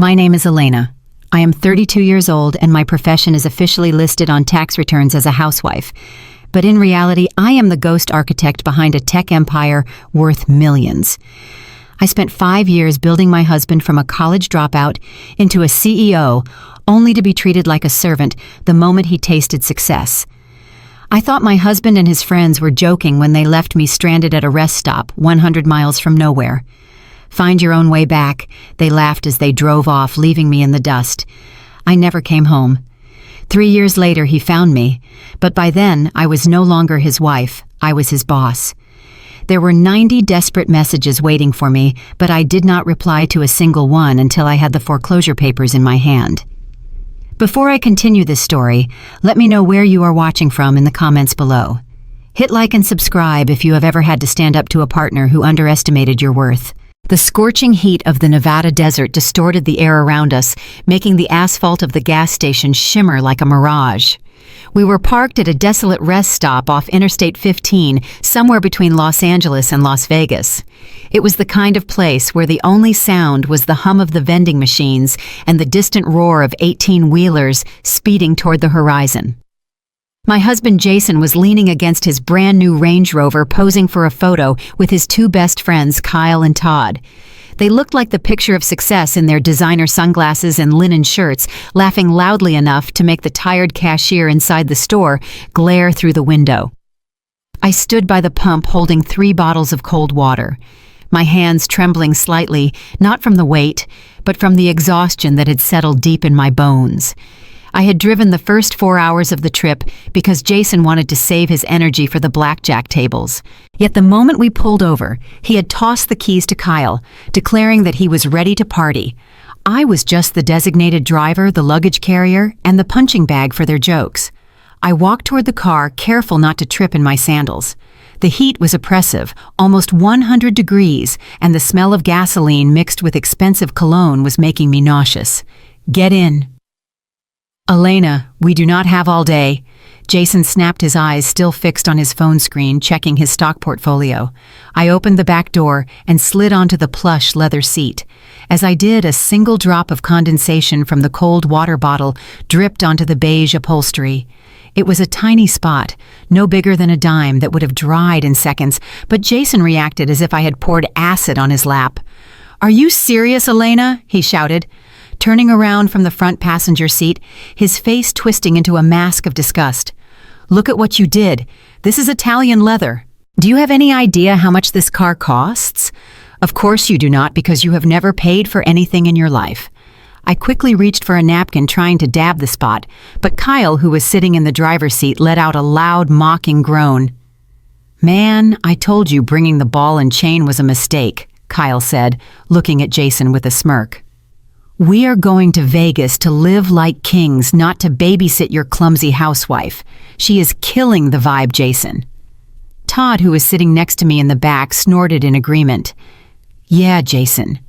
My name is Elena. I am 32 years old and my profession is officially listed on tax returns as a housewife. But in reality, I am the ghost architect behind a tech empire worth millions. I spent 5 years building my husband from a college dropout into a CEO, only to be treated like a servant the moment he tasted success. I thought my husband and his friends were joking when they left me stranded at a rest stop 100 miles from nowhere. Find your own way back, they laughed as they drove off, leaving me in the dust. I never came home. 3 years later, he found me, but by then, I was no longer his wife. I was his boss. There were 90 desperate messages waiting for me, but I did not reply to a single one until I had the foreclosure papers in my hand. Before I continue this story, let me know where you are watching from in the comments below. Hit like and subscribe if you have ever had to stand up to a partner who underestimated your worth. The scorching heat of the Nevada desert distorted the air around us, making the asphalt of the gas station shimmer like a mirage. We were parked at a desolate rest stop off Interstate 15, somewhere between Los Angeles and Las Vegas. It was the kind of place where the only sound was the hum of the vending machines and the distant roar of 18-wheelers speeding toward the horizon. My husband Jason was leaning against his brand new Range Rover, posing for a photo with his two best friends, Kyle and Todd. They looked like the picture of success in their designer sunglasses and linen shirts, laughing loudly enough to make the tired cashier inside the store glare through the window. I stood by the pump holding 3 bottles of cold water, my hands trembling slightly, not from the weight, but from the exhaustion that had settled deep in my bones. I had driven the first 4 hours of the trip because Jason wanted to save his energy for the blackjack tables. Yet the moment we pulled over, he had tossed the keys to Kyle, declaring that he was ready to party. I was just the designated driver, the luggage carrier, and the punching bag for their jokes. I walked toward the car, careful not to trip in my sandals. The heat was oppressive, almost 100 degrees, and the smell of gasoline mixed with expensive cologne was making me nauseous. "Get in." "Elena, we do not have all day." Jason snapped, his eyes still fixed on his phone screen, checking his stock portfolio. I opened the back door and slid onto the plush leather seat. As I did, a single drop of condensation from the cold water bottle dripped onto the beige upholstery. It was a tiny spot, no bigger than a dime, that would have dried in seconds, but Jason reacted as if I had poured acid on his lap. "Are you serious, Elena?" he shouted. Turning around from the front passenger seat, his face twisting into a mask of disgust. "Look at what you did. This is Italian leather. Do you have any idea how much this car costs? Of course you do not, because you have never paid for anything in your life." I quickly reached for a napkin, trying to dab the spot, but Kyle, who was sitting in the driver's seat, let out a loud, mocking groan. "Man, I told you bringing the ball and chain was a mistake," Kyle said, looking at Jason with a smirk. "We are going to Vegas to live like kings, not to babysit your clumsy housewife. She is killing the vibe, Jason." Todd, who was sitting next to me in the back, snorted in agreement. "Yeah, Jason.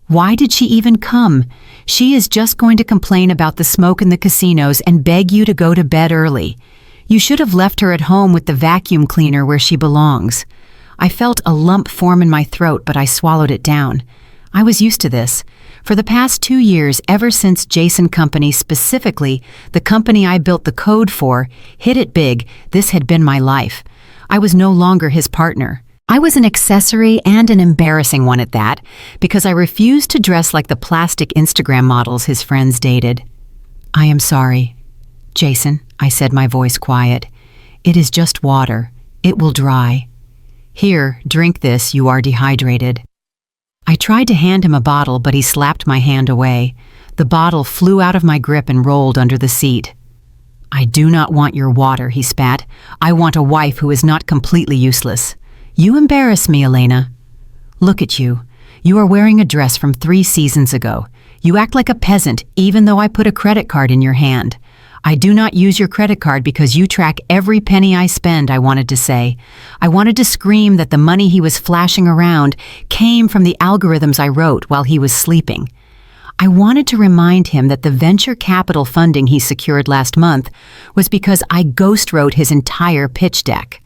Why did she even come? She is just going to complain about the smoke in the casinos and beg you to go to bed early. You should have left her at home with the vacuum cleaner where she belongs." I felt a lump form in my throat, but I swallowed it down. I was used to this. For the past 2 years, ever since Jason Company, specifically the company I built the code for, hit it big, this had been my life. I was no longer his partner. I was an accessory, and an embarrassing one at that, because I refused to dress like the plastic Instagram models his friends dated. "I am sorry, Jason," I said, my voice quiet. "It is just water. It will dry. Here, drink this, you are dehydrated." I tried to hand him a bottle, but he slapped my hand away. The bottle flew out of my grip and rolled under the seat. "I do not want your water," he spat. "I want a wife who is not completely useless. You embarrass me, Elena. Look at you. You are wearing a dress from 3 seasons ago. You act like a peasant, even though I put a credit card in your hand. I do not use your credit card because you track every penny I spend," I wanted to say. I wanted to scream that the money he was flashing around came from the algorithms I wrote while he was sleeping. I wanted to remind him that the venture capital funding he secured last month was because I ghost-wrote his entire pitch deck.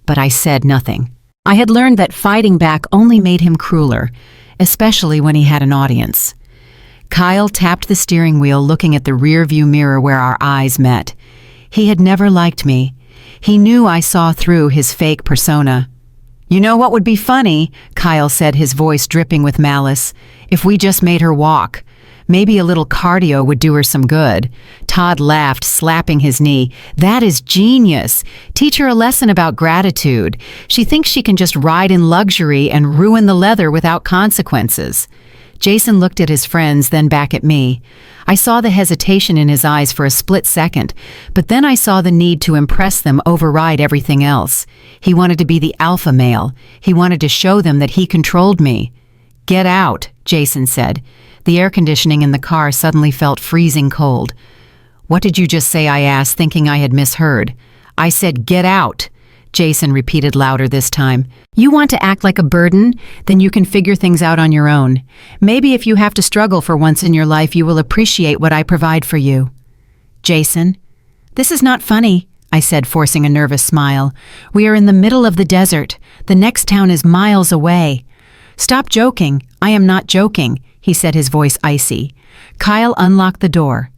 But I said nothing. I had learned that fighting back only made him crueler, especially when he had an audience. Kyle tapped the steering wheel, looking at the rear-view mirror where our eyes met. He had never liked me. He knew I saw through his fake persona. "You know what would be funny," Kyle said, his voice dripping with malice, "if we just made her walk. Maybe a little cardio would do her some good." Todd laughed, slapping his knee. "That is genius. Teach her a lesson about gratitude. She thinks she can just ride in luxury and ruin the leather without consequences." Jason looked at his friends, then back at me. I saw the hesitation in his eyes for a split second, but then I saw the need to impress them override everything else. He wanted to be the alpha male. He wanted to show them that he controlled me. "Get out," Jason said. The air conditioning in the car suddenly felt freezing cold. "What did you just say?" I asked, thinking I had misheard. "I said get out," Jason repeated louder this time. "You want to act like a burden? Then you can figure things out on your own. Maybe if you have to struggle for once in your life, you will appreciate what I provide for you." "Jason, this is not funny," I said, forcing a nervous smile. "We are in the middle of the desert. The next town is miles away." "Stop joking. I am not joking," he said, his voice icy. Kyle unlocked the door.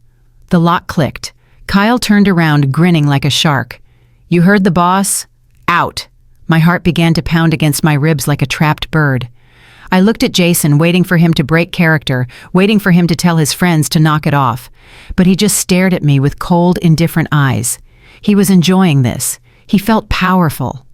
The lock clicked. Kyle turned around, grinning like a shark. "You heard the boss? Out." My heart began to pound against my ribs like a trapped bird. I looked at Jason, waiting for him to break character, waiting for him to tell his friends to knock it off. But he just stared at me with cold, indifferent eyes. He was enjoying this. He felt powerful.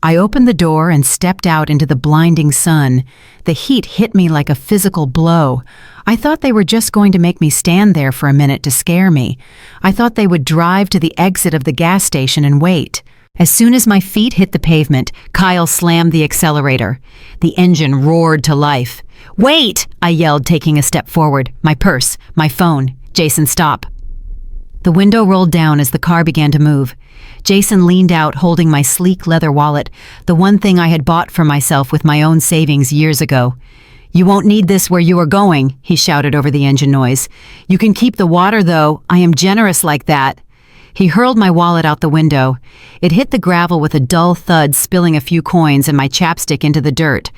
I opened the door and stepped out into the blinding sun. The heat hit me like a physical blow. I thought they were just going to make me stand there for a minute to scare me. I thought they would drive to the exit of the gas station and wait. As soon as my feet hit the pavement, Kyle slammed the accelerator. The engine roared to life. "Wait!" I yelled, taking a step forward. "My purse, my phone. Jason, stop." The window rolled down as the car began to move. Jason leaned out, holding my sleek leather wallet, the one thing I had bought for myself with my own savings years ago. "You won't need this where you are going," he shouted over the engine noise. "You can keep the water, though. I am generous like that." He hurled my wallet out the window. It hit the gravel with a dull thud, spilling a few coins and my chapstick into the dirt.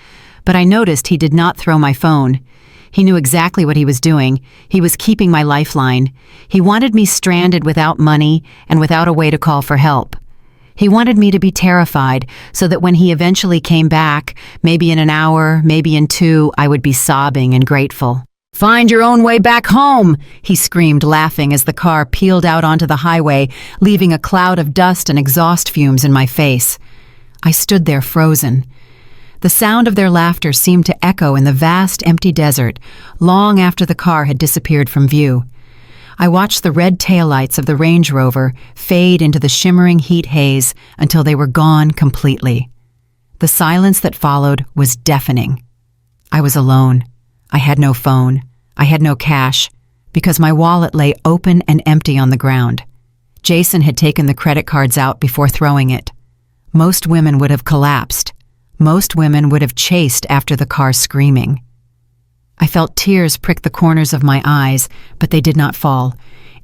But I noticed he did not throw my phone. He knew exactly what he was doing. He was keeping my lifeline. He wanted me stranded without money and without a way to call for help. He wanted me to be terrified so that when he eventually came back, maybe in an hour, maybe in 2, I would be sobbing and grateful. "Find your own way back home," he screamed, laughing as the car peeled out onto the highway, leaving a cloud of dust and exhaust fumes in my face. I stood there frozen. The sound of their laughter seemed to echo in the vast, empty desert, long after the car had disappeared from view. I watched the red taillights of the Range Rover fade into the shimmering heat haze until they were gone completely. The silence that followed was deafening. I was alone. I had no phone. I had no cash, because my wallet lay open and empty on the ground. Jason had taken the credit cards out before throwing it. Most women would have collapsed. Most women would have chased after the car screaming. I felt tears prick the corners of my eyes, but they did not fall.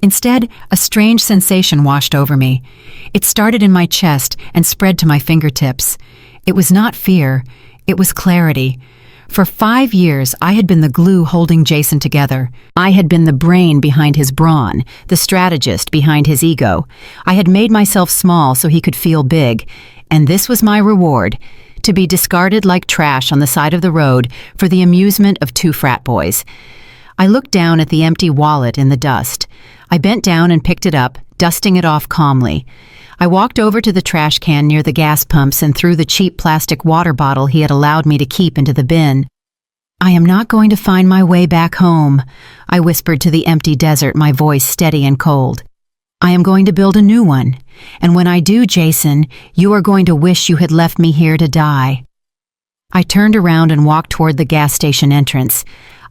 Instead, a strange sensation washed over me. It started in my chest and spread to my fingertips. It was not fear. It was clarity. For 5 years, I had been the glue holding Jason together. I had been the brain behind his brawn, the strategist behind his ego. I had made myself small so he could feel big, and this was my reward, to be discarded like trash on the side of the road for the amusement of 2 frat boys. I looked down at the empty wallet in the dust. I bent down and picked it up, dusting it off calmly. I walked over to the trash can near the gas pumps and threw the cheap plastic water bottle he had allowed me to keep into the bin. "I am not going to find my way back home," I whispered to the empty desert, my voice steady and cold. "I am going to build a new one, and when I do, Jason, you are going to wish you had left me here to die." I turned around and walked toward the gas station entrance.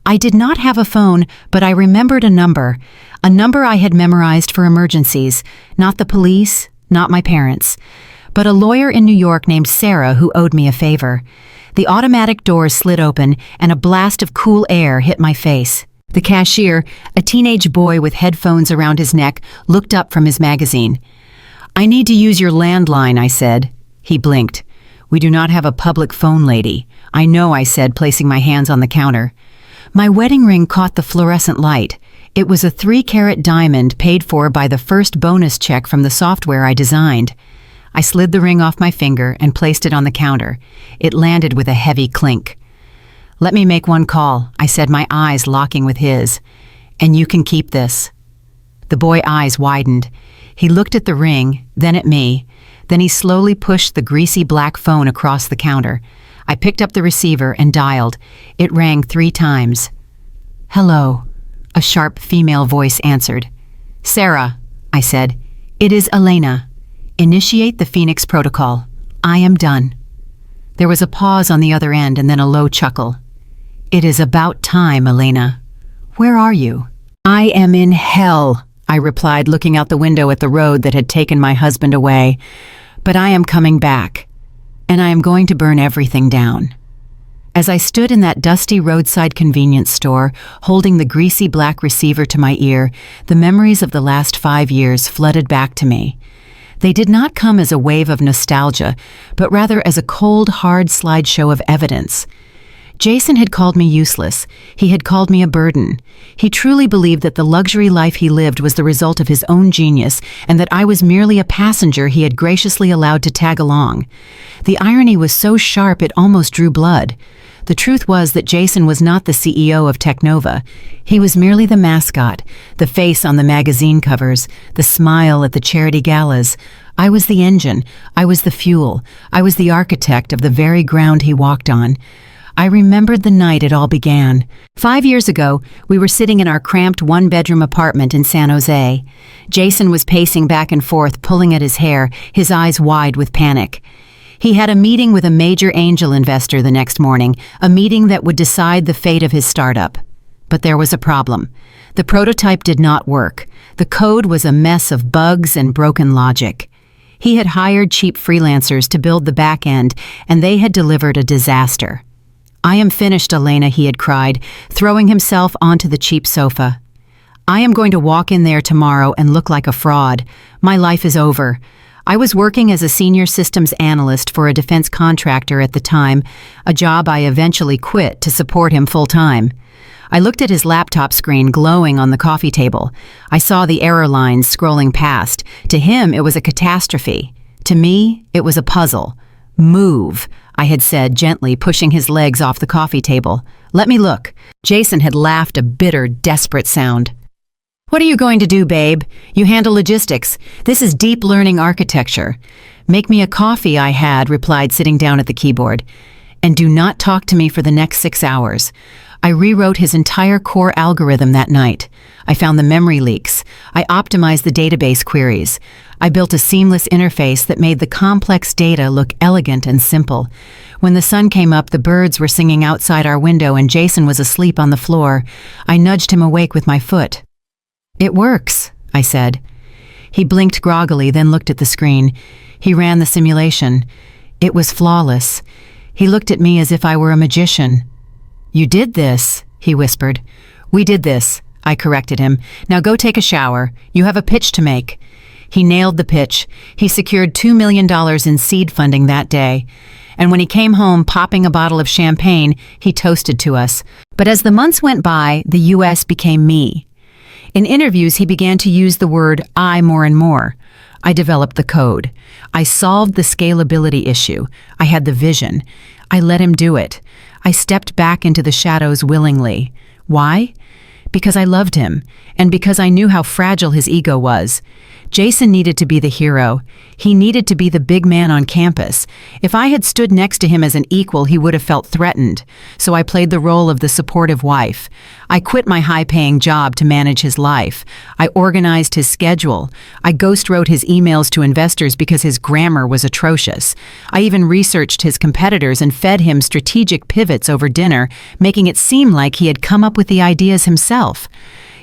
I did not have a phone, but I remembered a number I had memorized for emergencies, not the police, not my parents, but a lawyer in New York named Sarah who owed me a favor. The automatic doors slid open and a blast of cool air hit my face. The cashier, a teenage boy with headphones around his neck, looked up from his magazine. "I need to use your landline," I said. He blinked. "We do not have a public phone, lady." "I know," I said, placing my hands on the counter. My wedding ring caught the fluorescent light. It was a 3-carat diamond paid for by the first bonus check from the software I designed. I slid the ring off my finger and placed it on the counter. It landed with a heavy clink. "Let me make one call," I said, my eyes locking with his. "And you can keep this." The boy's eyes widened. He looked at the ring, then at me. Then he slowly pushed the greasy black phone across the counter. I picked up the receiver and dialed. It rang 3 times. "Hello," a sharp female voice answered. "Sarah," I said. "It is Elena. Initiate the Phoenix Protocol. I am done." There was a pause on the other end and then a low chuckle. "It is about time, Elena. Where are you?" "I am in hell," I replied, looking out the window at the road that had taken my husband away. "But I am coming back, and I am going to burn everything down." As I stood in that dusty roadside convenience store, holding the greasy black receiver to my ear, the memories of the last 5 years flooded back to me. They did not come as a wave of nostalgia, but rather as a cold, hard slideshow of evidence. Jason had called me useless. He had called me a burden. He truly believed that the luxury life he lived was the result of his own genius and that I was merely a passenger he had graciously allowed to tag along. The irony was so sharp it almost drew blood. The truth was that Jason was not the CEO of Technova. He was merely the mascot, the face on the magazine covers, the smile at the charity galas. I was the engine. I was the fuel. I was the architect of the very ground he walked on. I remembered the night it all began. 5 years ago, we were sitting in our cramped 1-bedroom apartment in San Jose. Jason was pacing back and forth, pulling at his hair, his eyes wide with panic. He had a meeting with a major angel investor the next morning, a meeting that would decide the fate of his startup. But there was a problem. The prototype did not work. The code was a mess of bugs and broken logic. He had hired cheap freelancers to build the back end, and they had delivered a disaster. "I am finished, Elena," he had cried, throwing himself onto the cheap sofa. "I am going to walk in there tomorrow and look like a fraud. My life is over." I was working as a senior systems analyst for a defense contractor at the time, a job I eventually quit to support him full-time. I looked at his laptop screen glowing on the coffee table. I saw the error lines scrolling past. To him, it was a catastrophe. To me, it was a puzzle. "Move," I had said, gently pushing his legs off the coffee table. "Let me look." Jason had laughed a bitter, desperate sound. "What are you going to do, babe? You handle logistics. This is deep learning architecture." "Make me a coffee," I had replied, sitting down at the keyboard. "And do not talk to me for the next 6 hours." I rewrote his entire core algorithm that night. I found the memory leaks. I optimized the database queries. I built a seamless interface that made the complex data look elegant and simple. When the sun came up, the birds were singing outside our window and Jason was asleep on the floor. I nudged him awake with my foot. "It works," I said. He blinked groggily, then looked at the screen. He ran the simulation. It was flawless. He looked at me as if I were a magician. "You did this," he whispered. "We did this," I corrected him. "Now go take a shower. You have a pitch to make." He nailed the pitch. He secured $2 million in seed funding that day. And when he came home popping a bottle of champagne, he toasted to us. But as the months went by, the U.S. became me. In interviews, he began to use the word "I" more and more. I developed the code. I solved the scalability issue. I had the vision. I let him do it. I stepped back into the shadows willingly. Why? Because I loved him, and because I knew how fragile his ego was. Jason needed to be the hero. He needed to be the big man on campus. If I had stood next to him as an equal, he would have felt threatened. So I played the role of the supportive wife. I quit my high-paying job to manage his life. I organized his schedule. I ghost-wrote his emails to investors because his grammar was atrocious. I even researched his competitors and fed him strategic pivots over dinner, making it seem like he had come up with the ideas himself.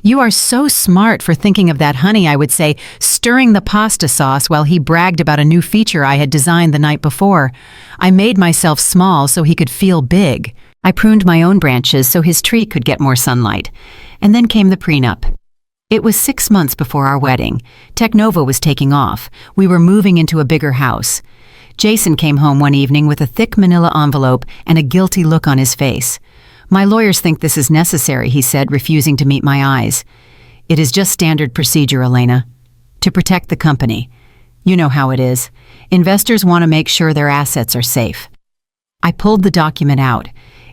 "You are so smart for thinking of that, honey," I would say, stirring the pasta sauce while he bragged about a new feature I had designed the night before. I made myself small so he could feel big. I pruned my own branches so his tree could get more sunlight. And then came the prenup. It was 6 months before our wedding. Technova was taking off. We were moving into a bigger house. Jason came home one evening with a thick manila envelope and a guilty look on his face. My lawyers think this is necessary, he said, refusing to meet my eyes. It is just standard procedure, Elena. To protect the company. You know how it is. Investors want to make sure their assets are safe. I pulled the document out.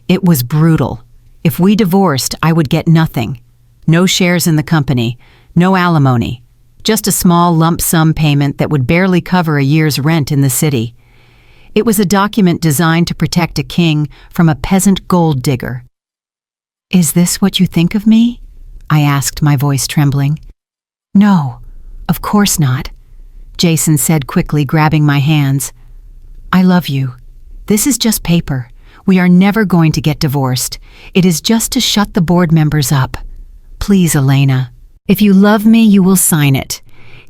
It was brutal. If we divorced, I would get nothing. No shares in the company, no alimony. Just a small lump sum payment that would barely cover a year's rent in the city. It was a document designed to protect a king from a peasant gold digger. Is this what you think of me? I asked, my voice trembling. No, of course not, Jason said quickly, grabbing my hands. I love you. This is just paper. We are never going to get divorced. It is just to shut the board members up. Please, Elena. If you love me, you will sign it.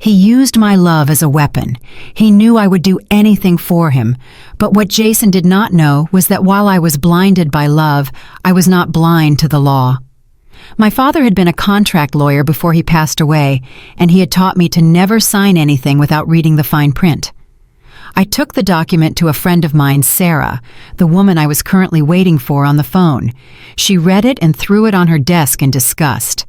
He used my love as a weapon. He knew I would do anything for him. But what Jason did not know was that while I was blinded by love, I was not blind to the law. My father had been a contract lawyer before he passed away, and he had taught me to never sign anything without reading the fine print. I took the document to a friend of mine, Sarah, the woman I was currently waiting for on the phone. She read it and threw it on her desk in disgust.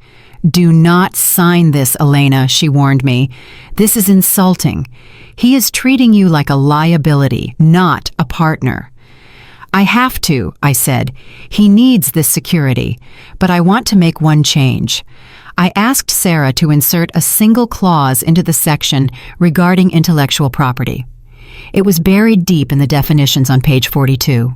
Do not sign this, Elena, she warned me. This is insulting. He is treating you like a liability, not a partner. I have to, I said. He needs this security, but I want to make one change. I asked Sarah to insert a single clause into the section regarding intellectual property. It was buried deep in the definitions on page 42.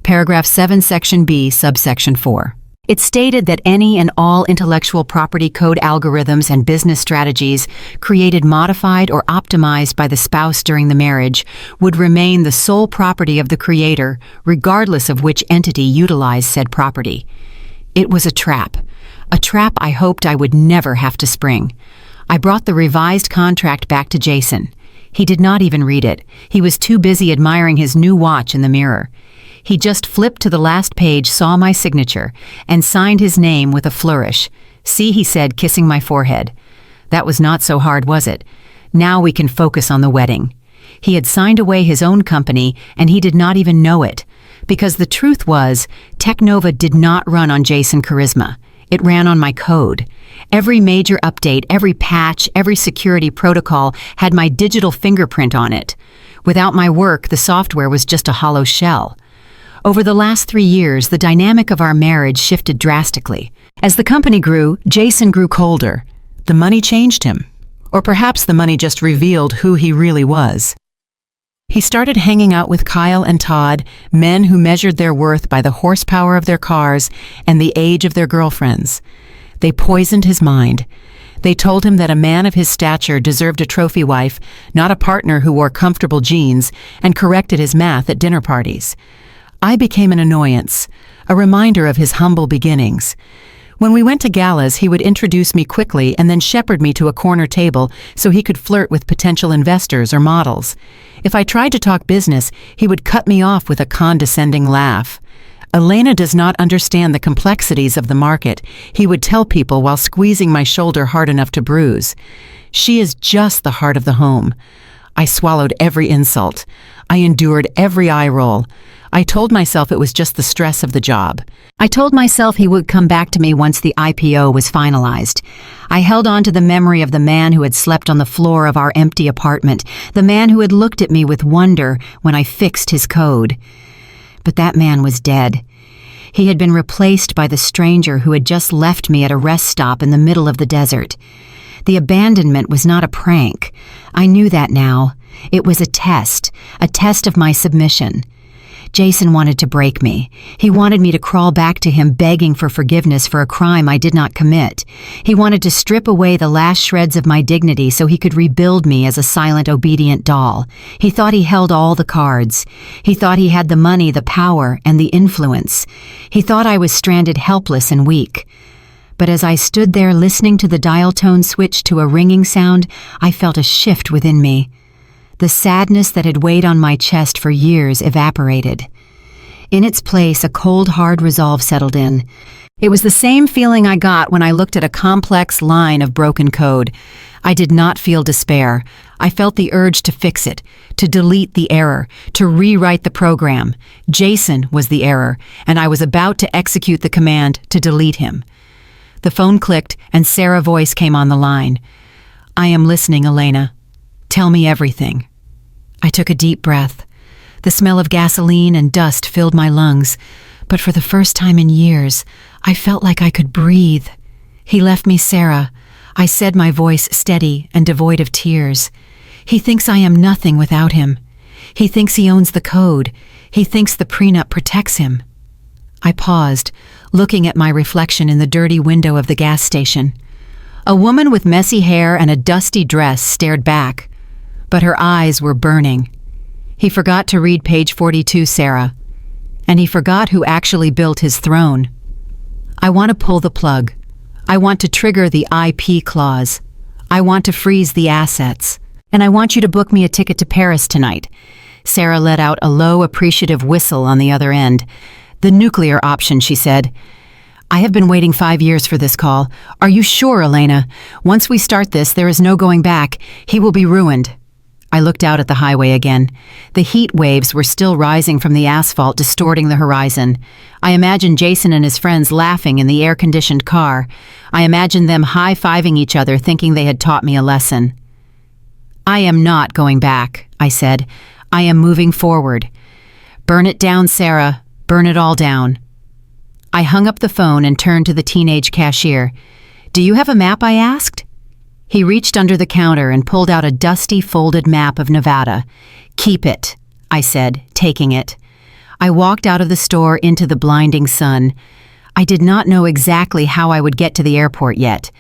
Paragraph 7, Section B, subsection 4. It stated that any and all intellectual property code algorithms and business strategies created, modified, or optimized by the spouse during the marriage would remain the sole property of the creator, regardless of which entity utilized said property. It was a trap I hoped I would never have to spring. I brought the revised contract back to Jason. He did not even read it. He was too busy admiring his new watch in the mirror. He just flipped to the last page, saw my signature, and signed his name with a flourish. See, he said, kissing my forehead. That was not so hard, was it? Now we can focus on the wedding. He had signed away his own company, and he did not even know it. Because the truth was, Technova did not run on Jason Charisma. It ran on my code. Every major update, every patch, every security protocol had my digital fingerprint on it. Without my work, the software was just a hollow shell. Over the last 3 years, the dynamic of our marriage shifted drastically. As the company grew, Jason grew colder. The money changed him. Or perhaps the money just revealed who he really was. He started hanging out with Kyle and Todd, men who measured their worth by the horsepower of their cars and the age of their girlfriends. They poisoned his mind. They told him that a man of his stature deserved a trophy wife, not a partner who wore comfortable jeans and corrected his math at dinner parties. I became an annoyance, a reminder of his humble beginnings. When we went to galas, he would introduce me quickly and then shepherd me to a corner table so he could flirt with potential investors or models. If I tried to talk business, he would cut me off with a condescending laugh. Elena does not understand the complexities of the market, he would tell people while squeezing my shoulder hard enough to bruise. She is just the heart of the home. I swallowed every insult. I endured every eye roll. I told myself it was just the stress of the job. I told myself he would come back to me once the IPO was finalized. I held on to the memory of the man who had slept on the floor of our empty apartment, the man who had looked at me with wonder when I fixed his code. But that man was dead. He had been replaced by the stranger who had just left me at a rest stop in the middle of the desert. The abandonment was not a prank. I knew that now. It was a test of my submission. Jason wanted to break me. He wanted me to crawl back to him begging for forgiveness for a crime I did not commit. He wanted to strip away the last shreds of my dignity so he could rebuild me as a silent, obedient doll. He thought he held all the cards. He thought he had the money, the power, and the influence. He thought I was stranded, helpless, and weak. But as I stood there listening to the dial tone switch to a ringing sound, I felt a shift within me. The sadness that had weighed on my chest for years evaporated. In its place, a cold, hard resolve settled in. It was the same feeling I got when I looked at a complex line of broken code. I did not feel despair. I felt the urge to fix it, to delete the error, to rewrite the program. Jason was the error, and I was about to execute the command to delete him. The phone clicked, and Sarah's voice came on the line. "I am listening, Elena. Tell me everything." I took a deep breath. The smell of gasoline and dust filled my lungs, but for the first time in years, I felt like I could breathe. "He left me Sarah," I said, my voice steady and devoid of tears. "He thinks I am nothing without him. He thinks he owns the code. He thinks the prenup protects him." I paused, looking at my reflection in the dirty window of the gas station. A woman with messy hair and a dusty dress stared back, but her eyes were burning. "He forgot to read page 42, Sarah. And he forgot who actually built his throne." I want to pull the plug. I want to trigger the IP clause. I want to freeze the assets. And I want you to book me a ticket to Paris tonight. Sarah let out a low, appreciative whistle on the other end. "The nuclear option," she said. "I have been waiting 5 years for this call. Are you sure, Elena? Once we start this, there is no going back. He will be ruined." I looked out at the highway again. The heat waves were still rising from the asphalt, distorting the horizon. I imagined Jason and his friends laughing in the air-conditioned car. I imagined them high-fiving each other, thinking they had taught me a lesson. "I am not going back," I said. "I am moving forward. Burn it down, Sarah. Burn it all down." I hung up the phone and turned to the teenage cashier. "Do you have a map?" I asked. He reached under the counter and pulled out a dusty, folded map of Nevada. "Keep it," I said, taking it. I walked out of the store into the blinding sun. I did not know exactly how I would get to the airport yet.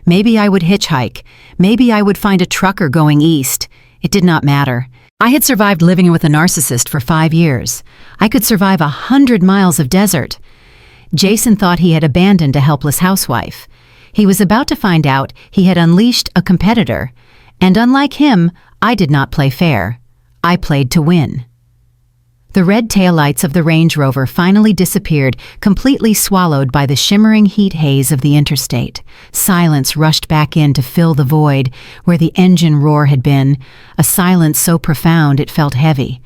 Maybe I would hitchhike. Maybe I would find a trucker going east. It did not matter. I had survived living with a narcissist for 5 years. I could survive 100 miles of desert. Jason thought he had abandoned a helpless housewife. He was about to find out he had unleashed a competitor, and unlike him, I did not play fair. I played to win. The red taillights of the Range Rover finally disappeared, completely swallowed by the shimmering heat haze of the interstate. Silence rushed back in to fill the void where the engine roar had been, a silence so profound it felt heavy.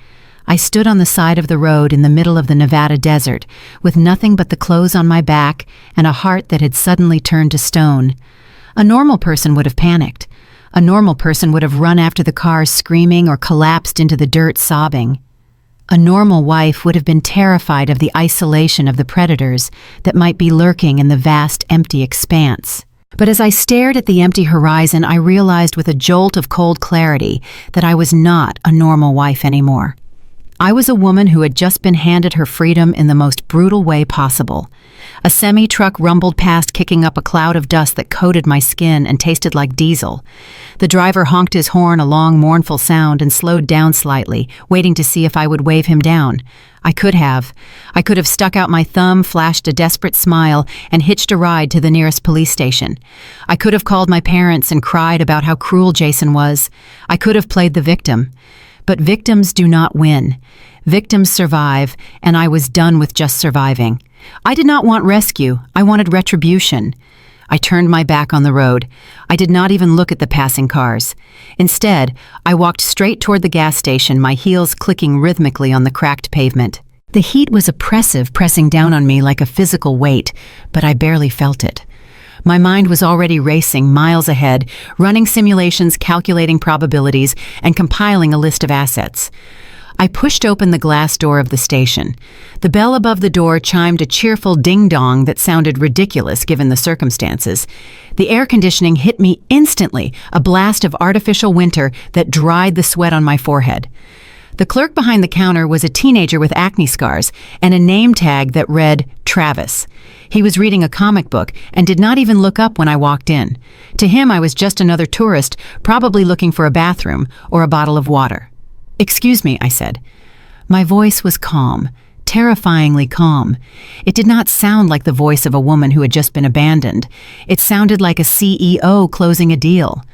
I stood on the side of the road in the middle of the Nevada desert, with nothing but the clothes on my back and a heart that had suddenly turned to stone. A normal person would have panicked. A normal person would have run after the cars screaming or collapsed into the dirt sobbing. A normal wife would have been terrified of the isolation of the predators that might be lurking in the vast, empty expanse. But as I stared at the empty horizon, I realized with a jolt of cold clarity that I was not a normal wife anymore. I was a woman who had just been handed her freedom in the most brutal way possible. A semi-truck rumbled past, kicking up a cloud of dust that coated my skin and tasted like diesel. The driver honked his horn a long, mournful sound and slowed down slightly, waiting to see if I would wave him down. I could have. I could have stuck out my thumb, flashed a desperate smile, and hitched a ride to the nearest police station. I could have called my parents and cried about how cruel Jason was. I could have played the victim. But victims do not win. Victims survive, and I was done with just surviving. I did not want rescue. I wanted retribution. I turned my back on the road. I did not even look at the passing cars. Instead, I walked straight toward the gas station, my heels clicking rhythmically on the cracked pavement. The heat was oppressive, pressing down on me like a physical weight, but I barely felt it. My mind was already racing miles ahead, running simulations, calculating probabilities, and compiling a list of assets. I pushed open the glass door of the station. The bell above the door chimed a cheerful ding-dong that sounded ridiculous given the circumstances. The air conditioning hit me instantly, a blast of artificial winter that dried the sweat on my forehead. The clerk behind the counter was a teenager with acne scars and a name tag that read Travis. He was reading a comic book and did not even look up when I walked in. To him, I was just another tourist, probably looking for a bathroom or a bottle of water. "Excuse me," I said. My voice was calm, terrifyingly calm. It did not sound like the voice of a woman who had just been abandoned. It sounded like a CEO closing a deal.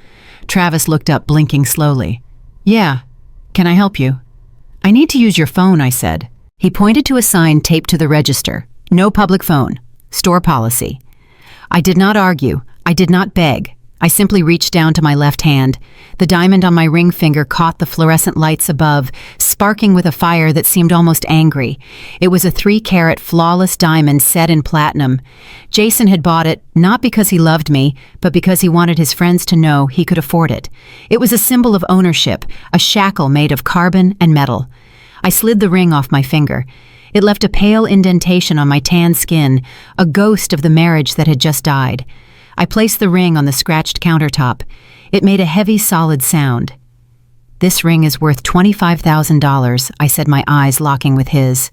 Travis looked up, blinking slowly. "Yeah, can I help you?" "I need to use your phone," I said. He pointed to a sign taped to the register. "No public phone. Store policy." I did not argue. I did not beg. I simply reached down to my left hand. The diamond on my ring finger caught the fluorescent lights above, sparking with a fire that seemed almost angry. It was a 3-carat flawless diamond set in platinum. Jason had bought it not because he loved me, but because he wanted his friends to know he could afford it. It was a symbol of ownership, a shackle made of carbon and metal. I slid the ring off my finger. It left a pale indentation on my tan skin, a ghost of the marriage that had just died. I placed the ring on the scratched countertop. It made a heavy, solid sound. "This ring is worth $25,000, I said, my eyes locking with his.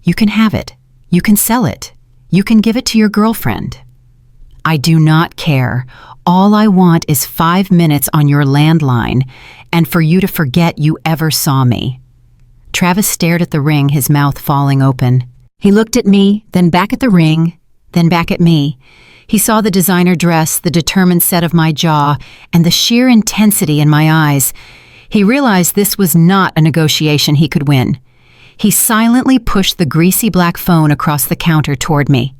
"You can have it. You can sell it. You can give it to your girlfriend." "I do not care. All I want is 5 minutes on your landline, and for you to forget you ever saw me." Travis stared at the ring, his mouth falling open. He looked at me, then back at the ring, then back at me. He saw the designer dress, the determined set of my jaw, and the sheer intensity in my eyes. He realized this was not a negotiation he could win. He silently pushed the greasy black phone across the counter toward me.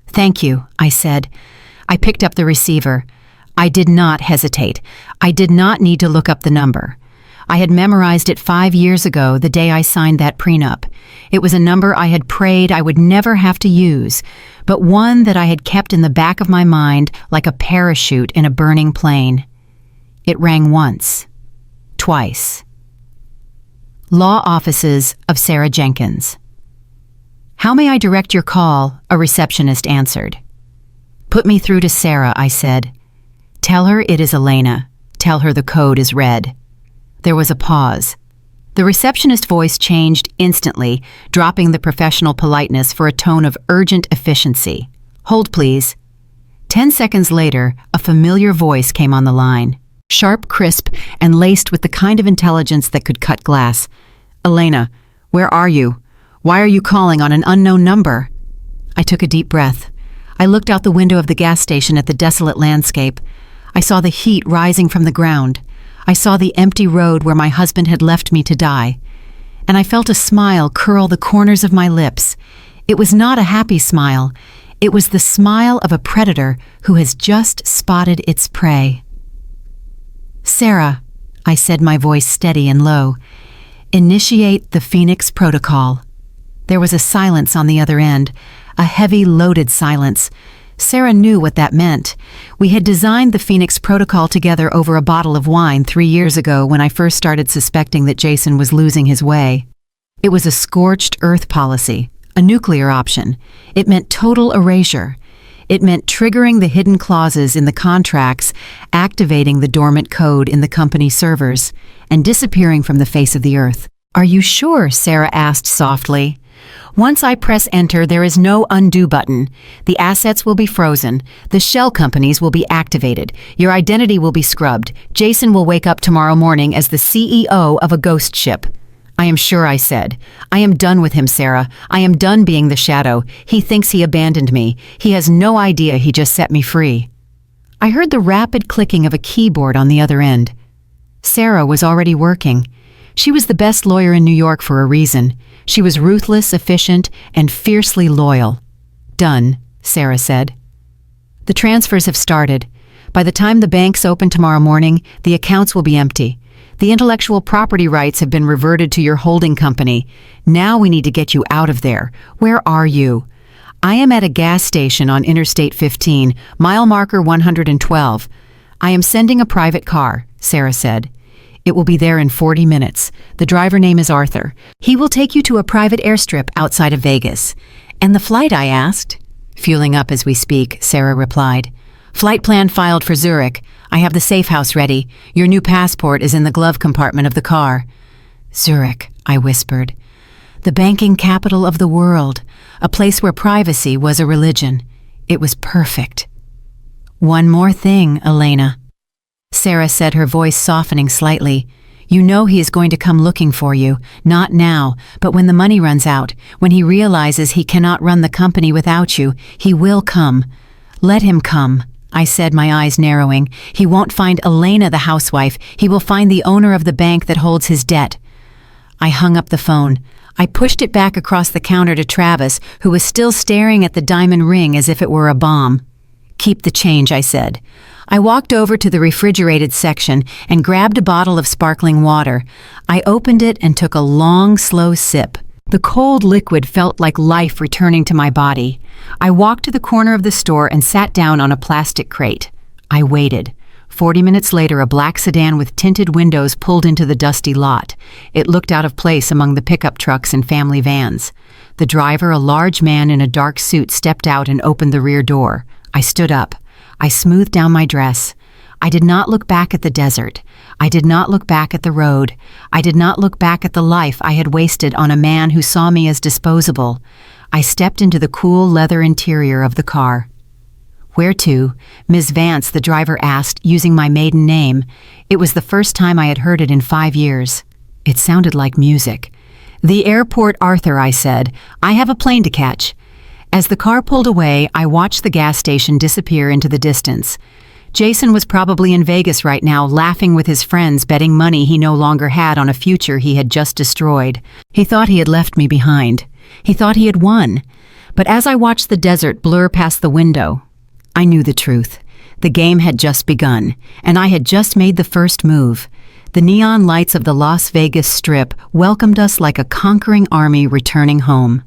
"Thank you," I said. I picked up the receiver. I did not hesitate. I did not need to look up the number. I had memorized it 5 years ago, the day I signed that prenup. It was a number I had prayed I would never have to use, but one that I had kept in the back of my mind like a parachute in a burning plane. It rang once, twice. Law Offices of Sarah Jenkins. "How may I direct your call?" a receptionist answered. "Put me through to Sarah," I said. "Tell her it is Elena. Tell her the code is red." There was a pause. The receptionist's voice changed instantly, dropping the professional politeness for a tone of urgent efficiency. "Hold, please." 10 seconds later, a familiar voice came on the line. Sharp, crisp, and laced with the kind of intelligence that could cut glass. "Elena, where are you? Why are you calling on an unknown number?" I took a deep breath. I looked out the window of the gas station at the desolate landscape. I saw the heat rising from the ground. I saw the empty road where my husband had left me to die. And I felt a smile curl the corners of my lips. It was not a happy smile. It was the smile of a predator who has just spotted its prey. "Sarah," I said, my voice steady and low, "initiate the Phoenix Protocol." There was a silence on the other end, a heavy, loaded silence. Sarah knew what that meant. We had designed the Phoenix Protocol together over a bottle of wine 3 years ago when I first started suspecting that Jason was losing his way. It was a scorched earth policy, a nuclear option. It meant total erasure. It meant triggering the hidden clauses in the contracts, activating the dormant code in the company servers, and disappearing from the face of the earth. "Are you sure?" Sarah asked softly. "Once I press enter, there is no undo button. The assets will be frozen. The shell companies will be activated. Your identity will be scrubbed. Jason will wake up tomorrow morning as the CEO of a ghost ship." "I am sure," I said. "I am done with him, Sarah. I am done being the shadow. He thinks he abandoned me. He has no idea he just set me free." I heard the rapid clicking of a keyboard on the other end. Sarah was already working. She was the best lawyer in New York for a reason. She was ruthless, efficient, and fiercely loyal. "Done," Sarah said. "The transfers have started. By the time the banks open tomorrow morning, the accounts will be empty. The intellectual property rights have been reverted to your holding company. Now we need to get you out of there. Where are you?" "I am at a gas station on Interstate 15, mile marker 112. "I am sending a private car," Sarah said. "It will be there in 40 minutes. The driver name is Arthur. He will take you to a private airstrip outside of Vegas." "And the flight?" I asked. "Fueling up as we speak," Sarah replied. "Flight plan filed for Zurich. I have the safe house ready. Your new passport is in the glove compartment of the car." "Zurich," I whispered. "The banking capital of the world, a place where privacy was a religion. It was perfect." "One more thing, Elena," Sarah said, her voice softening slightly. "You know he is going to come looking for you, not now, but when the money runs out, when he realizes he cannot run the company without you, he will come. Let him come," I said, my eyes narrowing. "He won't find Elena the housewife. He will find the owner of the bank that holds his debt." I hung up the phone. I pushed it back across the counter to Travis, who was still staring at the diamond ring as if it were a bomb. "Keep the change," I said. I walked over to the refrigerated section and grabbed a bottle of sparkling water. I opened it and took a long, slow sip. The cold liquid felt like life returning to my body. I walked to the corner of the store and sat down on a plastic crate. I waited. 40 minutes later, a black sedan with tinted windows pulled into the dusty lot. It looked out of place among the pickup trucks and family vans. The driver, a large man in a dark suit, stepped out and opened the rear door. I stood up. I smoothed down my dress. I did not look back at the desert. I did not look back at the road. I did not look back at the life I had wasted on a man who saw me as disposable. I stepped into the cool leather interior of the car. "Where to?" Ms. Vance, the driver asked, using my maiden name. It was the first time I had heard it in 5 years. It sounded like music. "The airport, Arthur," I said. "I have a plane to catch." As the car pulled away, I watched the gas station disappear into the distance. Jason was probably in Vegas right now, laughing with his friends, betting money he no longer had on a future he had just destroyed. He thought he had left me behind. He thought he had won. But as I watched the desert blur past the window, I knew the truth. The game had just begun, and I had just made the first move. The neon lights of the Las Vegas Strip welcomed us like a conquering army returning home.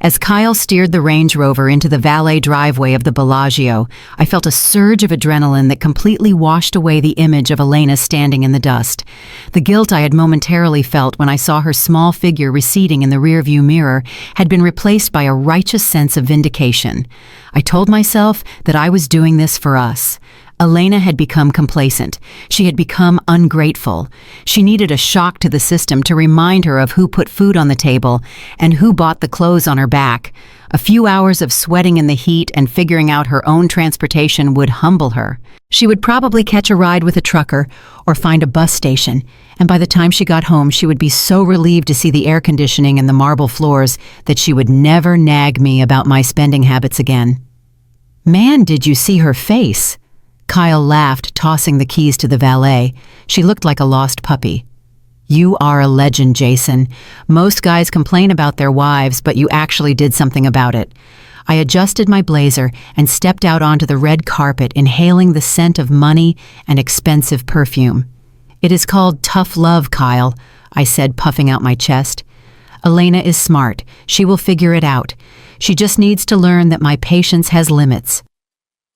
As Kyle steered the Range Rover into the valet driveway of the Bellagio, I felt a surge of adrenaline that completely washed away the image of Elena standing in the dust. The guilt I had momentarily felt when I saw her small figure receding in the rearview mirror had been replaced by a righteous sense of vindication. I told myself that I was doing this for us. Elena had become complacent. She had become ungrateful. She needed a shock to the system to remind her of who put food on the table and who bought the clothes on her back. A few hours of sweating in the heat and figuring out her own transportation would humble her. She would probably catch a ride with a trucker or find a bus station, and by the time she got home, she would be so relieved to see the air conditioning and the marble floors that she would never nag me about my spending habits again. "Man, did you see her face?" Kyle laughed, tossing the keys to the valet. She looked like a lost puppy. "You are a legend, Jason. Most guys complain about their wives, but you actually did something about it." I adjusted my blazer and stepped out onto the red carpet, inhaling the scent of money and expensive perfume. "It is called tough love, Kyle," I said, puffing out my chest. "Elena is smart. She will figure it out. She just needs to learn that my patience has limits."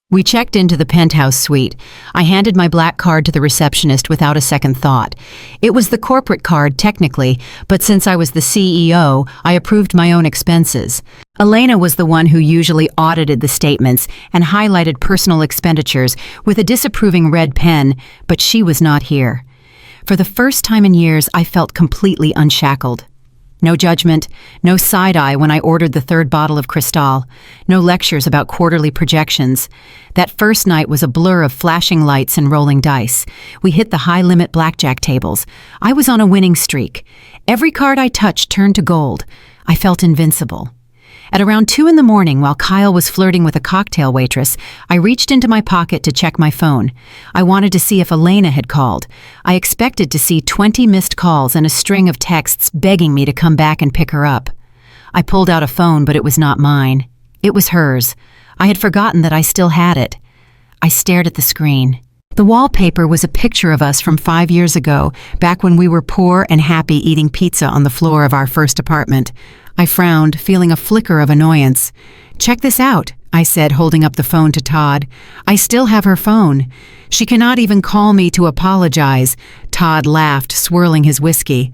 We checked into the penthouse suite. I handed my black card to the receptionist without a second thought. It was the corporate card, technically, but since I was the CEO, I approved my own expenses. Elena was the one who usually audited the statements and highlighted personal expenditures with a disapproving red pen, but she was not here. For the first time in years, I felt completely unshackled. No judgment, no side-eye when I ordered the third bottle of Cristal, no lectures about quarterly projections. That first night was a blur of flashing lights and rolling dice. We hit the high-limit blackjack tables. I was on a winning streak. Every card I touched turned to gold. I felt invincible. At around 2 a.m, while Kyle was flirting with a cocktail waitress, I reached into my pocket to check my phone. I wanted to see if Elena had called. I expected to see 20 missed calls and a string of texts begging me to come back and pick her up. I pulled out a phone, but it was not mine. It was hers. I had forgotten that I still had it. I stared at the screen. The wallpaper was a picture of us from 5 years ago, back when we were poor and happy eating pizza on the floor of our first apartment. I frowned, feeling a flicker of annoyance. "Check this out," I said, holding up the phone to Todd. "I still have her phone. She cannot even call me to apologize." Todd laughed, swirling his whiskey.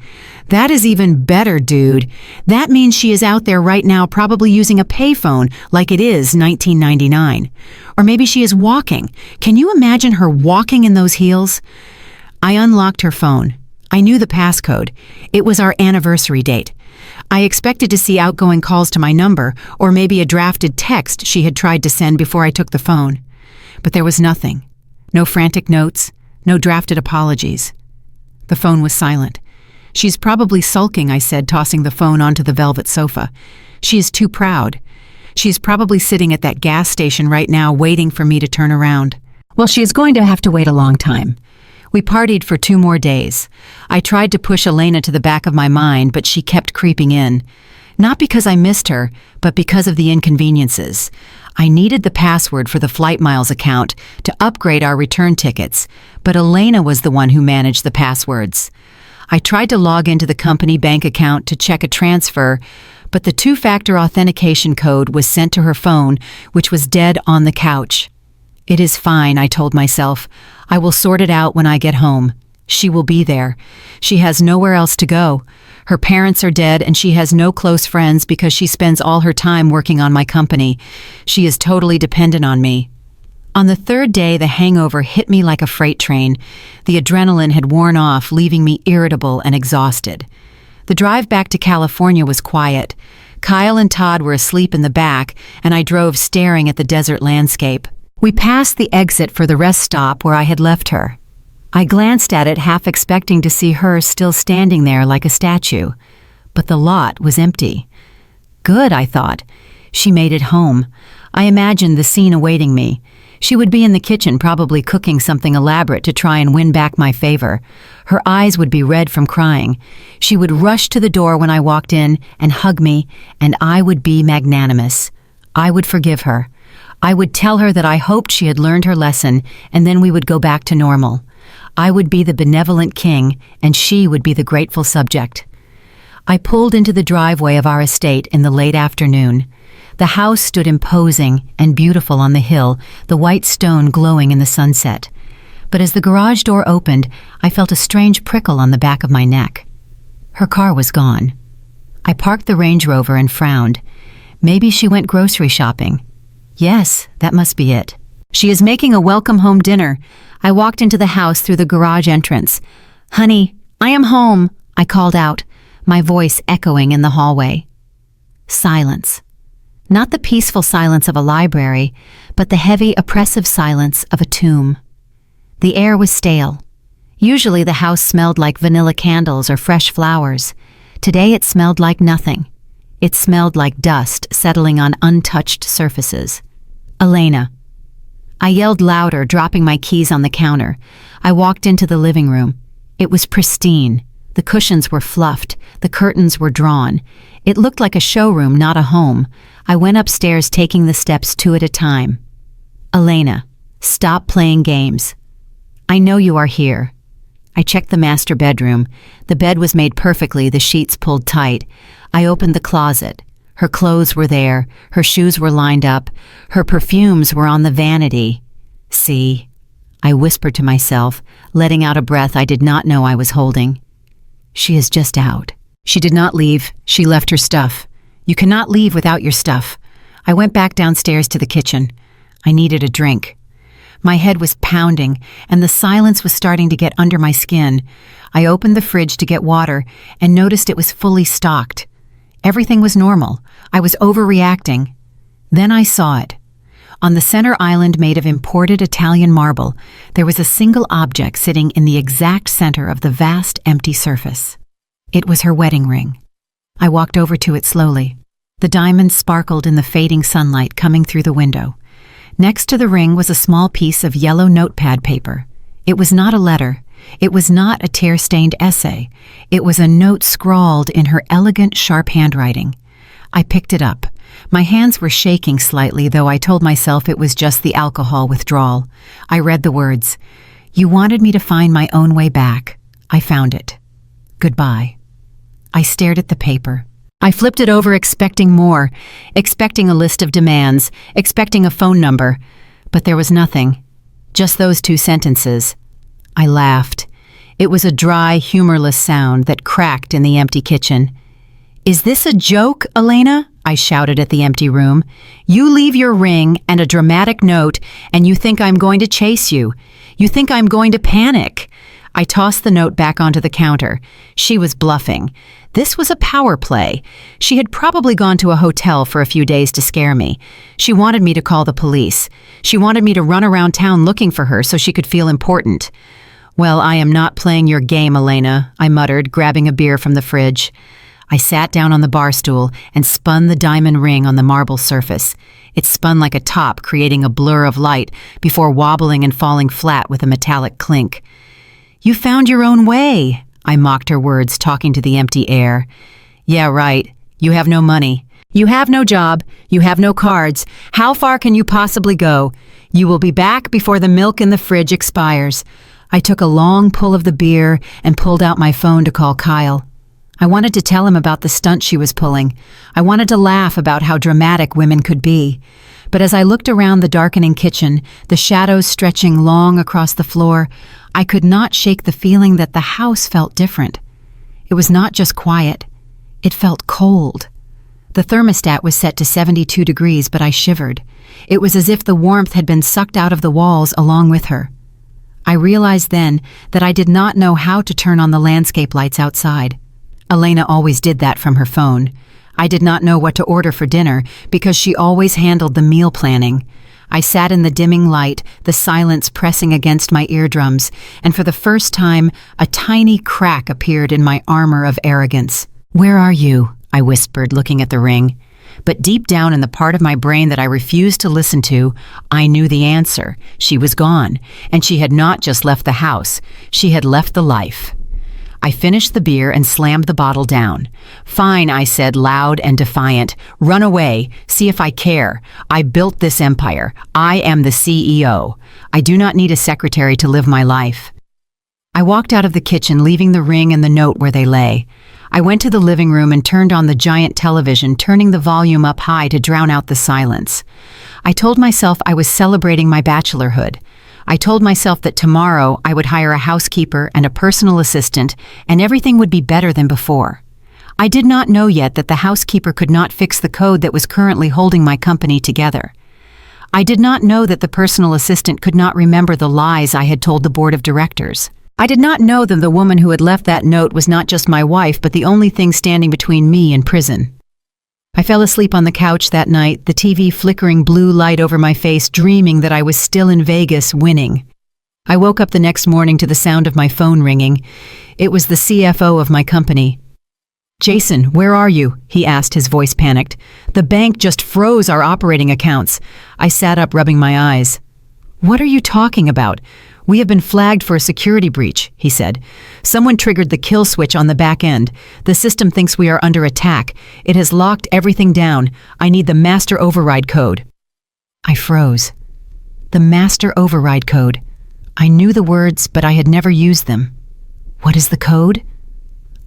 "That is even better, dude. That means she is out there right now, probably using a payphone like it is 1999. Or maybe she is walking. Can you imagine her walking in those heels?" I unlocked her phone. I knew the passcode. It was our anniversary date. I expected to see outgoing calls to my number, or maybe a drafted text she had tried to send before I took the phone. But there was nothing. No frantic notes, no drafted apologies. The phone was silent. "She's probably sulking," I said, tossing the phone onto the velvet sofa. "She is too proud. She's probably sitting at that gas station right now waiting for me to turn around. Well, she is going to have to wait a long time." We partied for 2 more days. I tried to push Elena to the back of my mind, but she kept creeping in. Not because I missed her, but because of the inconveniences. I needed the password for the flight miles account to upgrade our return tickets, but Elena was the one who managed the passwords. I tried to log into the company bank account to check a transfer, but the two-factor authentication code was sent to her phone, which was dead on the couch. It is fine, I told myself. I will sort it out when I get home. She will be there. She has nowhere else to go. Her parents are dead and she has no close friends because she spends all her time working on my company. She is totally dependent on me. On the third day, the hangover hit me like a freight train. The adrenaline had worn off, leaving me irritable and exhausted. The drive back to California was quiet. Kyle and Todd were asleep in the back, and I drove staring at the desert landscape. We passed the exit for the rest stop where I had left her. I glanced at it, half expecting to see her still standing there like a statue. But the lot was empty. Good, I thought. She made it home. I imagined the scene awaiting me. She would be in the kitchen, probably cooking something elaborate to try and win back my favor. Her eyes would be red from crying. She would rush to the door when I walked in and hug me, and I would be magnanimous. I would forgive her. I would tell her that I hoped she had learned her lesson, and then we would go back to normal. I would be the benevolent king, and she would be the grateful subject. I pulled into the driveway of our estate in the late afternoon. The house stood imposing and beautiful on the hill, the white stone glowing in the sunset. But as the garage door opened, I felt a strange prickle on the back of my neck. Her car was gone. I parked the Range Rover and frowned. Maybe she went grocery shopping. Yes, that must be it. She is making a welcome home dinner. I walked into the house through the garage entrance. "Honey, I am home," I called out, my voice echoing in the hallway. Silence. Not the peaceful silence of a library, but the heavy, oppressive silence of a tomb. The air was stale. Usually the house smelled like vanilla candles or fresh flowers. Today it smelled like nothing. It smelled like dust settling on untouched surfaces. Elena. I yelled louder, dropping my keys on the counter. I walked into the living room. It was pristine. The cushions were fluffed. The curtains were drawn. It looked like a showroom, not a home. I went upstairs, taking the steps two at a time. Elena, stop playing games. I know you are here. I checked the master bedroom. The bed was made perfectly, the sheets pulled tight. I opened the closet. Her clothes were there. Her shoes were lined up. Her perfumes were on the vanity. See, I whispered to myself, letting out a breath I did not know I was holding. She is just out. She did not leave. She left her stuff. You cannot leave without your stuff. I went back downstairs to the kitchen. I needed a drink. My head was pounding, and the silence was starting to get under my skin. I opened the fridge to get water and noticed it was fully stocked. Everything was normal. I was overreacting. Then I saw it. On the center island made of imported Italian marble, there was a single object sitting in the exact center of the vast, empty surface. It was her wedding ring. I walked over to it slowly. The diamonds sparkled in the fading sunlight coming through the window. Next to the ring was a small piece of yellow notepad paper. It was not a letter. It was not a tear-stained essay. It was a note scrawled in her elegant, sharp handwriting. I picked it up. My hands were shaking slightly, though I told myself it was just the alcohol withdrawal. I read the words. You wanted me to find my own way back. I found it. Goodbye. I stared at the paper. I flipped it over, expecting more, expecting a list of demands, expecting a phone number. But there was nothing. Just those two sentences. I laughed. It was a dry, humorless sound that cracked in the empty kitchen. Is this a joke, Elena? I shouted at the empty room. You leave your ring and a dramatic note, and you think I'm going to chase you. You think I'm going to panic. I tossed the note back onto the counter. She was bluffing. This was a power play. She had probably gone to a hotel for a few days to scare me. She wanted me to call the police. She wanted me to run around town looking for her so she could feel important. Well, I am not playing your game, Elena, I muttered, grabbing a beer from the fridge. I sat down on the bar stool and spun the diamond ring on the marble surface. It spun like a top, creating a blur of light before wobbling and falling flat with a metallic clink. You found your own way, I mocked her words, talking to the empty air. Yeah, right. You have no money. You have no job. You have no cards. How far can you possibly go? You will be back before the milk in the fridge expires. I took a long pull of the beer and pulled out my phone to call Kyle. I wanted to tell him about the stunt she was pulling. I wanted to laugh about how dramatic women could be. But as I looked around the darkening kitchen, the shadows stretching long across the floor, I could not shake the feeling that the house felt different. It was not just quiet. It felt cold. The thermostat was set to 72 degrees, but I shivered. It was as if the warmth had been sucked out of the walls along with her. I realized then that I did not know how to turn on the landscape lights outside. Elena always did that from her phone. I did not know what to order for dinner because she always handled the meal planning. I sat in the dimming light, the silence pressing against my eardrums, and for the first time, a tiny crack appeared in my armor of arrogance. "Where are you?" I whispered, looking at the ring. But deep down in the part of my brain that I refused to listen to, I knew the answer. She was gone, and she had not just left the house. She had left the life. I finished the beer and slammed the bottle down. "Fine," I said, loud and defiant. "Run away. See if I care. I built this empire. I am the CEO. I do not need a secretary to live my life." I walked out of the kitchen, leaving the ring and the note where they lay. I went to the living room and turned on the giant television, turning the volume up high to drown out the silence. I told myself I was celebrating my bachelorhood. I told myself that tomorrow I would hire a housekeeper and a personal assistant, and everything would be better than before. I did not know yet that the housekeeper could not fix the code that was currently holding my company together. I did not know that the personal assistant could not remember the lies I had told the board of directors. I did not know that the woman who had left that note was not just my wife, but the only thing standing between me and prison. I fell asleep on the couch that night, the TV flickering blue light over my face, dreaming that I was still in Vegas, winning. I woke up the next morning to the sound of my phone ringing. It was the CFO of my company. "Jason, where are you?" he asked, his voice panicked. "The bank just froze our operating accounts." I sat up, rubbing my eyes. "What are you talking about? We have been flagged for a security breach," he said. "Someone triggered the kill switch on the back end. The system thinks we are under attack. It has locked everything down. I need the master override code." I froze. The master override code. I knew the words, but I had never used them. "What is the code?"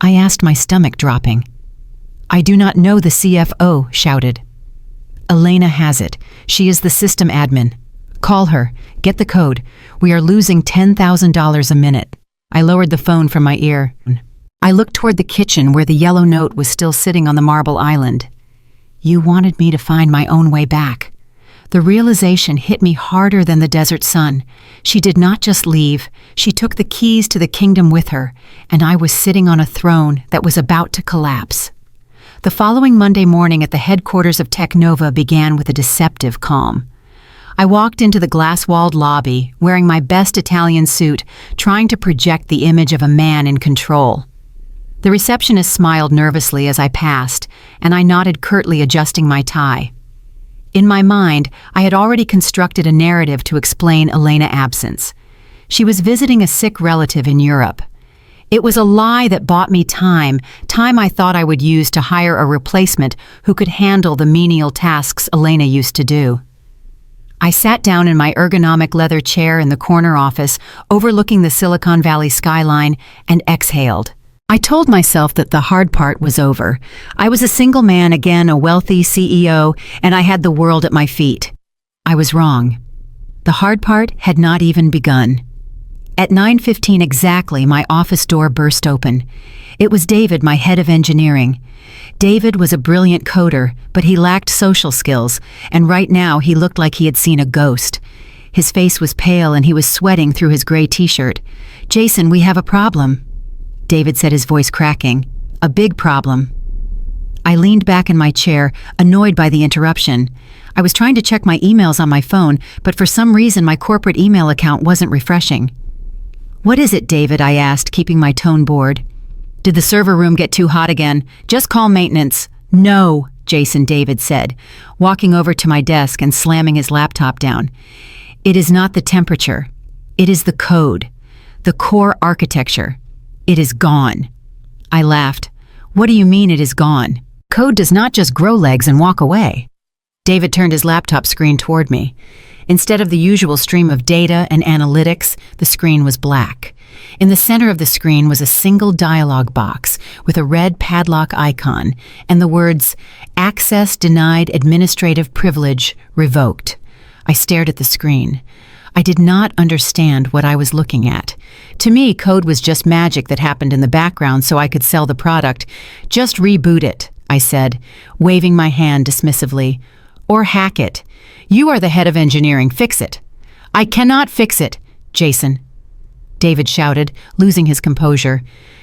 I asked, my stomach dropping. "I do not know," the CFO shouted. "Elena has it. She is the system admin. Call her. Get the code. We are losing $10,000 a minute." I lowered the phone from my ear. I looked toward the kitchen where the yellow note was still sitting on the marble island. "You wanted me to find my own way back." The realization hit me harder than the desert sun. She did not just leave. She took the keys to the kingdom with her, and I was sitting on a throne that was about to collapse. The following Monday morning at the headquarters of Technova began with a deceptive calm. I walked into the glass-walled lobby, wearing my best Italian suit, trying to project the image of a man in control. The receptionist smiled nervously as I passed, and I nodded curtly, adjusting my tie. In my mind, I had already constructed a narrative to explain Elena's absence. She was visiting a sick relative in Europe. It was a lie that bought me time I thought I would use to hire a replacement who could handle the menial tasks Elena used to do. I sat down in my ergonomic leather chair in the corner office, overlooking the Silicon Valley skyline, and exhaled. I told myself that the hard part was over. I was a single man again, a wealthy CEO, and I had the world at my feet. I was wrong. The hard part had not even begun. At 9:15 exactly, my office door burst open. It was David, my head of engineering. David was a brilliant coder, but he lacked social skills, and right now he looked like he had seen a ghost. His face was pale and he was sweating through his gray t-shirt. "Jason, we have a problem," David said, his voice cracking. "A big problem." I leaned back in my chair, annoyed by the interruption. I was trying to check my emails on my phone, but for some reason my corporate email account wasn't refreshing. "What is it, David?" I asked, keeping my tone bored. "Did the server room get too hot again? Just call maintenance." "No," Jason, David said, walking over to my desk and slamming his laptop down. "It is not the temperature. It is the code, the core architecture. It is gone." I laughed. "What do you mean it is gone?" Code does not just grow legs and walk away. David turned his laptop screen toward me. Instead of the usual stream of data and analytics, the screen was black. In the center of the screen was a single dialog box with a red padlock icon and the words, "Access denied, administrative privilege revoked." I stared at the screen. I did not understand what I was looking at. To me, code was just magic that happened in the background so I could sell the product. "Just reboot it," I said, waving my hand dismissively. "Or hack it. You are the head of engineering. Fix it." "I cannot fix it, Jason," David shouted, losing his composure.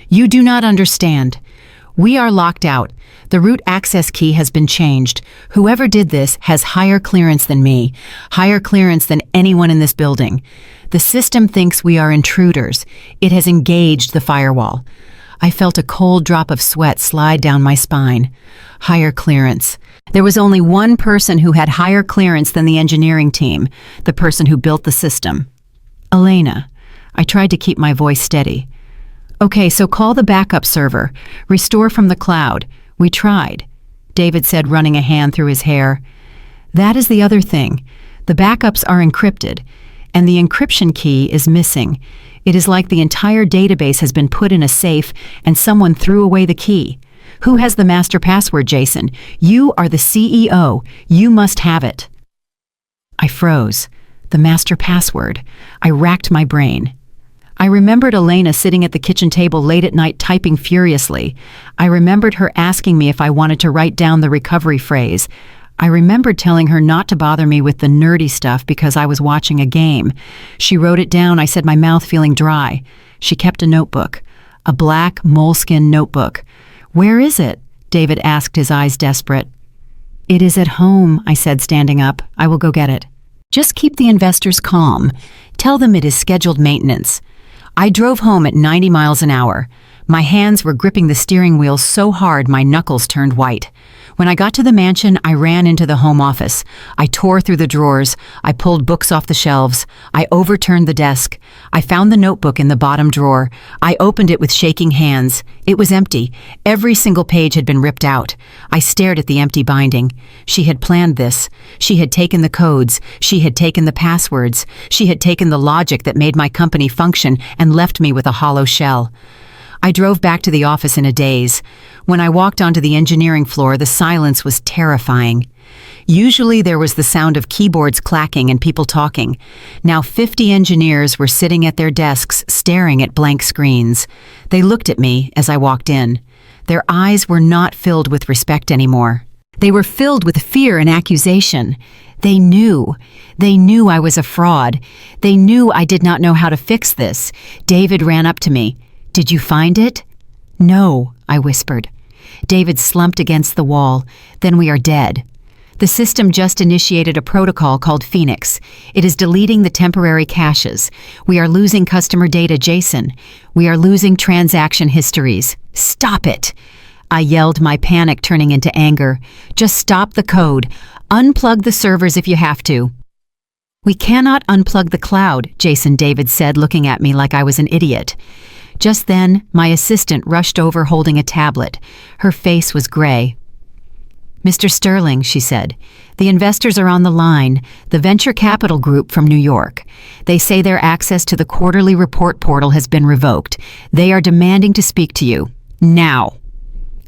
"You do not understand. We are locked out. The root access key has been changed. Whoever did this has higher clearance than me, higher clearance than anyone in this building. The system thinks we are intruders. It has engaged the firewall." I felt a cold drop of sweat slide down my spine. Higher clearance. There was only one person who had higher clearance than the engineering team, the person who built the system. Elena. I tried to keep my voice steady. "Okay, so call the backup server. Restore from the cloud. We tried," David said, running a hand through his hair. "That is the other thing. The backups are encrypted, and the encryption key is missing. It is like the entire database has been put in a safe and someone threw away the key. Who has the master password, Jason? You are the CEO. You must have it." I froze. The master password. I racked my brain. I remembered Elena sitting at the kitchen table late at night typing furiously. I remembered her asking me if I wanted to write down the recovery phrase. I remembered telling her not to bother me with the nerdy stuff because I was watching a game. She wrote it down, I said, my mouth feeling dry. She kept a notebook, a black moleskin notebook. "Where is it?" David asked, his eyes desperate. "It is at home," I said, standing up. "I will go get it. Just keep the investors calm. Tell them it is scheduled maintenance." I drove home at 90 miles an hour. My hands were gripping the steering wheel so hard my knuckles turned white. When I got to the mansion, I ran into the home office. I tore through the drawers. I pulled books off the shelves. I overturned the desk. I found the notebook in the bottom drawer. I opened it with shaking hands. It was empty. Every single page had been ripped out. I stared at the empty binding. She had planned this. She had taken the codes. She had taken the passwords. She had taken the logic that made my company function and left me with a hollow shell. I drove back to the office in a daze. When I walked onto the engineering floor, the silence was terrifying. Usually there was the sound of keyboards clacking and people talking. Now 50 engineers were sitting at their desks staring at blank screens. They looked at me as I walked in. Their eyes were not filled with respect anymore. They were filled with fear and accusation. They knew. They knew I was a fraud. They knew I did not know how to fix this. David ran up to me. "Did you find it?" "No," I whispered. David slumped against the wall. "Then we are dead. The system just initiated a protocol called Phoenix. It is deleting the temporary caches. We are losing customer data, Jason. We are losing transaction histories. Stop it!" I yelled, my panic turning into anger. "Just stop the code. Unplug the servers if you have to." "We cannot unplug the cloud," Jason, David said, looking at me like I was an idiot. Just then, my assistant rushed over holding a tablet. Her face was gray. "Mr. Sterling," she said, "the investors are on the line, the venture capital group from New York. They say their access to the quarterly report portal has been revoked. They are demanding to speak to you. Now."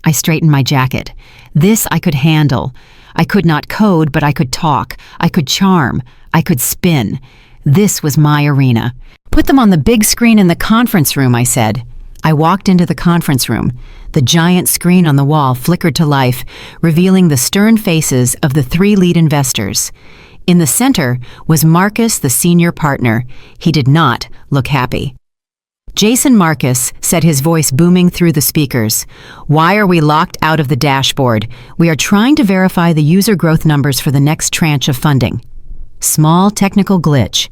I straightened my jacket. This I could handle. I could not code, but I could talk. I could charm. I could spin. This was my arena. "Put them on the big screen in the conference room," I said. I walked into the conference room. The giant screen on the wall flickered to life, revealing the stern faces of the 3 lead investors. In the center was Marcus, the senior partner. He did not look happy. Jason Marcus said, his voice booming through the speakers. "Why are we locked out of the dashboard? We are trying to verify the user growth numbers for the next tranche of funding." "Small technical glitch,"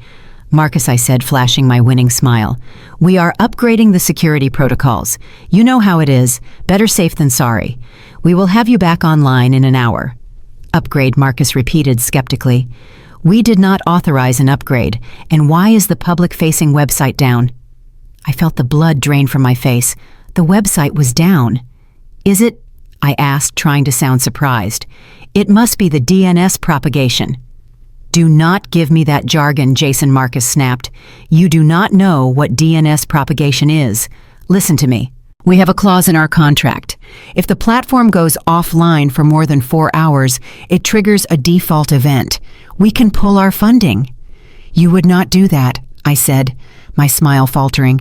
Marcus, I said, flashing my winning smile. "We are upgrading the security protocols. You know how it is. Better safe than sorry. We will have you back online in an hour." "Upgrade," Marcus repeated skeptically. "We did not authorize an upgrade. And why is the public-facing website down?" I felt the blood drain from my face. The website was down. "Is it?" I asked, trying to sound surprised. It must be the DNS propagation. Do not give me that jargon, Jason Marcus snapped. You do not know what DNS propagation is. Listen to me. We have a clause in our contract. If the platform goes offline for more than 4 hours, it triggers a default event. We can pull our funding. You would not do that, I said, my smile faltering.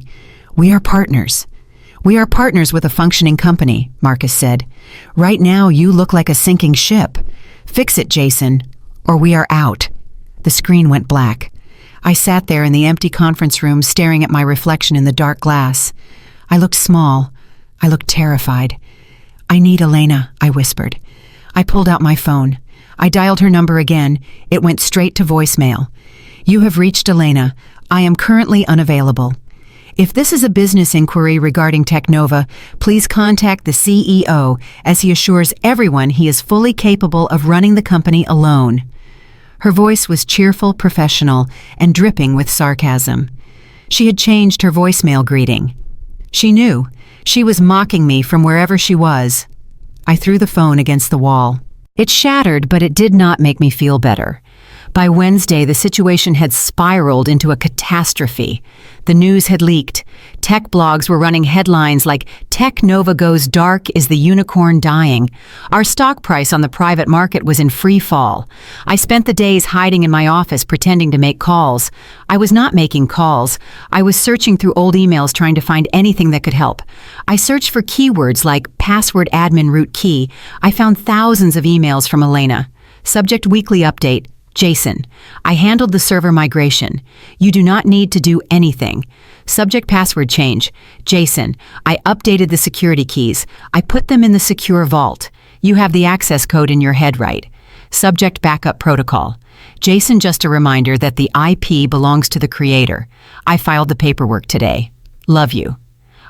We are partners. We are partners with a functioning company, Marcus said. Right now, you look like a sinking ship. Fix it, Jason, or we are out. The screen went black. I sat there in the empty conference room staring at my reflection in the dark glass. I looked small. I looked terrified. I need Elena, I whispered. I pulled out my phone. I dialed her number again. It went straight to voicemail. You have reached Elena. I am currently unavailable. If this is a business inquiry regarding Technova, please contact the CEO, as he assures everyone he is fully capable of running the company alone. Her voice was cheerful, professional, and dripping with sarcasm. She had changed her voicemail greeting. She knew. She was mocking me from wherever she was. I threw the phone against the wall. It shattered, but it did not make me feel better. By Wednesday, the situation had spiraled into a catastrophe. The news had leaked. Tech blogs were running headlines like, Technova goes dark, is the unicorn dying? Our stock price on the private market was in free fall. I spent the days hiding in my office pretending to make calls. I was not making calls. I was searching through old emails trying to find anything that could help. I searched for keywords like password admin root key. I found thousands of emails from Elena. Subject weekly update. Jason, I handled the server migration. You do not need to do anything. Subject password change. Jason, I updated the security keys. I put them in the secure vault. You have the access code in your head right. Subject backup protocol. Jason, just a reminder that the IP belongs to the creator. I filed the paperwork today. Love you.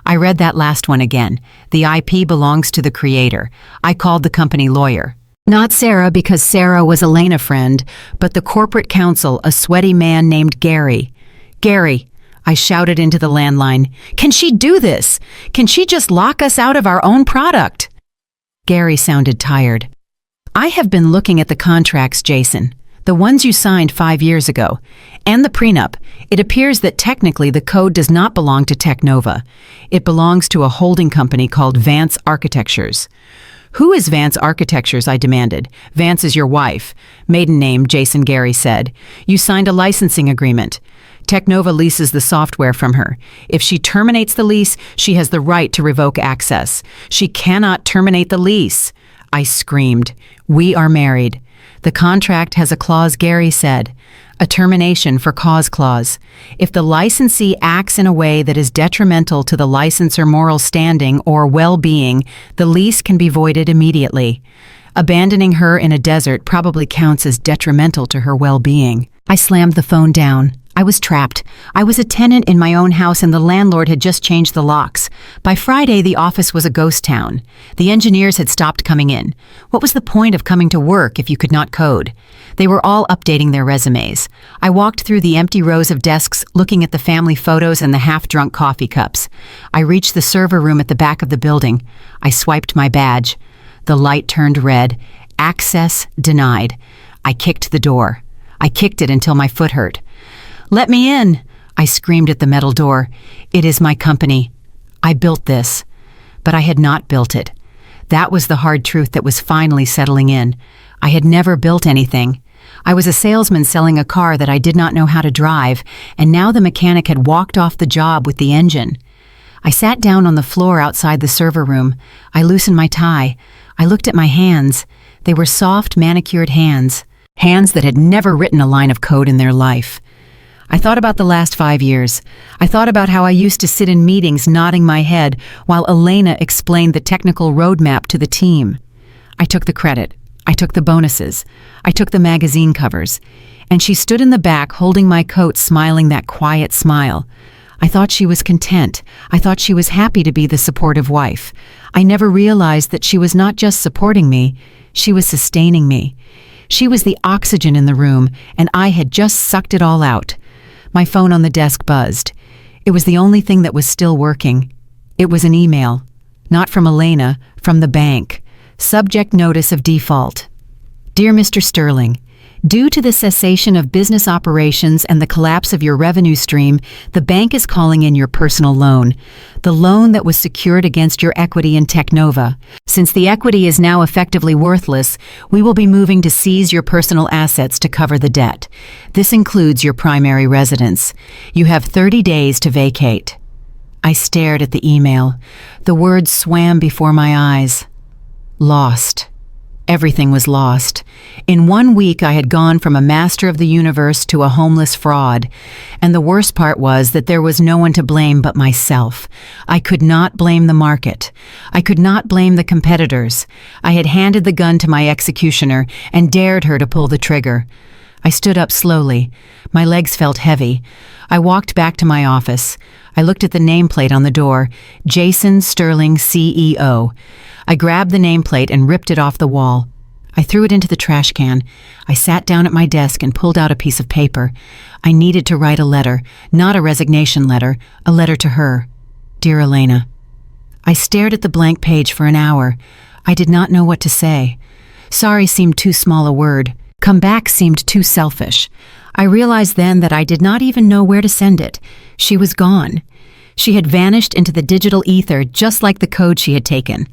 I read that last one again. The IP belongs to the creator. I called the company lawyer. Not Sarah, because Sarah was Elena friend, but the corporate counsel, a sweaty man named Gary. Gary, I shouted into the landline, can she do this? Can she just lock us out of our own product? Gary sounded tired. I have been looking at the contracts, Jason, the ones you signed 5 years ago, and the prenup. It appears that technically the code does not belong to Technova. It belongs to a holding company called Vance Architectures. Who is Vance Architectures? I demanded. Vance is your wife. Maiden name, Jason Gary said. You signed a licensing agreement. Technova leases the software from her. If she terminates the lease, she has the right to revoke access. She cannot terminate the lease. I screamed. We are married. The contract has a clause, Gary said. A termination for cause clause. If the licensee acts in a way that is detrimental to the licensor moral standing or well-being, the lease can be voided immediately. Abandoning her in a desert probably counts as detrimental to her well-being. I slammed the phone down. I was trapped. I was a tenant in my own house and the landlord had just changed the locks. By Friday, the office was a ghost town. The engineers had stopped coming in. What was the point of coming to work if you could not code? They were all updating their resumes. I walked through the empty rows of desks, looking at the family photos and the half-drunk coffee cups. I reached the server room at the back of the building. I swiped my badge. The light turned red. Access denied. I kicked the door. I kicked it until my foot hurt. Let me in, I screamed at the metal door. It is my company. I built this. But I had not built it. That was the hard truth that was finally settling in. I had never built anything. I was a salesman selling a car that I did not know how to drive, and now the mechanic had walked off the job with the engine. I sat down on the floor outside the server room. I loosened my tie. I looked at my hands. They were soft, manicured hands. Hands that had never written a line of code in their life. I thought about the last 5 years. I thought about how I used to sit in meetings nodding my head while Elena explained the technical roadmap to the team. I took the credit. I took the bonuses. I took the magazine covers. And she stood in the back holding my coat, smiling that quiet smile. I thought she was content. I thought she was happy to be the supportive wife. I never realized that she was not just supporting me, she was sustaining me. She was the oxygen in the room, and I had just sucked it all out. My phone on the desk buzzed. It was the only thing that was still working. It was an email. Not from Elena, from the bank. Subject Notice of Default. Dear Mr. Sterling, due to the cessation of business operations and the collapse of your revenue stream, the bank is calling in your personal loan, the loan that was secured against your equity in Technova. Since the equity is now effectively worthless, we will be moving to seize your personal assets to cover the debt. This includes your primary residence. You have 30 days to vacate. I stared at the email. The words swam before my eyes. Lost. Everything was lost. In 1 week, I had gone from a master of the universe to a homeless fraud. And the worst part was that there was no one to blame but myself. I could not blame the market. I could not blame the competitors. I had handed the gun to my executioner and dared her to pull the trigger. I stood up slowly. My legs felt heavy. I walked back to my office. I looked at the nameplate on the door, Jason Sterling, CEO. I grabbed the nameplate and ripped it off the wall. I threw it into the trash can. I sat down at my desk and pulled out a piece of paper. I needed to write a letter, not a resignation letter, a letter to her. Dear Elena. I stared at the blank page for an hour. I did not know what to say. Sorry seemed too small a word. Come back seemed too selfish. I realized then that I did not even know where to send it. She was gone. She had vanished into the digital ether just like the code she had taken.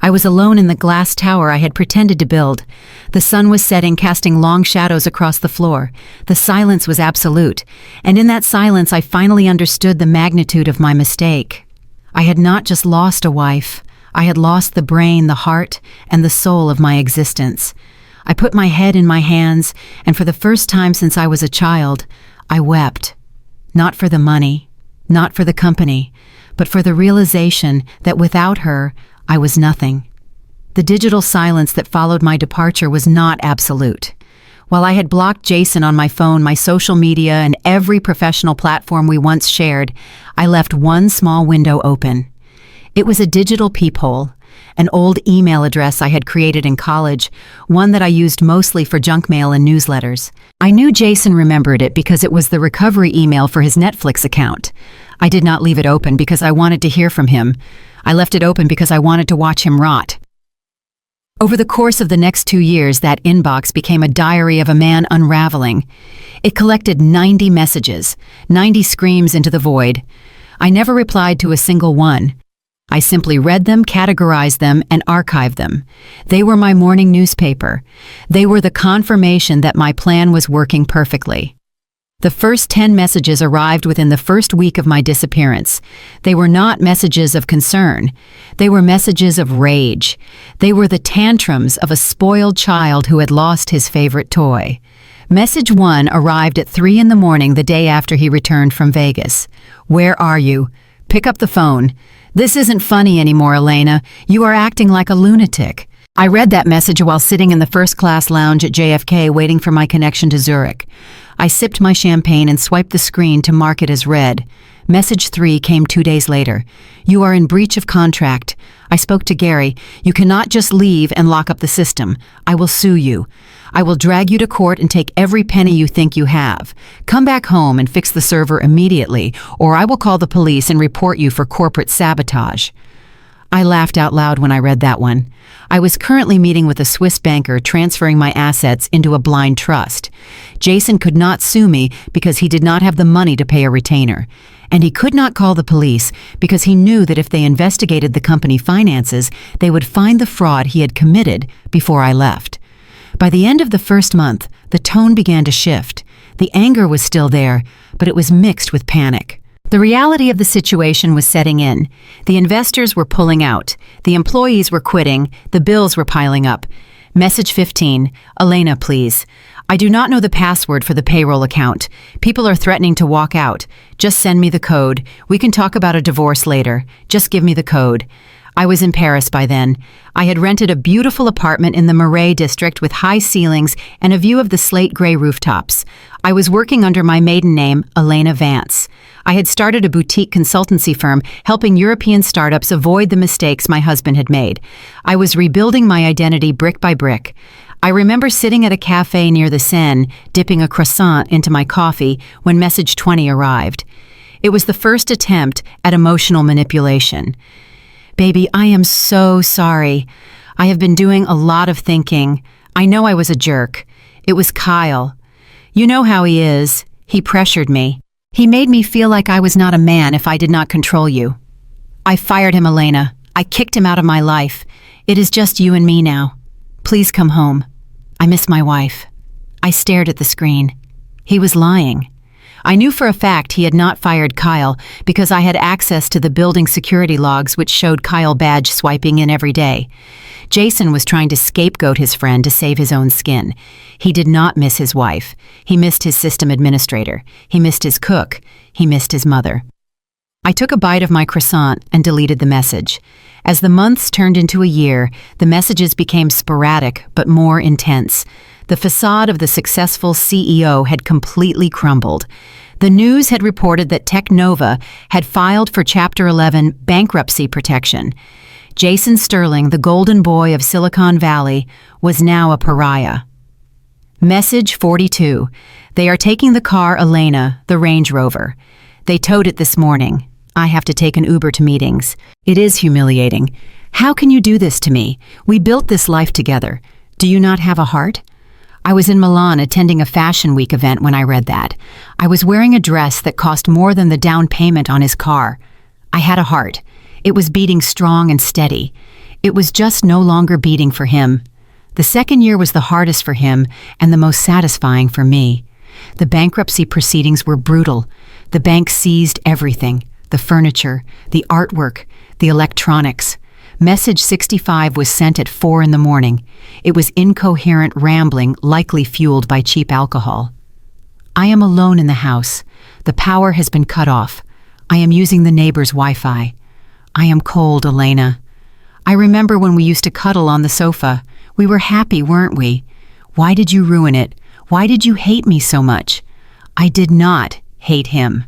I was alone in the glass tower I had pretended to build. The sun was setting, casting long shadows across the floor. The silence was absolute, and in that silence I finally understood the magnitude of my mistake. I had not just lost a wife. I had lost the brain, the heart, and the soul of my existence. I put my head in my hands, and for the first time since I was a child, I wept. Not for the money, not for the company, but for the realization that without her, I was nothing. The digital silence that followed my departure was not absolute. While I had blocked Jason on my phone, my social media, and every professional platform we once shared, I left one small window open. It was a digital peephole, an old email address I had created in college, one that I used mostly for junk mail and newsletters. I knew Jason remembered it because it was the recovery email for his Netflix account. I did not leave it open because I wanted to hear from him. I left it open because I wanted to watch him rot. Over the course of the next 2 years, that inbox became a diary of a man unraveling. It collected 90 messages, 90 screams into the void. I never replied to a single one. I simply read them, categorized them, and archived them. They were my morning newspaper. They were the confirmation that my plan was working perfectly. The first 10 messages arrived within the first week of my disappearance. They were not messages of concern. They were messages of rage. They were the tantrums of a spoiled child who had lost his favorite toy. Message 1 arrived at 3 in the morning the day after he returned from Vegas. Where are you? Pick up the phone. This isn't funny anymore, Elena. You are acting like a lunatic. I read that message while sitting in the first-class lounge at JFK waiting for my connection to Zurich. I sipped my champagne and swiped the screen to mark it as read. Message 3 came 2 days later. You are in breach of contract. I spoke to Gary. You cannot just leave and lock up the system. I will sue you. I will drag you to court and take every penny you think you have. Come back home and fix the server immediately, or I will call the police and report you for corporate sabotage. I laughed out loud when I read that one. I was currently meeting with a Swiss banker transferring my assets into a blind trust. Jason could not sue me because he did not have the money to pay a retainer. And he could not call the police because he knew that if they investigated the company finances, they would find the fraud he had committed before I left. By the end of the first month, the tone began to shift. The anger was still there, but it was mixed with panic. The reality of the situation was setting in. The investors were pulling out. The employees were quitting. The bills were piling up. Message 15. Elena, please. I do not know the password for the payroll account. People are threatening to walk out. Just send me the code. We can talk about a divorce later. Just give me the code. I was in Paris by then. I had rented a beautiful apartment in the Marais district with high ceilings and a view of the slate gray rooftops. I was working under my maiden name, Elena Vance. I had started a boutique consultancy firm helping European startups avoid the mistakes my husband had made. I was rebuilding my identity brick by brick. I remember sitting at a cafe near the Seine, dipping a croissant into my coffee when message 20 arrived. It was the first attempt at emotional manipulation. Baby, I am so sorry. I have been doing a lot of thinking. I know I was a jerk. It was Kyle. You know how he is. He pressured me. He made me feel like I was not a man if I did not control you. I fired him, Elena. I kicked him out of my life. It is just you and me now. Please come home. I miss my wife. I stared at the screen. He was lying. I knew for a fact he had not fired Kyle because I had access to the building security logs which showed Kyle badge swiping in every day. Jason was trying to scapegoat his friend to save his own skin. He did not miss his wife. He missed his system administrator. He missed his cook. He missed his mother. I took a bite of my croissant and deleted the message. As the months turned into a year, the messages became sporadic but more intense. The facade of the successful CEO had completely crumbled. The news had reported that Technova had filed for Chapter 11 bankruptcy protection. Jason Sterling, the golden boy of Silicon Valley, was now a pariah. Message 42. They are taking the car Elena, the Range Rover. They towed it this morning. I have to take an Uber to meetings. It is humiliating. How can you do this to me? We built this life together. Do you not have a heart? I was in Milan attending a Fashion Week event when I read that. I was wearing a dress that cost more than the down payment on his car. I had a heart. It was beating strong and steady. It was just no longer beating for him. The second year was the hardest for him and the most satisfying for me. The bankruptcy proceedings were brutal. The bank seized everything. The furniture, the artwork, the electronics. Message 65 was sent at 4 in the morning. It was incoherent rambling, likely fueled by cheap alcohol. I am alone in the house. The power has been cut off. I am using the neighbor's Wi-Fi. I am cold, Elena. I remember when we used to cuddle on the sofa. We were happy, weren't we? Why did you ruin it? Why did you hate me so much? I did not hate him.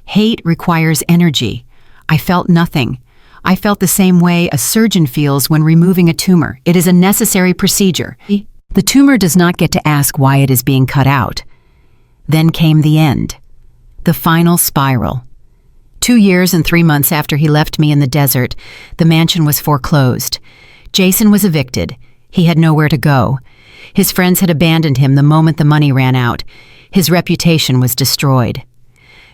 Hate requires energy. I felt nothing. I felt the same way a surgeon feels when removing a tumor. It is a necessary procedure. The tumor does not get to ask why it is being cut out. Then came the end. The final spiral. 2 years and 3 months after he left me in the desert, the mansion was foreclosed. Jason was evicted. He had nowhere to go. His friends had abandoned him the moment the money ran out. His reputation was destroyed.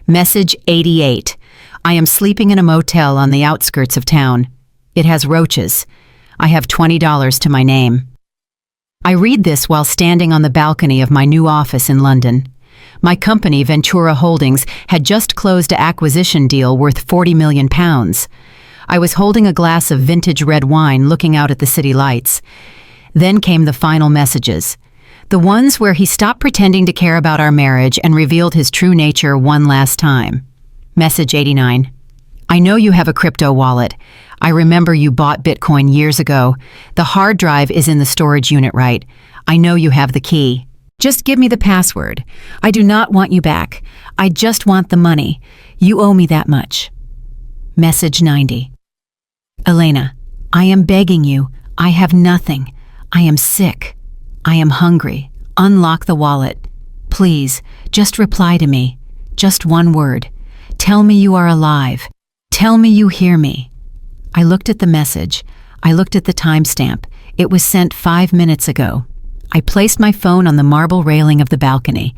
Message 88. I am sleeping in a motel on the outskirts of town. It has roaches. I have $20 to my name. I read this while standing on the balcony of my new office in London. My company, Ventura Holdings, had just closed an acquisition deal worth £40 million. I was holding a glass of vintage red wine looking out at the city lights. Then came the final messages. The ones where he stopped pretending to care about our marriage and revealed his true nature one last time. Message 89. I know you have a crypto wallet. I remember you bought Bitcoin years ago. The hard drive is in the storage unit, right? I know you have the key. Just give me the password. I do not want you back. I just want the money. You owe me that much. Message 90. Elena, I am begging you. I have nothing. I am sick. I am hungry. Unlock the wallet. Please, just reply to me. Just one word. Tell me you are alive. Tell me you hear me. I looked at the message. I looked at the timestamp. It was sent 5 minutes ago. I placed my phone on the marble railing of the balcony.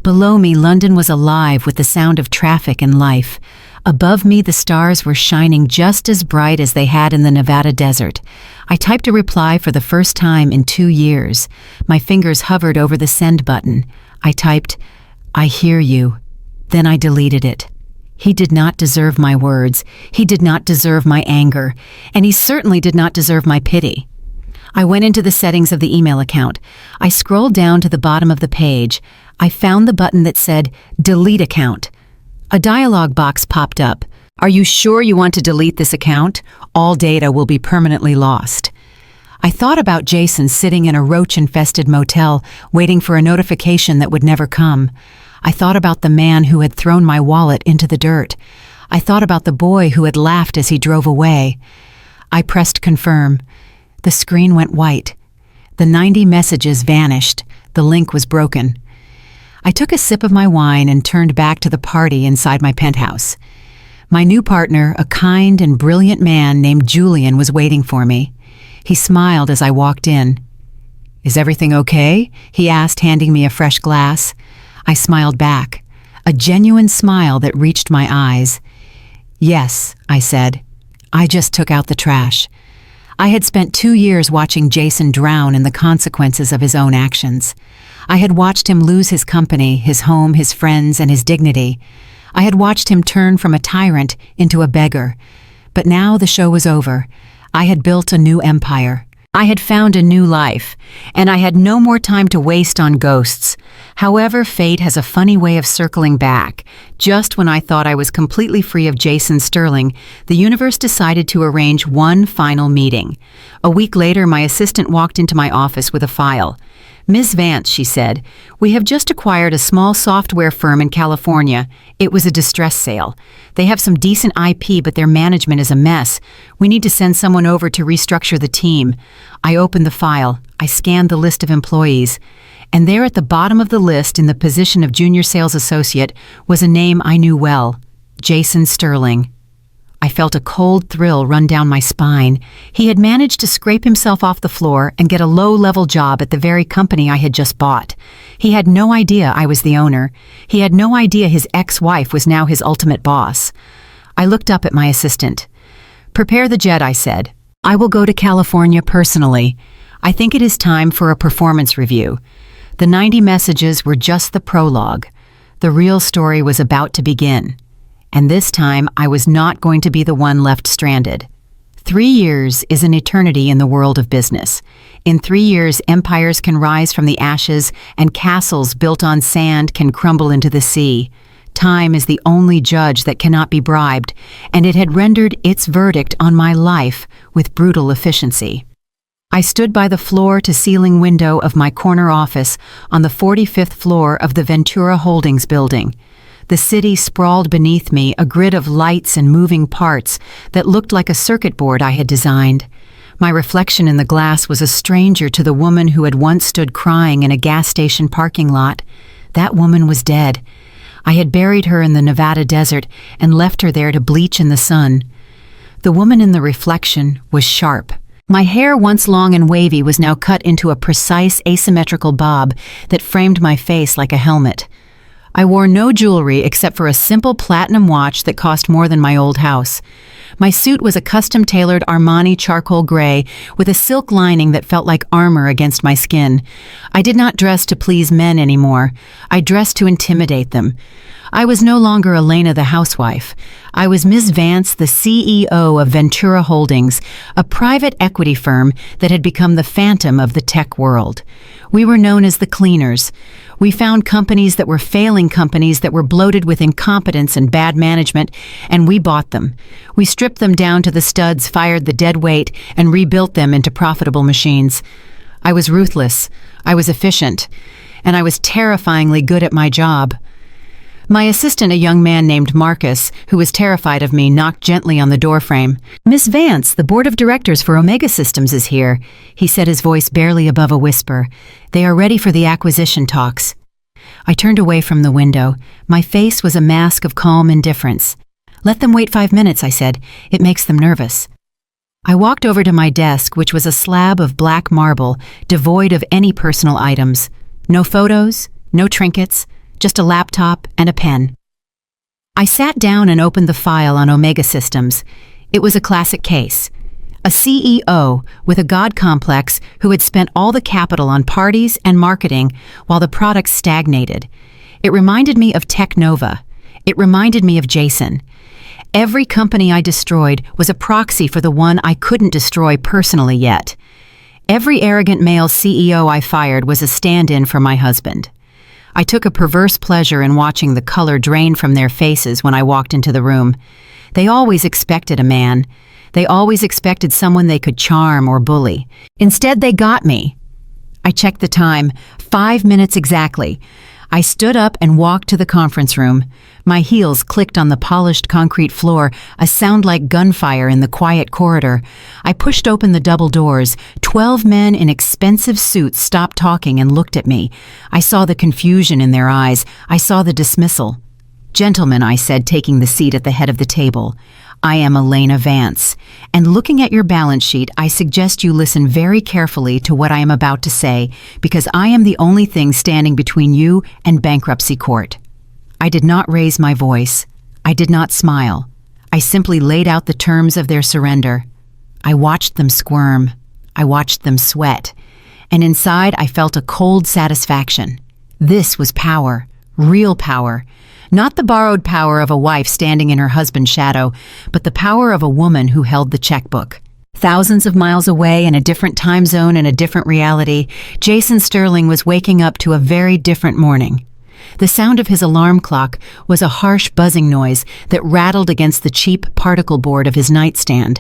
Below me, London was alive with the sound of traffic and life. Above me, the stars were shining just as bright as they had in the Nevada desert. I typed a reply for the first time in 2 years. My fingers hovered over the send button. I typed, I hear you. Then I deleted it. He did not deserve my words. He did not deserve my anger. And he certainly did not deserve my pity. I went into the settings of the email account. I scrolled down to the bottom of the page. I found the button that said, Delete Account. A dialog box popped up. Are you sure you want to delete this account? All data will be permanently lost. I thought about Jason sitting in a roach-infested motel, waiting for a notification that would never come. I thought about the man who had thrown my wallet into the dirt. I thought about the boy who had laughed as he drove away. I pressed confirm. The screen went white. The 90 messages vanished. The link was broken. I took a sip of my wine and turned back to the party inside my penthouse. My new partner, a kind and brilliant man named Julian, was waiting for me. He smiled as I walked in. "Is everything okay?" he asked, handing me a fresh glass. I smiled back, a genuine smile that reached my eyes. "Yes," I said. "I just took out the trash." I had spent 2 years watching Jason drown in the consequences of his own actions. I had watched him lose his company, his home, his friends, and his dignity. I had watched him turn from a tyrant into a beggar. But now the show was over. I had built a new empire. I had found a new life, and I had no more time to waste on ghosts. However, fate has a funny way of circling back. Just when I thought I was completely free of Jason Sterling, the universe decided to arrange one final meeting. A week later, my assistant walked into my office with a file. "Ms. Vance," she said, "we have just acquired a small software firm in California. It was a distress sale. They have some decent IP, but their management is a mess. We need to send someone over to restructure the team." I opened the file. I scanned the list of employees. And there at the bottom of the list, in the position of junior sales associate, was a name I knew well: Jason Sterling. I felt a cold thrill run down my spine. He had managed to scrape himself off the floor and get a low-level job at the very company I had just bought. He had no idea I was the owner. He had no idea his ex-wife was now his ultimate boss. I looked up at my assistant. "Prepare the jet," I said. "I will go to California personally. I think it is time for a performance review." The 90 messages were just the prologue. The real story was about to begin. And this time, I was not going to be the one left stranded. 3 years is an eternity in the world of business. In 3 years, empires can rise from the ashes, and castles built on sand can crumble into the sea. Time is the only judge that cannot be bribed, and it had rendered its verdict on my life with brutal efficiency. I stood by the floor-to-ceiling window of my corner office on the 45th floor of the Ventura Holdings building. The city sprawled beneath me, a grid of lights and moving parts that looked like a circuit board I had designed. My reflection in the glass was a stranger to the woman who had once stood crying in a gas station parking lot. That woman was dead. I had buried her in the Nevada desert and left her there to bleach in the sun. The woman in the reflection was sharp. My hair, once long and wavy, was now cut into a precise asymmetrical bob that framed my face like a helmet. I wore no jewelry except for a simple platinum watch that cost more than my old house. My suit was a custom-tailored Armani charcoal gray with a silk lining that felt like armor against my skin. I did not dress to please men anymore. I dressed to intimidate them. I was no longer Elena the housewife. I was Ms. Vance, the CEO of Ventura Holdings, a private equity firm that had become the phantom of the tech world. We were known as the cleaners. We found companies that were failing companies that were bloated with incompetence and bad management, and we bought them. We stripped them down to the studs, fired the dead weight, and rebuilt them into profitable machines. I was ruthless, I was efficient, and I was terrifyingly good at my job. My assistant, a young man named Marcus, who was terrified of me, knocked gently on the doorframe. "Miss Vance, the board of directors for Omega Systems is here," he said, his voice barely above a whisper. "They are ready for the acquisition talks." I turned away from the window. My face was a mask of calm indifference. "Let them wait 5 minutes," I said. "It makes them nervous." I walked over to my desk, which was a slab of black marble, devoid of any personal items. No photos, no trinkets, just a laptop and a pen. I sat down and opened the file on Omega Systems. It was a classic case. A CEO with a god complex who had spent all the capital on parties and marketing while the product stagnated. It reminded me of Tech Nova. It reminded me of Jason. Every company I destroyed was a proxy for the one I couldn't destroy personally yet. Every arrogant male CEO I fired was a stand-in for my husband. I took a perverse pleasure in watching the color drain from their faces when I walked into the room. They always expected a man. They always expected someone they could charm or bully. Instead, they got me. I checked the time, 5 minutes exactly. I stood up and walked to the conference room. My heels clicked on the polished concrete floor, a sound like gunfire in the quiet corridor. I pushed open the double doors. 12 men in expensive suits stopped talking and looked at me. I saw the confusion in their eyes. I saw the dismissal. "Gentlemen," I said, taking the seat at the head of the table, I am Elena Vance, and looking at your balance sheet, I suggest you listen very carefully to what I am about to say, because I am the only thing standing between you and bankruptcy court. I did not raise my voice. I did not smile. I simply laid out the terms of their surrender. I watched them squirm. I watched them sweat. And inside, I felt a cold satisfaction. This was power, real power. Not the borrowed power of a wife standing in her husband's shadow, but the power of a woman who held the checkbook. Thousands of miles away in a different time zone and a different reality, Jason Sterling was waking up to a very different morning. The sound of his alarm clock was a harsh buzzing noise that rattled against the cheap particle board of his nightstand.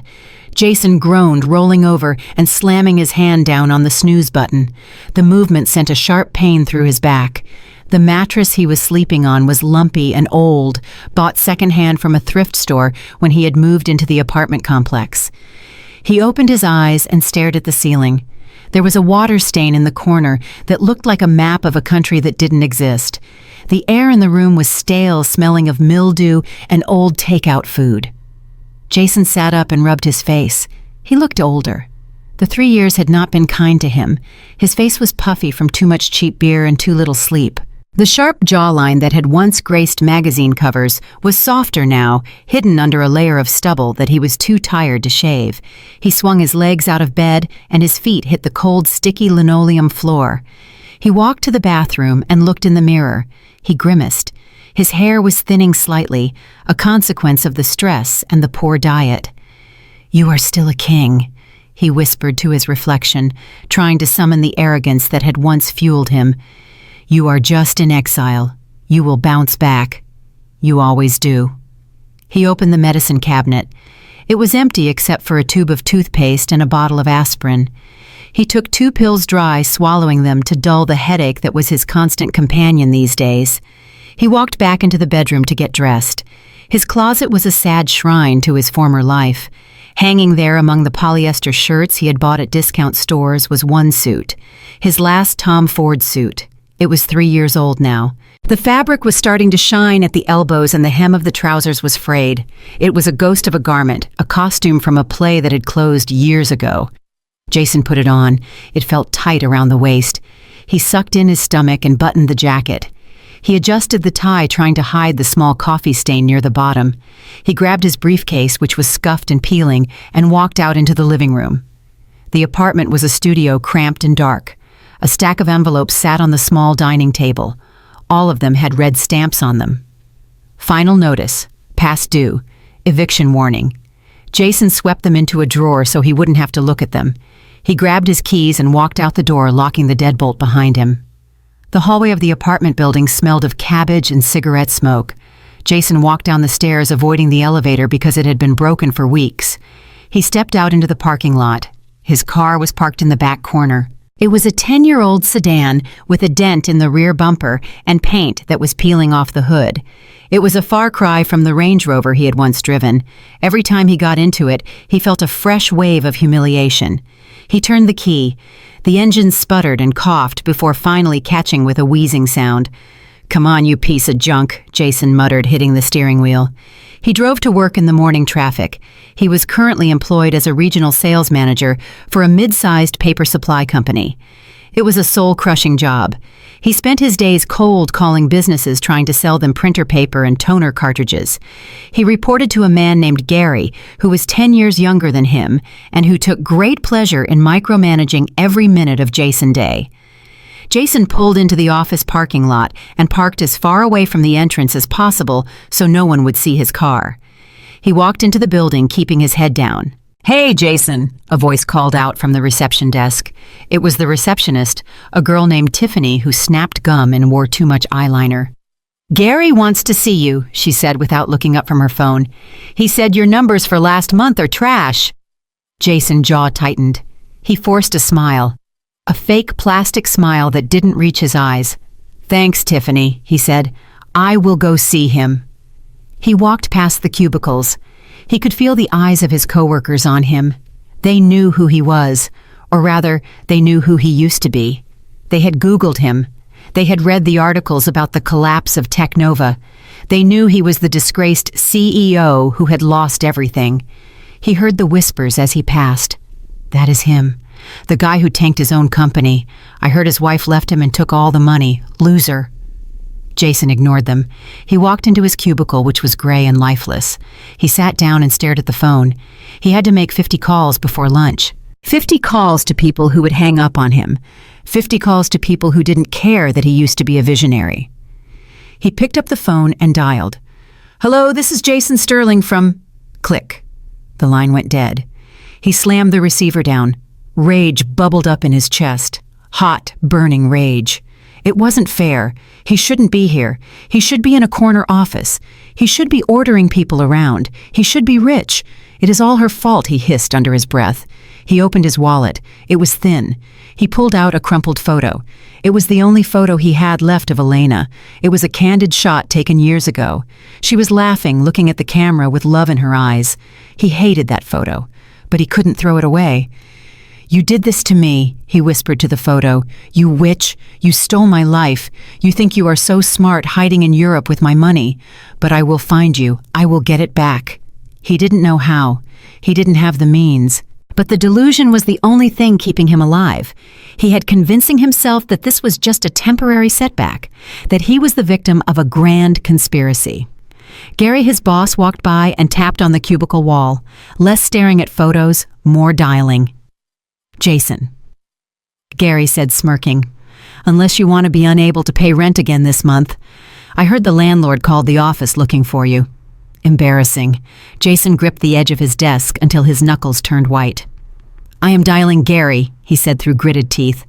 Jason groaned, rolling over and slamming his hand down on the snooze button. The movement sent a sharp pain through his back. The mattress he was sleeping on was lumpy and old, bought secondhand from a thrift store when he had moved into the apartment complex. He opened his eyes and stared at the ceiling. There was a water stain in the corner that looked like a map of a country that didn't exist. The air in the room was stale, smelling of mildew and old takeout food. Jason sat up and rubbed his face. He looked older. The 3 years had not been kind to him. His face was puffy from too much cheap beer and too little sleep. The sharp jawline that had once graced magazine covers was softer now, hidden under a layer of stubble that he was too tired to shave. He swung his legs out of bed, and his feet hit the cold, sticky linoleum floor. He walked to the bathroom and looked in the mirror. He grimaced. His hair was thinning slightly, a consequence of the stress and the poor diet. "You are still a king," he whispered to his reflection, trying to summon the arrogance that had once fueled him. "You are just in exile. You will bounce back. You always do." He opened the medicine cabinet. It was empty except for a tube of toothpaste and a bottle of aspirin. He took 2 pills dry, swallowing them to dull the headache that was his constant companion these days. He walked back into the bedroom to get dressed. His closet was a sad shrine to his former life. Hanging there among the polyester shirts he had bought at discount stores was one suit, his last Tom Ford suit. It was 3 years old now. The fabric was starting to shine at the elbows and the hem of the trousers was frayed. It was a ghost of a garment, a costume from a play that had closed years ago. Jason put it on. It felt tight around the waist. He sucked in his stomach and buttoned the jacket. He adjusted the tie, trying to hide the small coffee stain near the bottom. He grabbed his briefcase, which was scuffed and peeling, and walked out into the living room. The apartment was a studio, cramped and dark. A stack of envelopes sat on the small dining table. All of them had red stamps on them. Final notice, past due, eviction warning. Jason swept them into a drawer so he wouldn't have to look at them. He grabbed his keys and walked out the door, locking the deadbolt behind him. The hallway of the apartment building smelled of cabbage and cigarette smoke. Jason walked down the stairs, avoiding the elevator because it had been broken for weeks. He stepped out into the parking lot. His car was parked in the back corner. It was a 10-year-old sedan with a dent in the rear bumper and paint that was peeling off the hood. It was a far cry from the Range Rover he had once driven. Every time he got into it, he felt a fresh wave of humiliation. He turned the key. The engine sputtered and coughed before finally catching with a wheezing sound. "Come on, you piece of junk," Jason muttered, hitting the steering wheel. He drove to work in the morning traffic. He was currently employed as a regional sales manager for a mid-sized paper supply company. It was a soul-crushing job. He spent his days cold calling businesses trying to sell them printer paper and toner cartridges. He reported to a man named Gary, who was 10 years younger than him, and who took great pleasure in micromanaging every minute of Jason's day. Jason pulled into the office parking lot and parked as far away from the entrance as possible so no one would see his car. He walked into the building, keeping his head down. "Hey, Jason," a voice called out from the reception desk. It was the receptionist, a girl named Tiffany who snapped gum and wore too much eyeliner. "Gary wants to see you," she said without looking up from her phone. "He said your numbers for last month are trash." Jason's jaw tightened. He forced a smile. A fake plastic smile that didn't reach his eyes. "Thanks, Tiffany," he said. "I will go see him." He walked past the cubicles. He could feel the eyes of his coworkers on him. They knew who he was, or rather, they knew who he used to be. They had Googled him. They had read the articles about the collapse of Technova. They knew he was the disgraced CEO who had lost everything. He heard the whispers as he passed. That is him. The guy who tanked his own company. I heard his wife left him and took all the money. Loser. Jason ignored them. He walked into his cubicle, which was gray and lifeless. He sat down and stared at the phone. He had to make 50 calls before lunch. 50 calls to people who would hang up on him. 50 calls to people who didn't care that he used to be a visionary. He picked up the phone and dialed. "Hello, this is Jason Sterling from..." Click. The line went dead. He slammed the receiver down. Rage bubbled up in his chest. Hot, burning rage. It wasn't fair. He shouldn't be here. He should be in a corner office. He should be ordering people around. He should be rich. It is all her fault, he hissed under his breath. He opened his wallet. It was thin. He pulled out a crumpled photo. It was the only photo he had left of Elena. It was a candid shot taken years ago. She was laughing, looking at the camera with love in her eyes. He hated that photo, but he couldn't throw it away. "You did this to me," he whispered to the photo. "You witch. You stole my life. You think you are so smart hiding in Europe with my money. But I will find you. I will get it back." He didn't know how. He didn't have the means. But the delusion was the only thing keeping him alive. He had convincing himself that this was just a temporary setback, that he was the victim of a grand conspiracy. Gary, his boss, walked by and tapped on the cubicle wall. Less staring at photos, more dialing. "Jason," Gary said, smirking. "Unless you want to be unable to pay rent again this month. I heard the landlord called the office looking for you." Embarrassing. Jason gripped the edge of his desk until his knuckles turned white. "I am dialing Gary," he said through gritted teeth.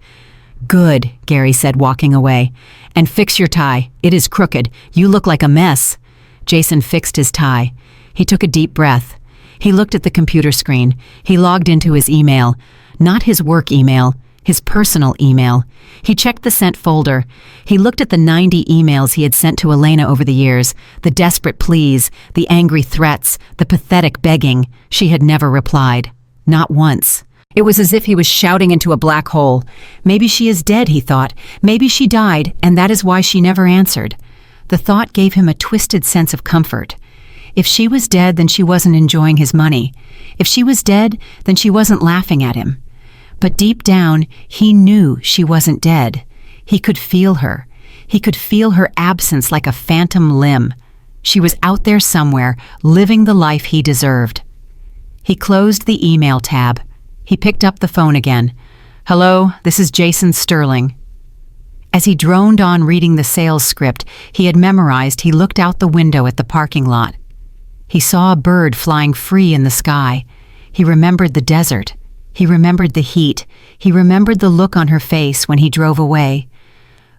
"Good," Gary said, walking away. "And fix your tie. It is crooked. You look like a mess." Jason fixed his tie. He took a deep breath. He looked at the computer screen. He logged into his email. Not his work email, his personal email. He checked the sent folder. He looked at the 90 emails he had sent to Elena over the years, the desperate pleas, the angry threats, the pathetic begging. She had never replied. Not once. It was as if he was shouting into a black hole. Maybe she is dead, he thought. Maybe she died, and that is why she never answered. The thought gave him a twisted sense of comfort. If she was dead, then she wasn't enjoying his money. If she was dead, then she wasn't laughing at him. But deep down, he knew she wasn't dead. He could feel her. He could feel her absence like a phantom limb. She was out there somewhere, living the life he deserved. He closed the email tab. He picked up the phone again. "Hello, this is Jason Sterling." As he droned on reading the sales script he had memorized, he looked out the window at the parking lot. He saw a bird flying free in the sky. He remembered the desert. He remembered the heat. He remembered the look on her face when he drove away.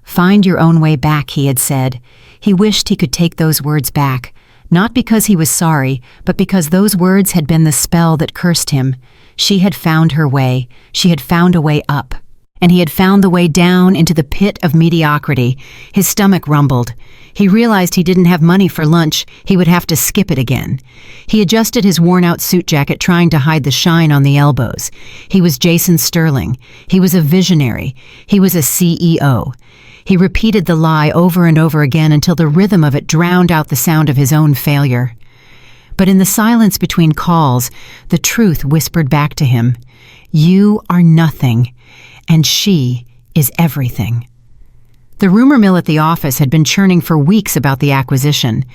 "Find your own way back," he had said. He wished he could take those words back, not because he was sorry, but because those words had been the spell that cursed him. She had found her way. She had found a way up. And he had found the way down into the pit of mediocrity. His stomach rumbled. He realized he didn't have money for lunch. He would have to skip it again. He adjusted his worn-out suit jacket, trying to hide the shine on the elbows. He was Jason Sterling. He was a visionary. He was a CEO. He repeated the lie over and over again until the rhythm of it drowned out the sound of his own failure. But in the silence between calls, the truth whispered back to him. You are nothing, and she is everything. The rumor mill at the office had been churning for weeks about the acquisition.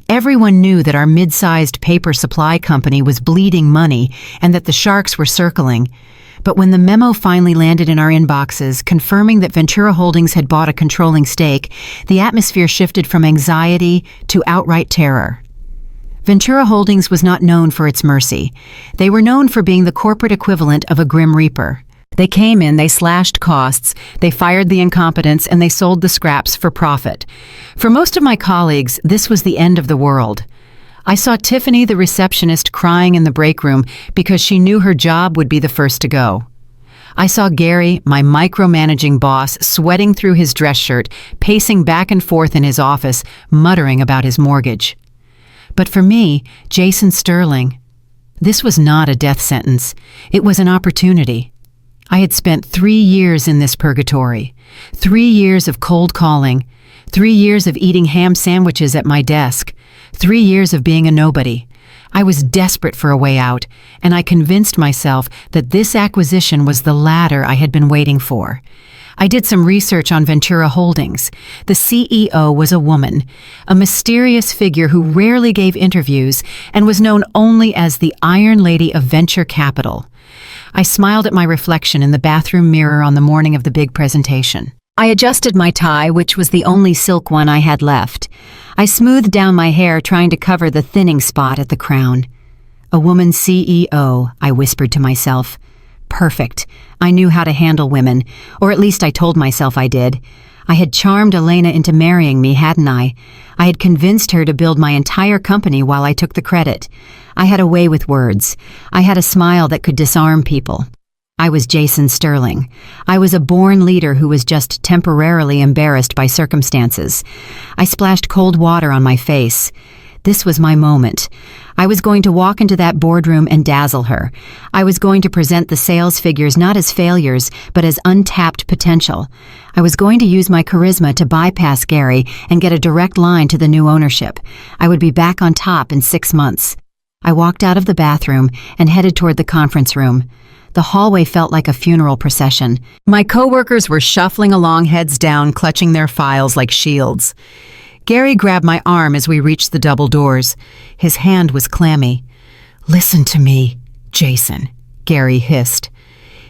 Everyone knew that our mid-sized paper supply company was bleeding money and that the sharks were circling. But when the memo finally landed in our inboxes, confirming that Ventura Holdings had bought a controlling stake, the atmosphere shifted from anxiety to outright terror. Ventura Holdings was not known for its mercy. They were known for being the corporate equivalent of a Grim Reaper. They came in, they slashed costs, they fired the incompetents, and they sold the scraps for profit. For most of my colleagues, this was the end of the world. I saw Tiffany, the receptionist, crying in the break room because she knew her job would be the first to go. I saw Gary, my micromanaging boss, sweating through his dress shirt, pacing back and forth in his office, muttering about his mortgage. But for me, Jason Sterling, this was not a death sentence. It was an opportunity. I had spent 3 years in this purgatory, 3 years of cold calling, 3 years of eating ham sandwiches at my desk, 3 years of being a nobody. I was desperate for a way out, and I convinced myself that this acquisition was the ladder I had been waiting for. I did some research on Ventura Holdings. The CEO was a woman, a mysterious figure who rarely gave interviews and was known only as the Iron Lady of Venture Capital. I smiled at my reflection in the bathroom mirror on the morning of the big presentation. I adjusted my tie, which was the only silk one I had left. I smoothed down my hair, trying to cover the thinning spot at the crown. A woman CEO, I whispered to myself. Perfect. I knew how to handle women, or at least I told myself I did. I had charmed Elena into marrying me, hadn't I? I had convinced her to build my entire company while I took the credit. I had a way with words. I had a smile that could disarm people. I was Jason Sterling. I was a born leader who was just temporarily embarrassed by circumstances. I splashed cold water on my face. This was my moment. I was going to walk into that boardroom and dazzle her. I was going to present the sales figures not as failures, but as untapped potential. I was going to use my charisma to bypass Gary and get a direct line to the new ownership. I would be back on top in 6 months. I walked out of the bathroom and headed toward the conference room. The hallway felt like a funeral procession. My coworkers were shuffling along, heads down, clutching their files like shields. Gary grabbed my arm as we reached the double doors. His hand was clammy. "Listen to me, Jason," Gary hissed,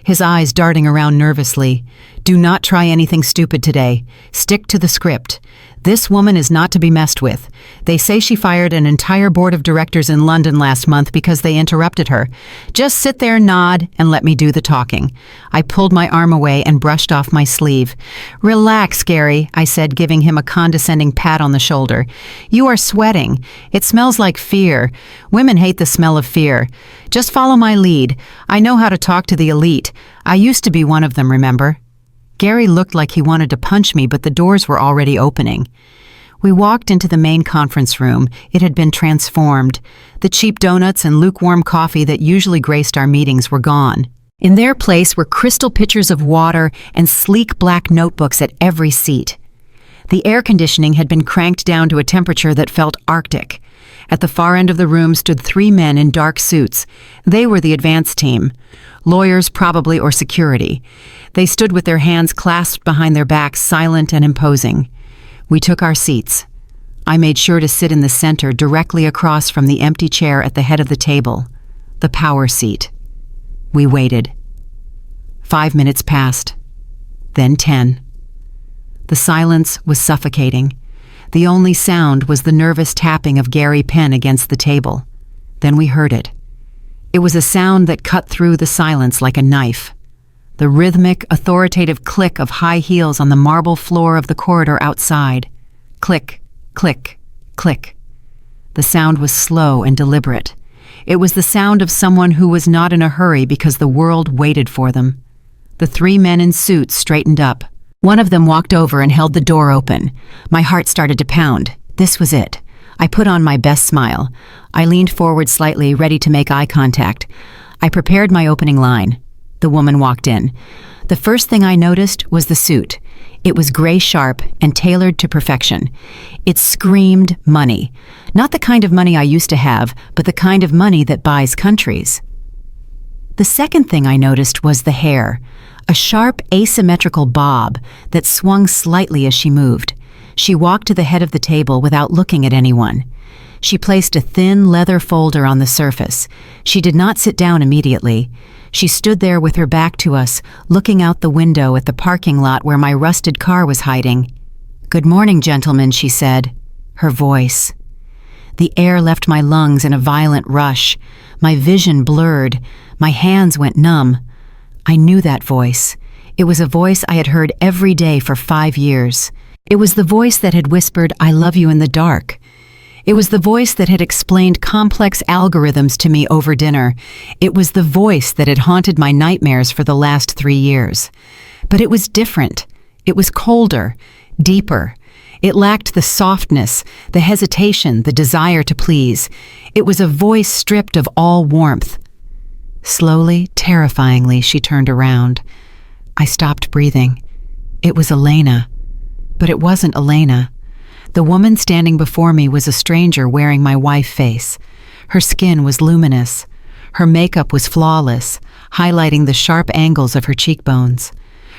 his eyes darting around nervously. "Do not try anything stupid today. Stick to the script. This woman is not to be messed with. They say she fired an entire board of directors in London last month because they interrupted her. Just sit there, nod, and let me do the talking." I pulled my arm away and brushed off my sleeve. "Relax, Gary," I said, giving him a condescending pat on the shoulder. "You are sweating. It smells like fear. Women hate the smell of fear. Just follow my lead. I know how to talk to the elite. I used to be one of them, remember?" Gary looked like he wanted to punch me, but the doors were already opening. We walked into the main conference room. It had been transformed. The cheap donuts and lukewarm coffee that usually graced our meetings were gone. In their place were crystal pitchers of water and sleek black notebooks at every seat. The air conditioning had been cranked down to a temperature that felt Arctic. At the far end of the room stood 3 men in dark suits. They were the advance team. Lawyers, probably, or security. They stood with their hands clasped behind their backs, silent and imposing. We took our seats. I made sure to sit in the center, directly across from the empty chair at the head of the table, the power seat. We waited. 5 minutes passed, then 10. The silence was suffocating. The only sound was the nervous tapping of Gary pen against the table. Then we heard it. It was a sound that cut through the silence like a knife. The rhythmic, authoritative click of high heels on the marble floor of the corridor outside. Click, click, click. The sound was slow and deliberate. It was the sound of someone who was not in a hurry because the world waited for them. The 3 men in suits straightened up. One of them walked over and held the door open. My heart started to pound. This was it. I put on my best smile. I leaned forward slightly, ready to make eye contact. I prepared my opening line. The woman walked in. The first thing I noticed was the suit. It was gray sharp and tailored to perfection. It screamed money. Not the kind of money I used to have, but the kind of money that buys countries. The second thing I noticed was the hair. A sharp, asymmetrical bob that swung slightly as she moved. She walked to the head of the table without looking at anyone. She placed a thin leather folder on the surface. She did not sit down immediately. She stood there with her back to us, looking out the window at the parking lot where my rusted car was hiding. "Good morning, gentlemen," she said. Her voice. The air left my lungs in a violent rush. My vision blurred. My hands went numb. I knew that voice. It was a voice I had heard every day for 5 years. It was the voice that had whispered, "I love you" in the dark. It was the voice that had explained complex algorithms to me over dinner. It was the voice that had haunted my nightmares for the last 3 years. But it was different. It was colder, deeper. It lacked the softness, the hesitation, the desire to please. It was a voice stripped of all warmth. Slowly, terrifyingly, she turned around. I stopped breathing. It was Elena. But it wasn't Elena. The woman standing before me was a stranger wearing my wife face. Her skin was luminous. Her makeup was flawless, highlighting the sharp angles of her cheekbones.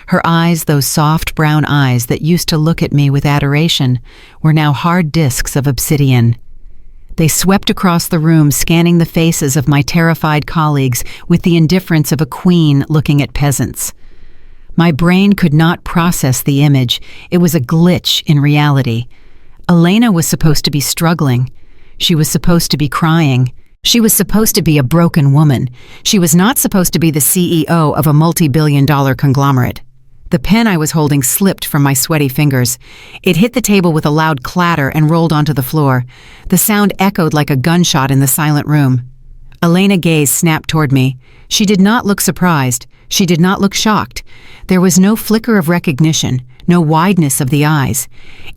Her eyes, those soft brown eyes that used to look at me with adoration, were now hard discs of obsidian. They swept across the room, scanning the faces of my terrified colleagues with the indifference of a queen looking at peasants. My brain could not process the image. It was a glitch in reality. Elena was supposed to be struggling. She was supposed to be crying. She was supposed to be a broken woman. She was not supposed to be the CEO of a multi-billion-dollar conglomerate. The pen I was holding slipped from my sweaty fingers. It hit the table with a loud clatter and rolled onto the floor. The sound echoed like a gunshot in the silent room. Elena's gaze snapped toward me. She did not look surprised. She did not look shocked. There was no flicker of recognition, no wideness of the eyes.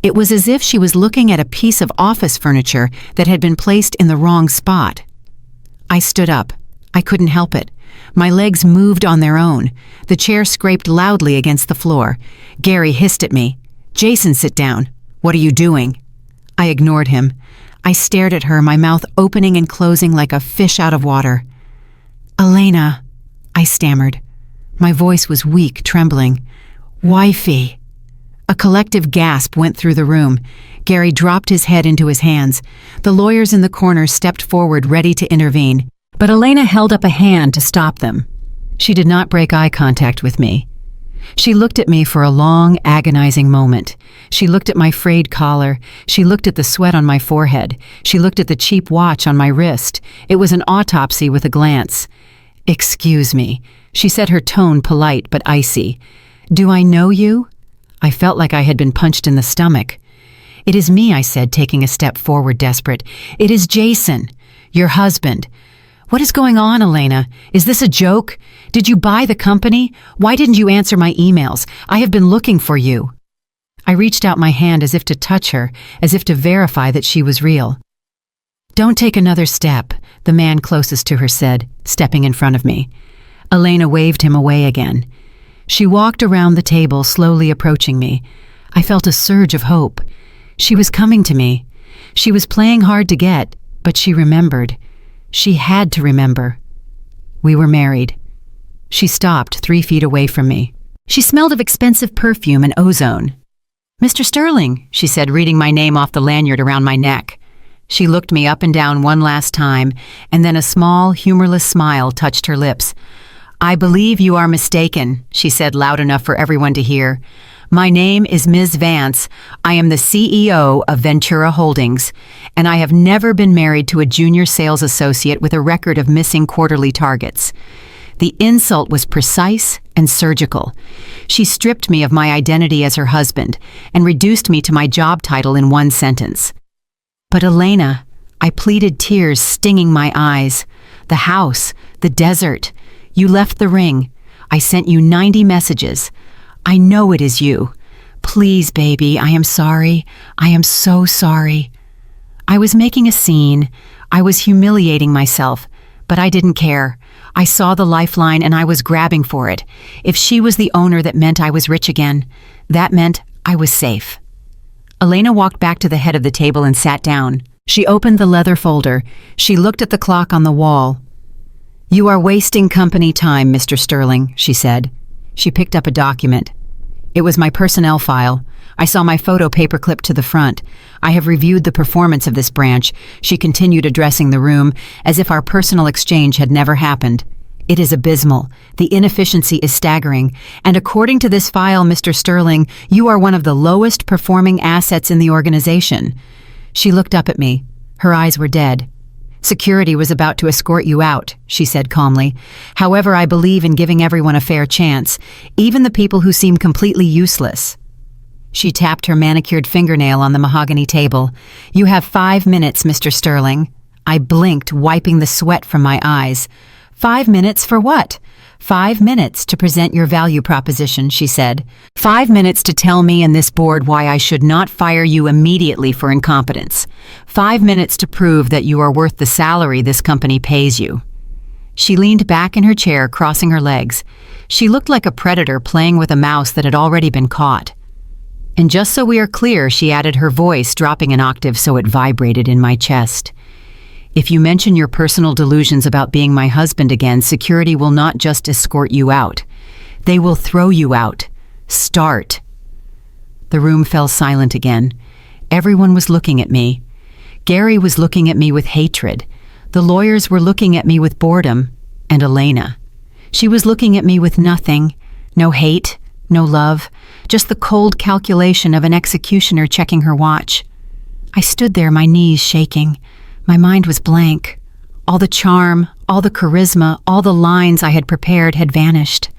It was as if she was looking at a piece of office furniture that had been placed in the wrong spot. I stood up. I couldn't help it. My legs moved on their own. The chair scraped loudly against the floor. Gary hissed at me. "Jason, sit down. What are you doing?" I ignored him. I stared at her, my mouth opening and closing like a fish out of water. "Elena," I stammered. My voice was weak, trembling. "Wifey." A collective gasp went through the room. Gary dropped his head into his hands. The lawyers in the corner stepped forward, ready to intervene. But Elena held up a hand to stop them. She did not break eye contact with me. She looked at me for a long, agonizing moment. She looked at my frayed collar. She looked at the sweat on my forehead. She looked at the cheap watch on my wrist. It was an autopsy with a glance. "Excuse me," she said, her tone polite but icy. "Do I know you?" I felt like I had been punched in the stomach. "It is me," I said, taking a step forward, desperate. "It is Jason, your husband." "What is going on, Elena? Is this a joke? Did you buy the company? Why didn't you answer my emails? I have been looking for you." I reached out my hand as if to touch her, as if to verify that she was real. "Don't take another step," the man closest to her said, stepping in front of me. Elena waved him away again. She walked around the table, slowly approaching me. I felt a surge of hope. She was coming to me. She was playing hard to get, but she remembered. She had to remember. We were married. She stopped 3 feet away from me. She smelled of expensive perfume and ozone. "Mr. Sterling," she said, reading my name off the lanyard around my neck. She looked me up and down one last time, and then a small, humorless smile touched her lips. "I believe you are mistaken," she said loud enough for everyone to hear. "My name is Ms. Vance. I am the CEO of Ventura Holdings, and I have never been married to a junior sales associate with a record of missing quarterly targets." The insult was precise and surgical. She stripped me of my identity as her husband and reduced me to my job title in one sentence. "But Elena," I pleaded, tears stinging my eyes. "The house, the desert. You left the ring. I sent you 90 messages. I know it is you. Please, baby, I am sorry. I am so sorry." I was making a scene. I was humiliating myself, but I didn't care. I saw the lifeline and I was grabbing for it. If she was the owner, that meant I was rich again. That meant I was safe. Elena walked back to the head of the table and sat down. She opened the leather folder. She looked at the clock on the wall. "You are wasting company time, Mr. Sterling," she said. She picked up a document. It was my personnel file. I saw my photo paperclipped to the front. "I have reviewed the performance of this branch," she continued, addressing the room, as if our personal exchange had never happened. "It is abysmal. The inefficiency is staggering. And according to this file, Mr. Sterling, you are one of the lowest performing assets in the organization." She looked up at me. Her eyes were dead. "Security was about to escort you out," she said calmly. "However, I believe in giving everyone a fair chance, even the people who seem completely useless." She tapped her manicured fingernail on the mahogany table. "You have 5 minutes, Mr. Sterling." I blinked, wiping the sweat from my eyes. "5 minutes for what?" "5 minutes to present your value proposition," she said. "5 minutes to tell me and this board why I should not fire you immediately for incompetence. 5 minutes to prove that you are worth the salary this company pays you." She leaned back in her chair, crossing her legs. She looked like a predator playing with a mouse that had already been caught. And just so we are clear, she added, her voice dropping an octave so it vibrated in my chest. If you mention your personal delusions about being my husband again, security will not just escort you out. They will throw you out. Start. The room fell silent again. Everyone was looking at me. Gary was looking at me with hatred. The lawyers were looking at me with boredom. And Elena. She was looking at me with nothing. No hate, no love, just the cold calculation of an executioner checking her watch. I stood there, my knees shaking. My mind was blank. All the charm, all the charisma, all the lines I had prepared had vanished.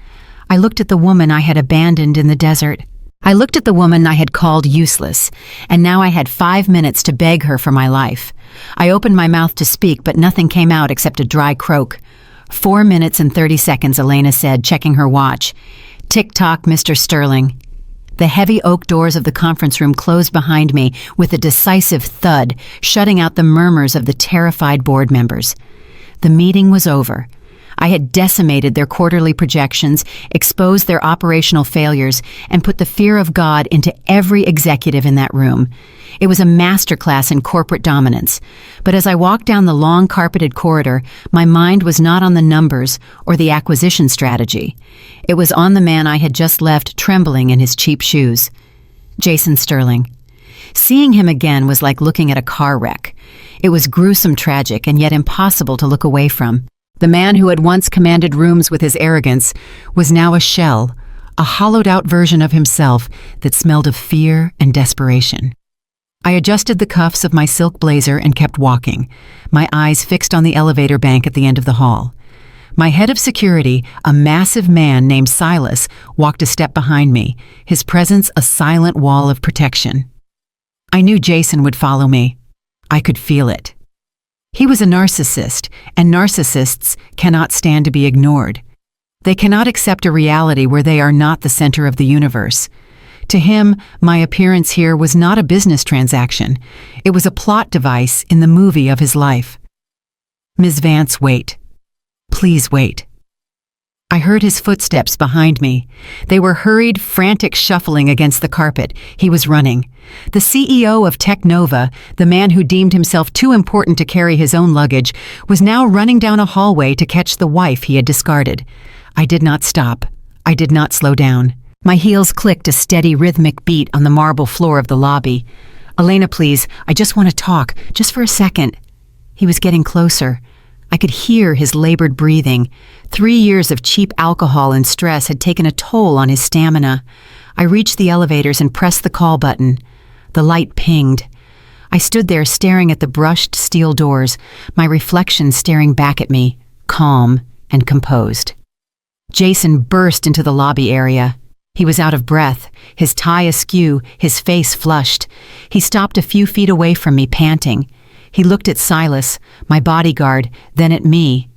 I looked at the woman I had abandoned in the desert. I looked at the woman I had called useless, and now I had 5 minutes to beg her for my life. I opened my mouth to speak, but nothing came out except a dry croak. 4 minutes and 30 seconds, Elena said, checking her watch. Tick-tock, Mr. Sterling. The heavy oak doors of the conference room closed behind me with a decisive thud, shutting out the murmurs of the terrified board members. The meeting was over. I had decimated their quarterly projections, exposed their operational failures, and put the fear of God into every executive in that room. It was a masterclass in corporate dominance. But as I walked down the long carpeted corridor, my mind was not on the numbers or the acquisition strategy. It was on the man I had just left trembling in his cheap shoes. Jason Sterling. Seeing him again was like looking at a car wreck. It was gruesome, tragic, and yet impossible to look away from. The man who had once commanded rooms with his arrogance was now a shell, a hollowed-out version of himself that smelled of fear and desperation. I adjusted the cuffs of my silk blazer and kept walking, my eyes fixed on the elevator bank at the end of the hall. My head of security, a massive man named Silas, walked a step behind me, his presence a silent wall of protection. I knew Jason would follow me. I could feel it. He was a narcissist, and narcissists cannot stand to be ignored. They cannot accept a reality where they are not the center of the universe. To him, my appearance here was not a business transaction. It was a plot device in the movie of his life. Ms. Vance, wait. Please wait. I heard his footsteps behind me. They were hurried, frantic shuffling against the carpet. He was running. The CEO of Technova, the man who deemed himself too important to carry his own luggage, was now running down a hallway to catch the wife he had discarded. I did not stop. I did not slow down. My heels clicked a steady rhythmic beat on the marble floor of the lobby. Elena, please, I just want to talk, just for a second. He was getting closer. I could hear his labored breathing. 3 years of cheap alcohol and stress had taken a toll on his stamina. I reached the elevators and pressed the call button. The light pinged. I stood there staring at the brushed steel doors, my reflection staring back at me, calm and composed. Jason burst into the lobby area. He was out of breath, his tie askew, his face flushed. He stopped a few feet away from me, panting. He looked at Silas, my bodyguard, then at me.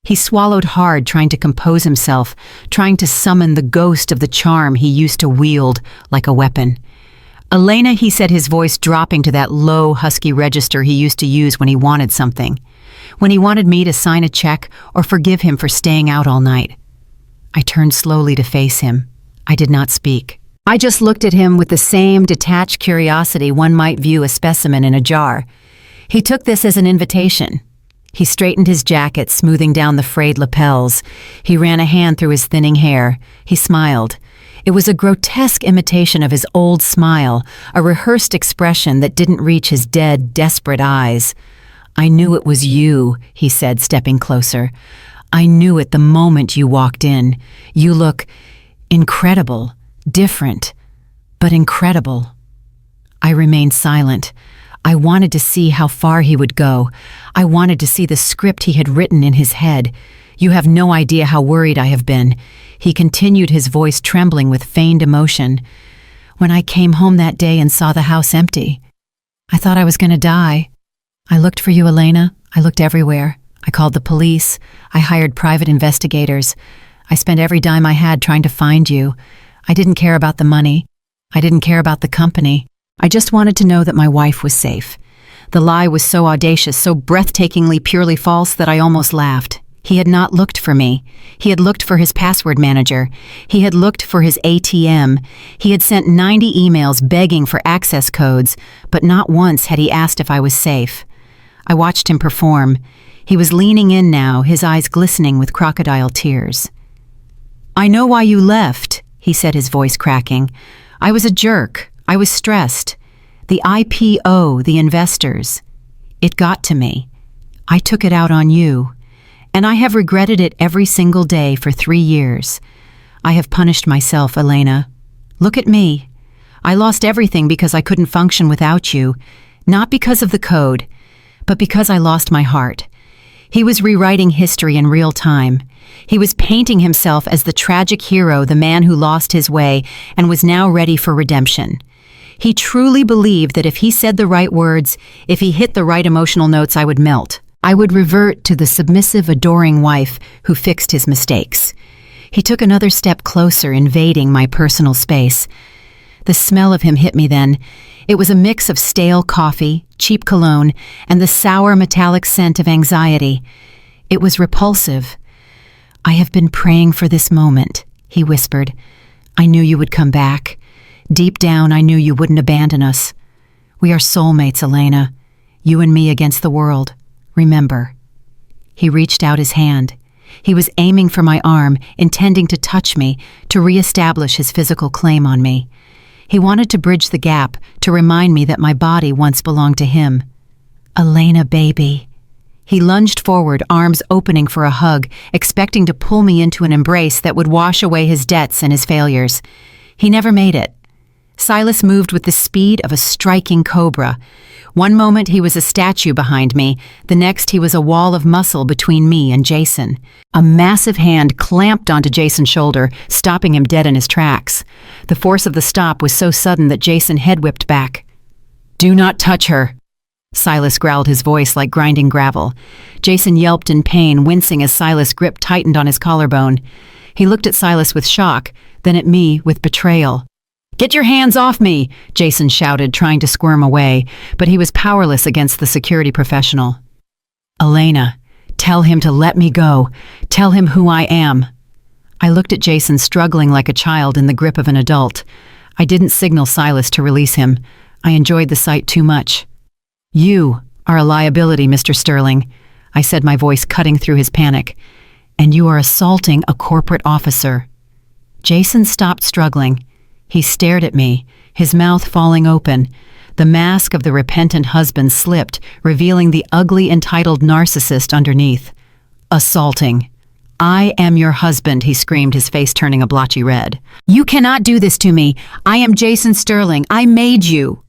He swallowed hard, trying to compose himself, trying to summon the ghost of the charm he used to wield like a weapon. Elena, he said, his voice dropping to that low, husky register he used to use when he wanted something. When he wanted me to sign a check or forgive him for staying out all night. I turned slowly to face him. I did not speak. I just looked at him with the same detached curiosity one might view a specimen in a jar. He took this as an invitation. He straightened his jacket, smoothing down the frayed lapels. He ran a hand through his thinning hair. He smiled. It was a grotesque imitation of his old smile, a rehearsed expression that didn't reach his dead, desperate eyes. I knew it was you, he said, stepping closer. I knew it the moment you walked in. You look incredible, different, but incredible. I remained silent. I wanted to see how far he would go. I wanted to see the script he had written in his head. You have no idea how worried I have been. He continued, his voice trembling with feigned emotion. When I came home that day and saw the house empty, I thought I was going to die. I looked for you, Elena. I looked everywhere. I called the police. I hired private investigators. I spent every dime I had trying to find you. I didn't care about the money. I didn't care about the company. I just wanted to know that my wife was safe. The lie was so audacious, so breathtakingly purely false that I almost laughed. He had not looked for me. He had looked for his password manager. He had looked for his ATM. He had sent 90 emails begging for access codes, but not once had he asked if I was safe. I watched him perform. He was leaning in now, his eyes glistening with crocodile tears. "I know why you left," he said, his voice cracking. "I was a jerk. I was stressed. The IPO, the investors. It got to me. I took it out on you. And I have regretted it every single day for 3 years. I have punished myself, Elena. Look at me. I lost everything because I couldn't function without you, not because of the code, but because I lost my heart." He was rewriting history in real time. He was painting himself as the tragic hero, the man who lost his way and was now ready for redemption. He truly believed that if he said the right words, if he hit the right emotional notes, I would melt. I would revert to the submissive, adoring wife who fixed his mistakes. He took another step closer, invading my personal space. The smell of him hit me then. It was a mix of stale coffee, cheap cologne, and the sour metallic scent of anxiety. It was repulsive. "I have been praying for this moment," he whispered. "I knew you would come back. Deep down, I knew you wouldn't abandon us. We are soulmates, Elena. You and me against the world. Remember." He reached out his hand. He was aiming for my arm, intending to touch me, to reestablish his physical claim on me. He wanted to bridge the gap, to remind me that my body once belonged to him. "Elena, baby." He lunged forward, arms opening for a hug, expecting to pull me into an embrace that would wash away his debts and his failures. He never made it. Silas moved with the speed of a striking cobra. One moment he was a statue behind me, the next he was a wall of muscle between me and Jason. A massive hand clamped onto Jason's shoulder, stopping him dead in his tracks. The force of the stop was so sudden that Jason head-whipped back. "Do not touch her," Silas growled, his voice like grinding gravel. Jason yelped in pain, wincing as Silas' grip tightened on his collarbone. He looked at Silas with shock, then at me with betrayal. "Get your hands off me!" Jason shouted, trying to squirm away, but he was powerless against the security professional. "Elena, tell him to let me go. Tell him who I am." I looked at Jason, struggling like a child in the grip of an adult. I didn't signal Silas to release him. I enjoyed the sight too much. "You are a liability, Mr. Sterling," I said, my voice cutting through his panic. "And you are assaulting a corporate officer." Jason stopped struggling. He stared at me, his mouth falling open. The mask of the repentant husband slipped, revealing the ugly, entitled narcissist underneath. "Assaulting. I am your husband," he screamed, his face turning a blotchy red. "You cannot do this to me. I am Jason Sterling. I made you."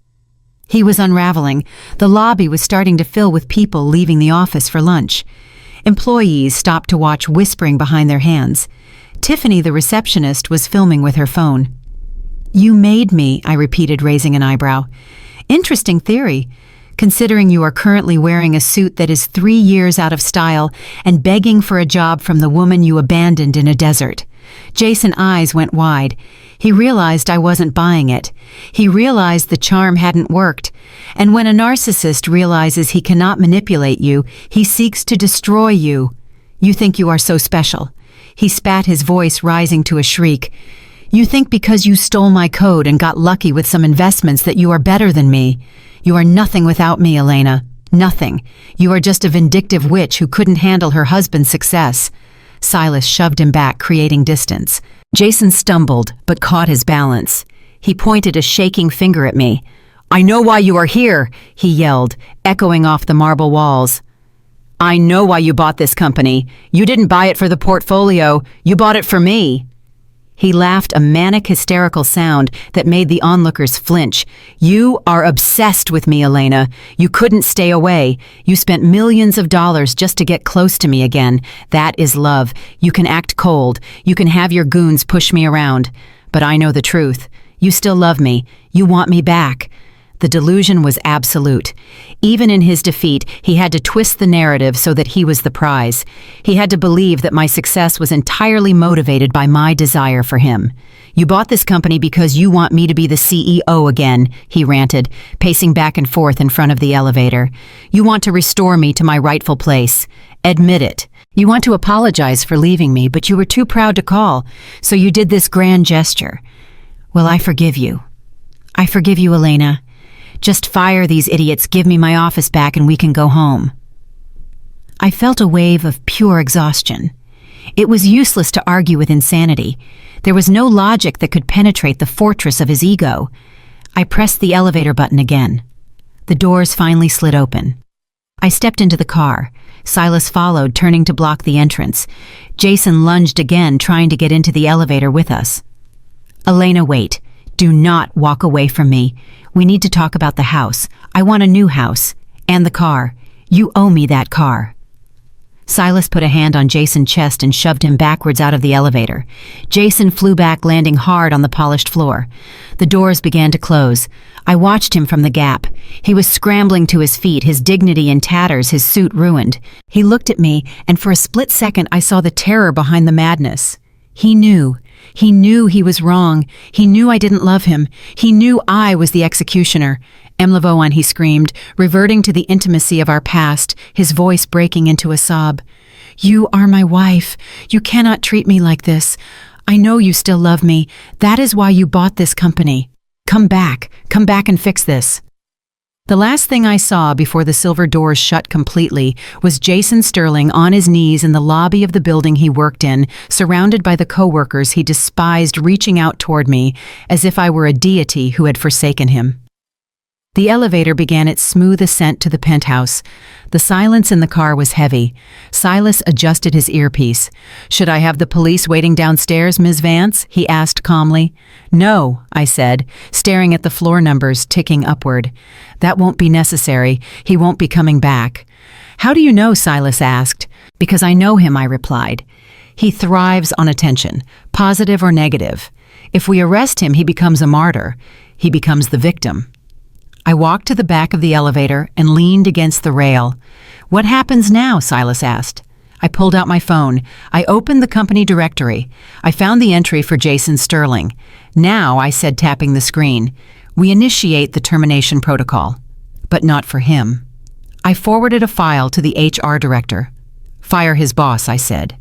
He was unraveling. The lobby was starting to fill with people leaving the office for lunch. Employees stopped to watch, whispering behind their hands. Tiffany, the receptionist, was filming with her phone. "You made me," I repeated, raising an eyebrow. "Interesting theory, considering you are currently wearing a suit that is 3 years out of style and begging for a job from the woman you abandoned in a desert." Jason's eyes went wide. He realized I wasn't buying it. He realized the charm hadn't worked. And when a narcissist realizes he cannot manipulate you, he seeks to destroy you. "You think you are so special." He spat, his voice rising to a shriek. "You think because you stole my code and got lucky with some investments that you are better than me. You are nothing without me, Elena. Nothing. You are just a vindictive witch who couldn't handle her husband's success." Silas shoved him back, creating distance. Jason stumbled, but caught his balance. He pointed a shaking finger at me. "I know why you are here," he yelled, echoing off the marble walls. "I know why you bought this company. You didn't buy it for the portfolio. You bought it for me." He laughed, a manic, hysterical sound that made the onlookers flinch. "You are obsessed with me, Elena. You couldn't stay away. You spent millions of dollars just to get close to me again. That is love. You can act cold. You can have your goons push me around. But I know the truth. You still love me. You want me back." The delusion was absolute. Even in his defeat, he had to twist the narrative so that he was the prize. He had to believe that my success was entirely motivated by my desire for him. "You bought this company because you want me to be the CEO again," he ranted, pacing back and forth in front of the elevator. "You want to restore me to my rightful place. Admit it." You want to apologize for leaving me, but you were too proud to call, so you did this grand gesture. Well, I forgive you. I forgive you, Elena. Just fire these idiots, give me my office back, and we can go home. I felt a wave of pure exhaustion. It was useless to argue with insanity. There was no logic that could penetrate the fortress of his ego. I pressed the elevator button again. The doors finally slid open. I stepped into the car. Silas followed, turning to block the entrance. Jason lunged again, trying to get into the elevator with us. Elena, wait. Do not walk away from me. We need to talk about the house. I want a new house. And the car. You owe me that car. Silas put a hand on Jason's chest and shoved him backwards out of the elevator. Jason flew back, landing hard on the polished floor. The doors began to close. I watched him from the gap. He was scrambling to his feet, his dignity in tatters, his suit ruined. He looked at me, and for a split second I saw the terror behind the madness. He knew. He knew he was wrong. He knew I didn't love him. He knew I was the executioner. Emlevoan, he screamed, reverting to the intimacy of our past, his voice breaking into a sob. You are my wife. You cannot treat me like this. I know you still love me. That is why you bought this company. Come back and fix this. The last thing I saw before the silver doors shut completely was Jason Sterling on his knees in the lobby of the building he worked in, surrounded by the coworkers he despised, reaching out toward me as if I were a deity who had forsaken him. The elevator began its smooth ascent to the penthouse. The silence in the car was heavy. Silas adjusted his earpiece. "Should I have the police waiting downstairs, Ms. Vance?" he asked calmly. "No," I said, staring at the floor numbers ticking upward. "That won't be necessary. He won't be coming back." "How do you know?" Silas asked. "Because I know him," I replied. "He thrives on attention, positive or negative. If we arrest him, he becomes a martyr. He becomes the victim." I walked to the back of the elevator and leaned against the rail. "What happens now?" Silas asked. I pulled out my phone. I opened the company directory. I found the entry for Jason Sterling. "Now," I said, tapping the screen, "we initiate the termination protocol." But not for him. I forwarded a file to the HR director. "Fire his boss," I said.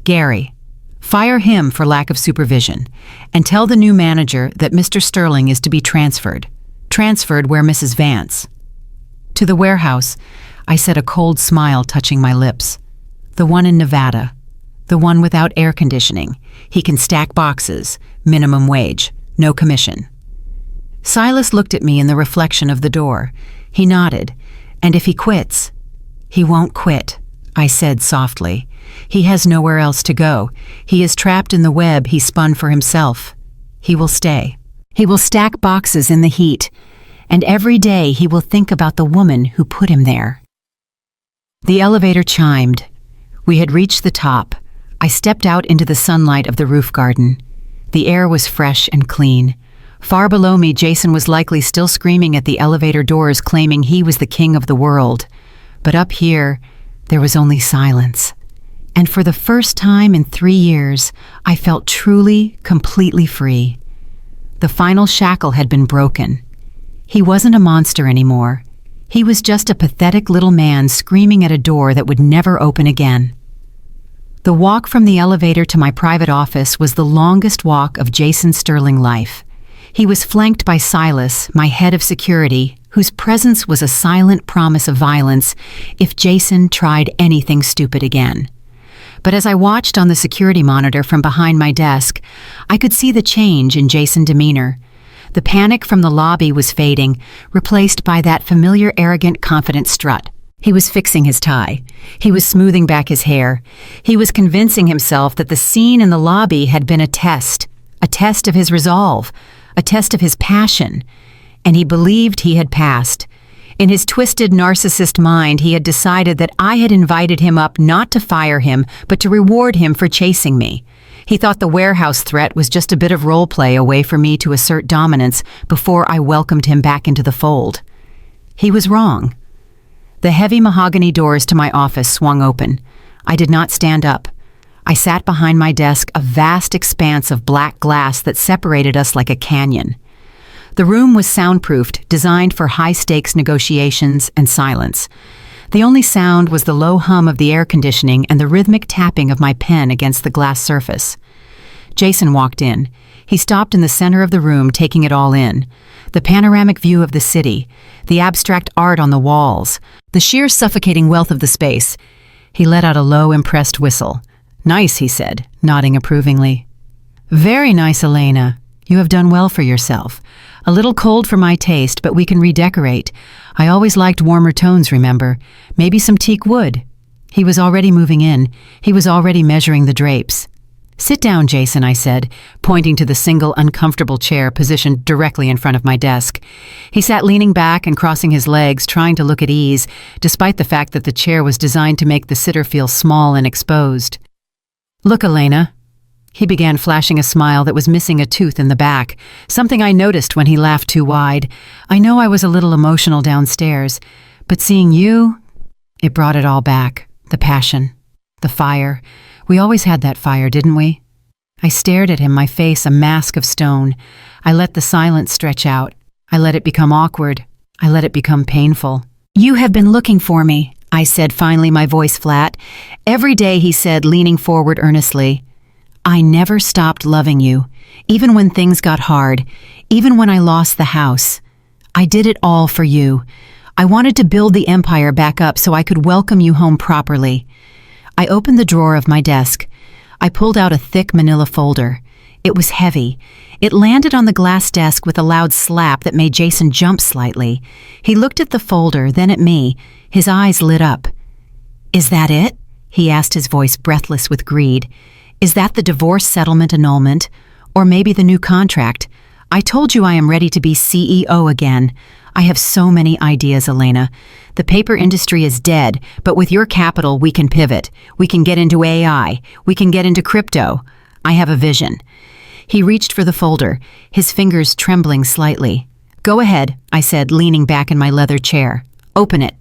"Gary. Fire him for lack of supervision. And tell the new manager that Mr. Sterling is to be transferred. Transferred where Mrs. Vance." "To the warehouse," I said, a cold smile touching my lips. "The one in Nevada. The one without air conditioning. He can stack boxes, minimum wage, no commission." Silas looked at me in the reflection of the door. He nodded. "And if he quits?" "He won't quit," I said softly. "He has nowhere else to go. He is trapped in the web he spun for himself. He will stay. He will stack boxes in the heat, and every day he will think about the woman who put him there." The elevator chimed. We had reached the top. I stepped out into the sunlight of the roof garden. The air was fresh and clean. Far below me, Jason was likely still screaming at the elevator doors, claiming he was the king of the world. But up here, there was only silence. And for the first time in 3 years, I felt truly, completely free. The final shackle had been broken. He wasn't a monster anymore. He was just a pathetic little man screaming at a door that would never open again. The walk from the elevator to my private office was the longest walk of Jason Sterling life. He was flanked by Silas, my head of security, whose presence was a silent promise of violence if Jason tried anything stupid again. But as I watched on the security monitor from behind my desk, I could see the change in Jason's demeanor. The panic from the lobby was fading, replaced by that familiar arrogant, confident strut. He was fixing his tie. He was smoothing back his hair. He was convincing himself that the scene in the lobby had been a test of his resolve, a test of his passion, and he believed he had passed. In his twisted narcissist mind, he had decided that I had invited him up not to fire him, but to reward him for chasing me. He thought the warehouse threat was just a bit of role play, a way for me to assert dominance before I welcomed him back into the fold. He was wrong. The heavy mahogany doors to my office swung open. I did not stand up. I sat behind my desk, a vast expanse of black glass that separated us like a canyon. The room was soundproofed, designed for high-stakes negotiations and silence. The only sound was the low hum of the air conditioning and the rhythmic tapping of my pen against the glass surface. Jason walked in. He stopped in the center of the room, taking it all in. The panoramic view of the city, the abstract art on the walls, the sheer suffocating wealth of the space. He let out a low, impressed whistle. "Nice," he said, nodding approvingly. "Very nice, Elena. You have done well for yourself. A little cold for my taste, but we can redecorate. I always liked warmer tones, remember? Maybe some teak wood." He was already moving in. He was already measuring the drapes. "Sit down, Jason," I said, pointing to the single uncomfortable chair positioned directly in front of my desk. He sat leaning back and crossing his legs, trying to look at ease, despite the fact that the chair was designed to make the sitter feel small and exposed. "Look, Elena." He began, flashing a smile that was missing a tooth in the back, something I noticed when he laughed too wide. "I know I was a little emotional downstairs, but seeing you, it brought it all back. The passion, the fire. We always had that fire, didn't we?" I stared at him, my face a mask of stone. I let the silence stretch out. I let it become awkward. I let it become painful. "You have been looking for me," I said, finally, my voice flat. "Every day," he said, leaning forward earnestly. "I never stopped loving you, even when things got hard, even when I lost the house. I did it all for you. I wanted to build the empire back up so I could welcome you home properly." I opened the drawer of my desk. I pulled out a thick manila folder. It was heavy. It landed on the glass desk with a loud slap that made Jason jump slightly. He looked at the folder, then at me. His eyes lit up. "Is that it?" he asked, his voice breathless with greed. "Is that the divorce settlement annulment? Or maybe the new contract? I told you I am ready to be CEO again. I have so many ideas, Elena. The paper industry is dead, but with your capital, we can pivot. We can get into AI. We can get into crypto. I have a vision." He reached for the folder, his fingers trembling slightly. "Go ahead," I said, leaning back in my leather chair. "Open it."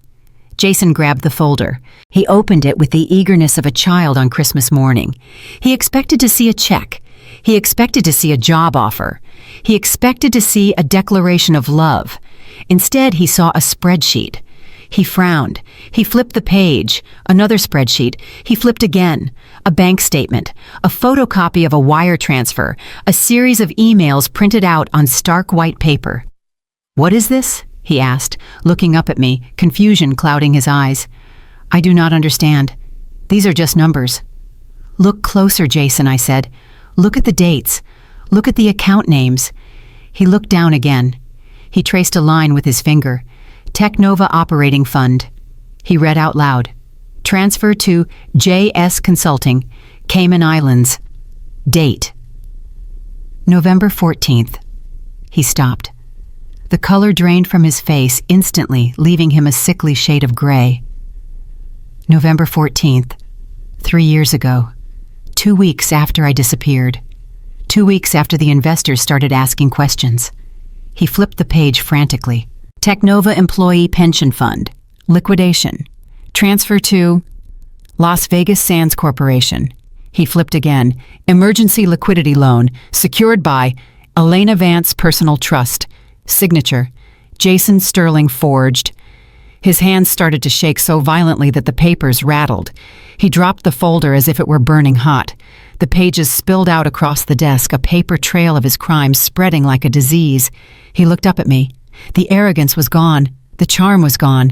Jason grabbed the folder. He opened it with the eagerness of a child on Christmas morning. He expected to see a check. He expected to see a job offer. He expected to see a declaration of love. Instead, he saw a spreadsheet. He frowned. He flipped the page. Another spreadsheet. He flipped again. A bank statement. A photocopy of a wire transfer. A series of emails printed out on stark white paper. "What is this?" he asked, looking up at me, confusion clouding his eyes. "I do not understand. These are just numbers." "Look closer, Jason," I said. "Look at the dates. Look at the account names." He looked down again. He traced a line with his finger. "Technova Operating Fund." He read out loud. "Transfer to J.S. Consulting, Cayman Islands. Date November 14th. He stopped. The color drained from his face instantly, leaving him a sickly shade of gray. November 14th. 3 years ago. 2 weeks after I disappeared. 2 weeks after the investors started asking questions. He flipped the page frantically. Technova Employee Pension Fund. Liquidation. Transfer to Las Vegas Sands Corporation. He flipped again. Emergency liquidity loan, secured by Elena Vance Personal Trust. Signature. Jason Sterling forged. His hands started to shake so violently that the papers rattled. He dropped the folder as if it were burning hot. The pages spilled out across the desk, a paper trail of his crimes spreading like a disease. He looked up at me. The arrogance was gone. The charm was gone.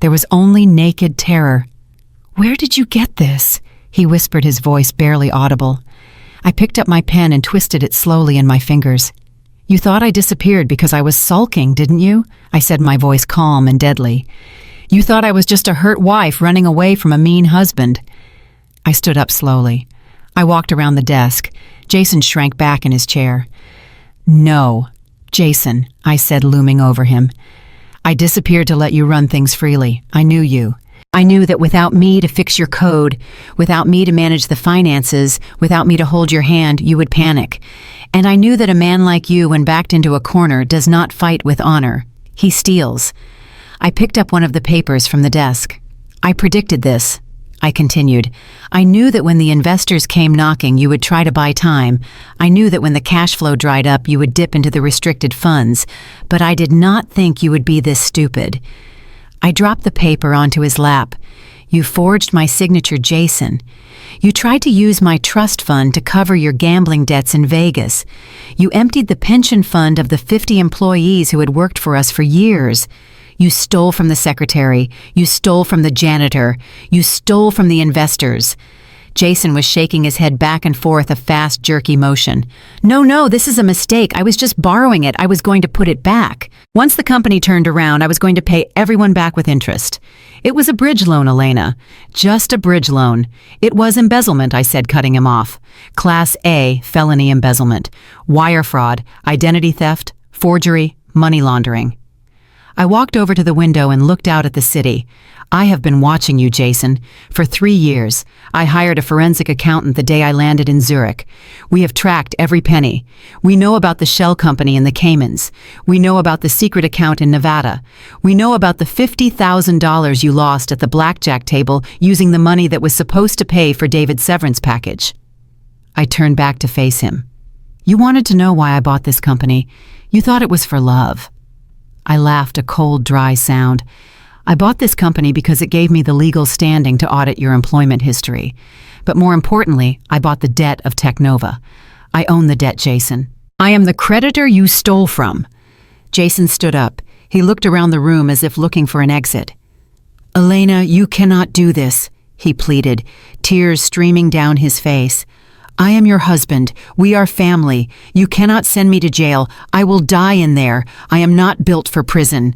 There was only naked terror. "Where did you get this?" he whispered, his voice barely audible. I picked up my pen and twisted it slowly in my fingers. "You thought I disappeared because I was sulking, didn't you?" I said, my voice calm and deadly. "You thought I was just a hurt wife running away from a mean husband." I stood up slowly. I walked around the desk. Jason shrank back in his chair. "No, Jason," I said, looming over him. "I disappeared to let you run things freely. I knew you. I knew that without me to fix your code, without me to manage the finances, without me to hold your hand, you would panic. And I knew that a man like you, when backed into a corner, does not fight with honor. He steals." I picked up one of the papers from the desk. "I predicted this," I continued. "I knew that when the investors came knocking, you would try to buy time. I knew that when the cash flow dried up, you would dip into the restricted funds. But I did not think you would be this stupid." I dropped the paper onto his lap. You forged my signature, Jason. You tried to use my trust fund to cover your gambling debts in Vegas. You emptied the pension fund of the 50 employees who had worked for us for years. You stole from the secretary. You stole from the janitor. You stole from the investors. Jason was shaking his head back and forth, a fast, jerky motion. No, this is a mistake. I was just borrowing it. I was going to put it back. Once the company turned around, I was going to pay everyone back with interest. It was a bridge loan, Elena. Just a bridge loan. It was embezzlement, I said, cutting him off. Class A, felony embezzlement. Wire fraud, identity theft, forgery, money laundering. I walked over to the window and looked out at the city. I have been watching you, Jason. For 3 years, I hired a forensic accountant the day I landed in Zurich. We have tracked every penny. We know about the shell company in the Caymans. We know about the secret account in Nevada. We know about the $50,000 you lost at the blackjack table using the money that was supposed to pay for David's severance package. I turned back to face him. You wanted to know why I bought this company. You thought it was for love. I laughed, a cold, dry sound. I bought this company because it gave me the legal standing to audit your employment history. But more importantly, I bought the debt of Technova. I own the debt, Jason. I am the creditor you stole from. Jason stood up. He looked around the room as if looking for an exit. Elena, you cannot do this, he pleaded, tears streaming down his face. I am your husband. We are family. You cannot send me to jail. I will die in there. I am not built for prison.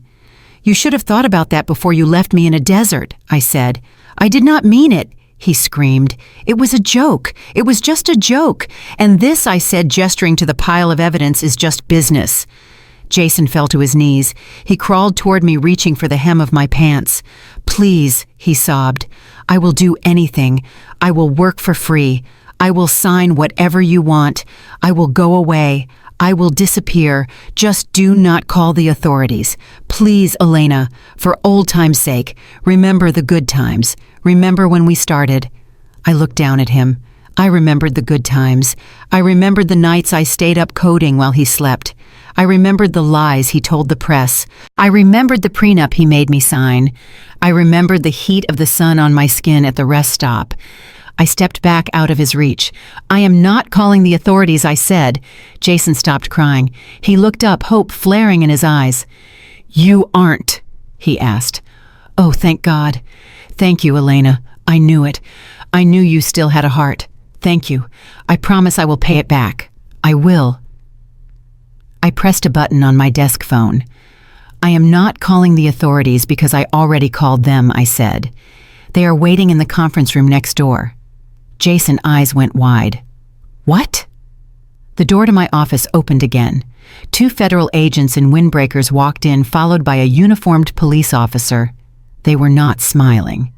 You should have thought about that before you left me in a desert, I said. I did not mean it, he screamed. It was a joke. It was just a joke. And this, I said, gesturing to the pile of evidence, is just business. Jason fell to his knees. He crawled toward me, reaching for the hem of my pants. Please, he sobbed. I will do anything. I will work for free. I will sign whatever you want. I will go away. I will disappear. Just do not call the authorities. Please, Elena, for old time's sake, remember the good times. Remember when we started. I looked down at him. I remembered the good times. I remembered the nights I stayed up coding while he slept. I remembered the lies he told the press. I remembered the prenup he made me sign. I remembered the heat of the sun on my skin at the rest stop. I stepped back out of his reach. I am not calling the authorities, I said. Jason stopped crying. He looked up, hope flaring in his eyes. You aren't, he asked. Oh, thank God. Thank you, Elena. I knew it. I knew you still had a heart. Thank you. I promise I will pay it back. I will. I pressed a button on my desk phone. I am not calling the authorities because I already called them, I said. They are waiting in the conference room next door. Jason's eyes went wide. What? The door to my office opened again. 2 federal agents in windbreakers walked in, followed by a uniformed police officer. They were not smiling.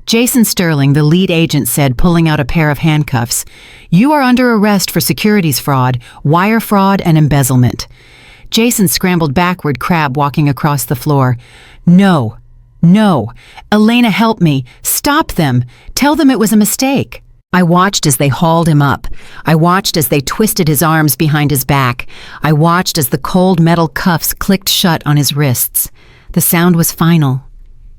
Jason Sterling, the lead agent, said, pulling out a pair of handcuffs, "You are under arrest for securities fraud, wire fraud, and embezzlement." Jason scrambled backward, crab walking across the floor. No. Elena, help me. Stop them. Tell them it was a mistake. I watched as they hauled him up. I watched as they twisted his arms behind his back. I watched as the cold metal cuffs clicked shut on his wrists. The sound was final.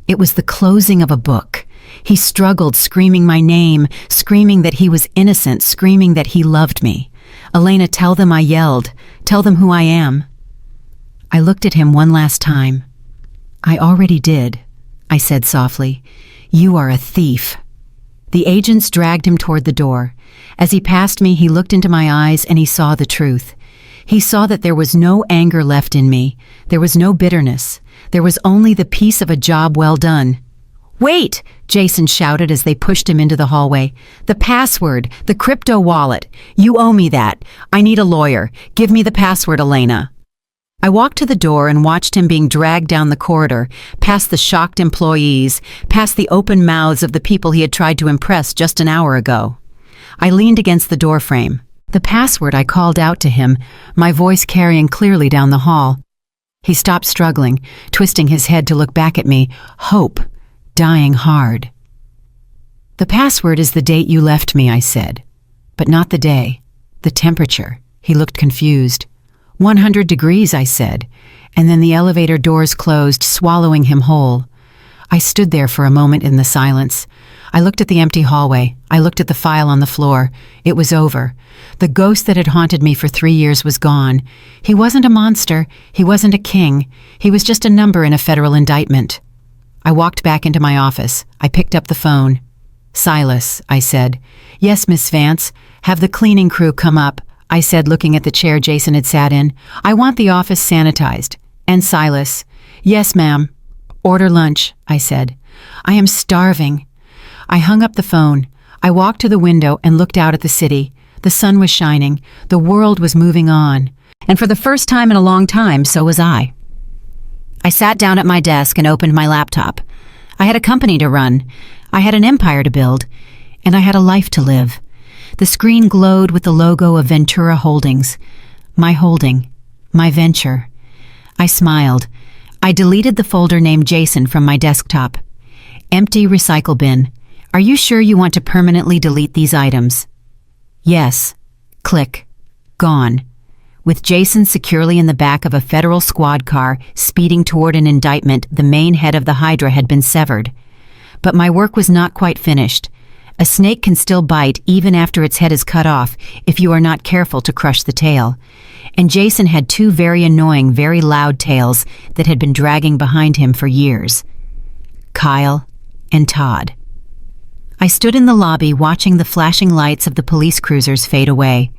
It was the closing of a book. He struggled, screaming my name, screaming that he was innocent, screaming that he loved me. Elena, tell them I yelled. Tell them who I am. I looked at him one last time. I already did, I said softly. You are a thief. The agents dragged him toward the door. As he passed me, he looked into my eyes and he saw the truth. He saw that there was no anger left in me. There was no bitterness. There was only the peace of a job well done. Wait, Jason shouted as they pushed him into the hallway. The password, the crypto wallet. You owe me that. I need a lawyer. Give me the password, Elena. I walked to the door and watched him being dragged down the corridor, past the shocked employees, past the open mouths of the people he had tried to impress just an hour ago. I leaned against the doorframe. The password, I called out to him, my voice carrying clearly down the hall. He stopped struggling, twisting his head to look back at me, hope, dying hard. The password is the date you left me, I said. But not the day. The temperature. He looked confused. 100 degrees, I said. and then the elevator doors closed, swallowing him whole. I stood there for a moment in the silence. I looked at the empty hallway. I looked at the file on the floor. It was over. The ghost that had haunted me for 3 years was gone. He wasn't a monster. He wasn't a king. He was just a number in a federal indictment. I walked back into my office. I picked up the phone. "Silas," I said. "Yes, Miss Vance. Have the cleaning crew come up," I said, looking at the chair Jason had sat in. "I want the office sanitized." And Silas, "Yes, ma'am." "Order lunch," I said. "I am starving." I hung up the phone. I walked to the window and looked out at the city. The sun was shining. The world was moving on. And for the first time in a long time, so was I. I sat down at my desk and opened my laptop. I had a company to run. I had an empire to build. And I had a life to live. The screen glowed with the logo of Ventura Holdings. My holding. My venture. I smiled. I deleted the folder named Jason from my desktop. Empty recycle bin. "Are you sure you want to permanently delete these items?" "Yes." Click. Gone. With Jason securely in the back of a federal squad car, speeding toward an indictment, the main head of the Hydra had been severed. But my work was not quite finished. A snake can still bite even after its head is cut off if you are not careful to crush the tail. And Jason had two very annoying, very loud tails that had been dragging behind him for years. Kyle and Todd. I stood in the lobby watching the flashing lights of the police cruisers fade away.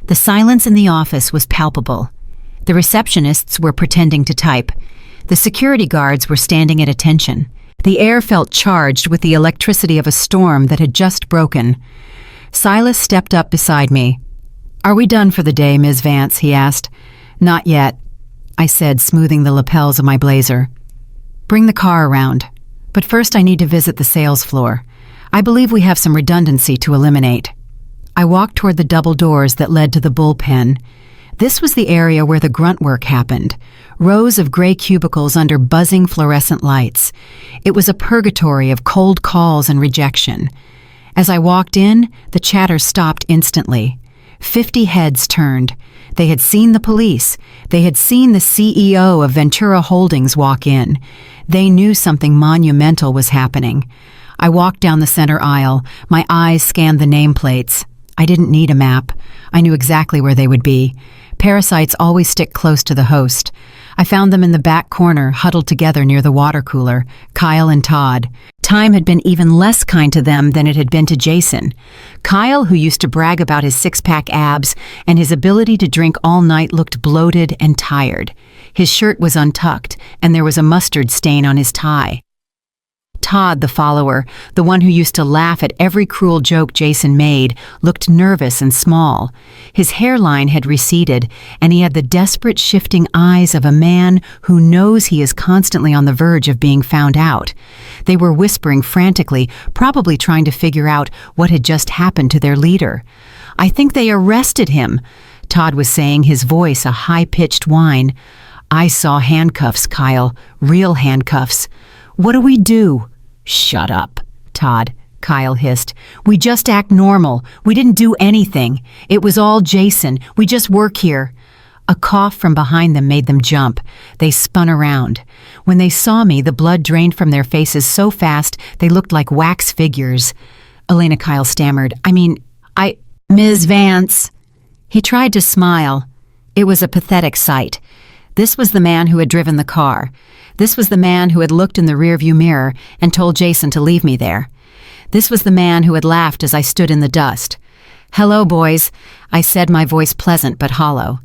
The silence in the office was palpable. The receptionists were pretending to type. The security guards were standing at attention. The air felt charged with the electricity of a storm that had just broken. Silas stepped up beside me. "Are we done for the day, Ms. Vance?" he asked. "Not yet," I said, smoothing the lapels of my blazer. "Bring the car around. But first I need to visit the sales floor. I believe we have some redundancy to eliminate." I walked toward the double doors that led to the bullpen. This was the area where the grunt work happened. Rows of gray cubicles under buzzing fluorescent lights. It was a purgatory of cold calls and rejection. As I walked in, the chatter stopped instantly. 50 heads turned. They had seen the police. They had seen the CEO of Ventura Holdings walk in. They knew something monumental was happening. I walked down the center aisle. My eyes scanned the nameplates. I didn't need a map. I knew exactly where they would be. Parasites always stick close to the host. I found them in the back corner, huddled together near the water cooler, Kyle and Todd. Time had been even less kind to them than it had been to Jason. Kyle, who used to brag about his six-pack abs and his ability to drink all night, looked bloated and tired. His shirt was untucked, and there was a mustard stain on his tie. Todd, the follower, the one who used to laugh at every cruel joke Jason made, looked nervous and small. His hairline had receded, and he had the desperate, shifting eyes of a man who knows he is constantly on the verge of being found out. They were whispering frantically, probably trying to figure out what had just happened to their leader. "I think they arrested him," Todd was saying, his voice a high-pitched whine. "I saw handcuffs, Kyle, real handcuffs. What do we do?" "Shut up, Todd," Kyle hissed. "We just act normal. We didn't do anything. It was all Jason. We just work here." A cough from behind them made them jump. They spun around. When they saw me, the blood drained from their faces so fast they looked like wax figures. Elena, Kyle stammered. Ms. Vance." He tried to smile. It was a pathetic sight. This was the man who had driven the car. This was the man who had looked in the rearview mirror and told Jason to leave me there. This was the man who had laughed as I stood in the dust. "Hello, boys," I said, my voice pleasant but hollow.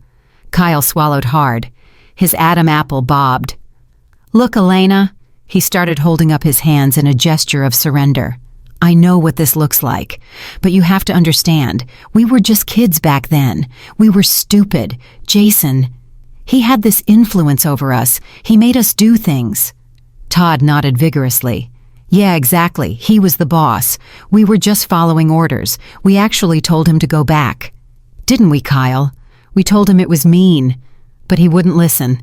Kyle swallowed hard. His Adam apple bobbed. "Look, Elena," he started, holding up his hands in a gesture of surrender. "I know what this looks like, but you have to understand, we were just kids back then. We were stupid. Jason, he had this influence over us. He made us do things." Todd nodded vigorously. "Yeah, exactly. He was the boss. We were just following orders. We actually told him to go back." "Didn't we, Kyle? We told him it was mean." But he wouldn't listen.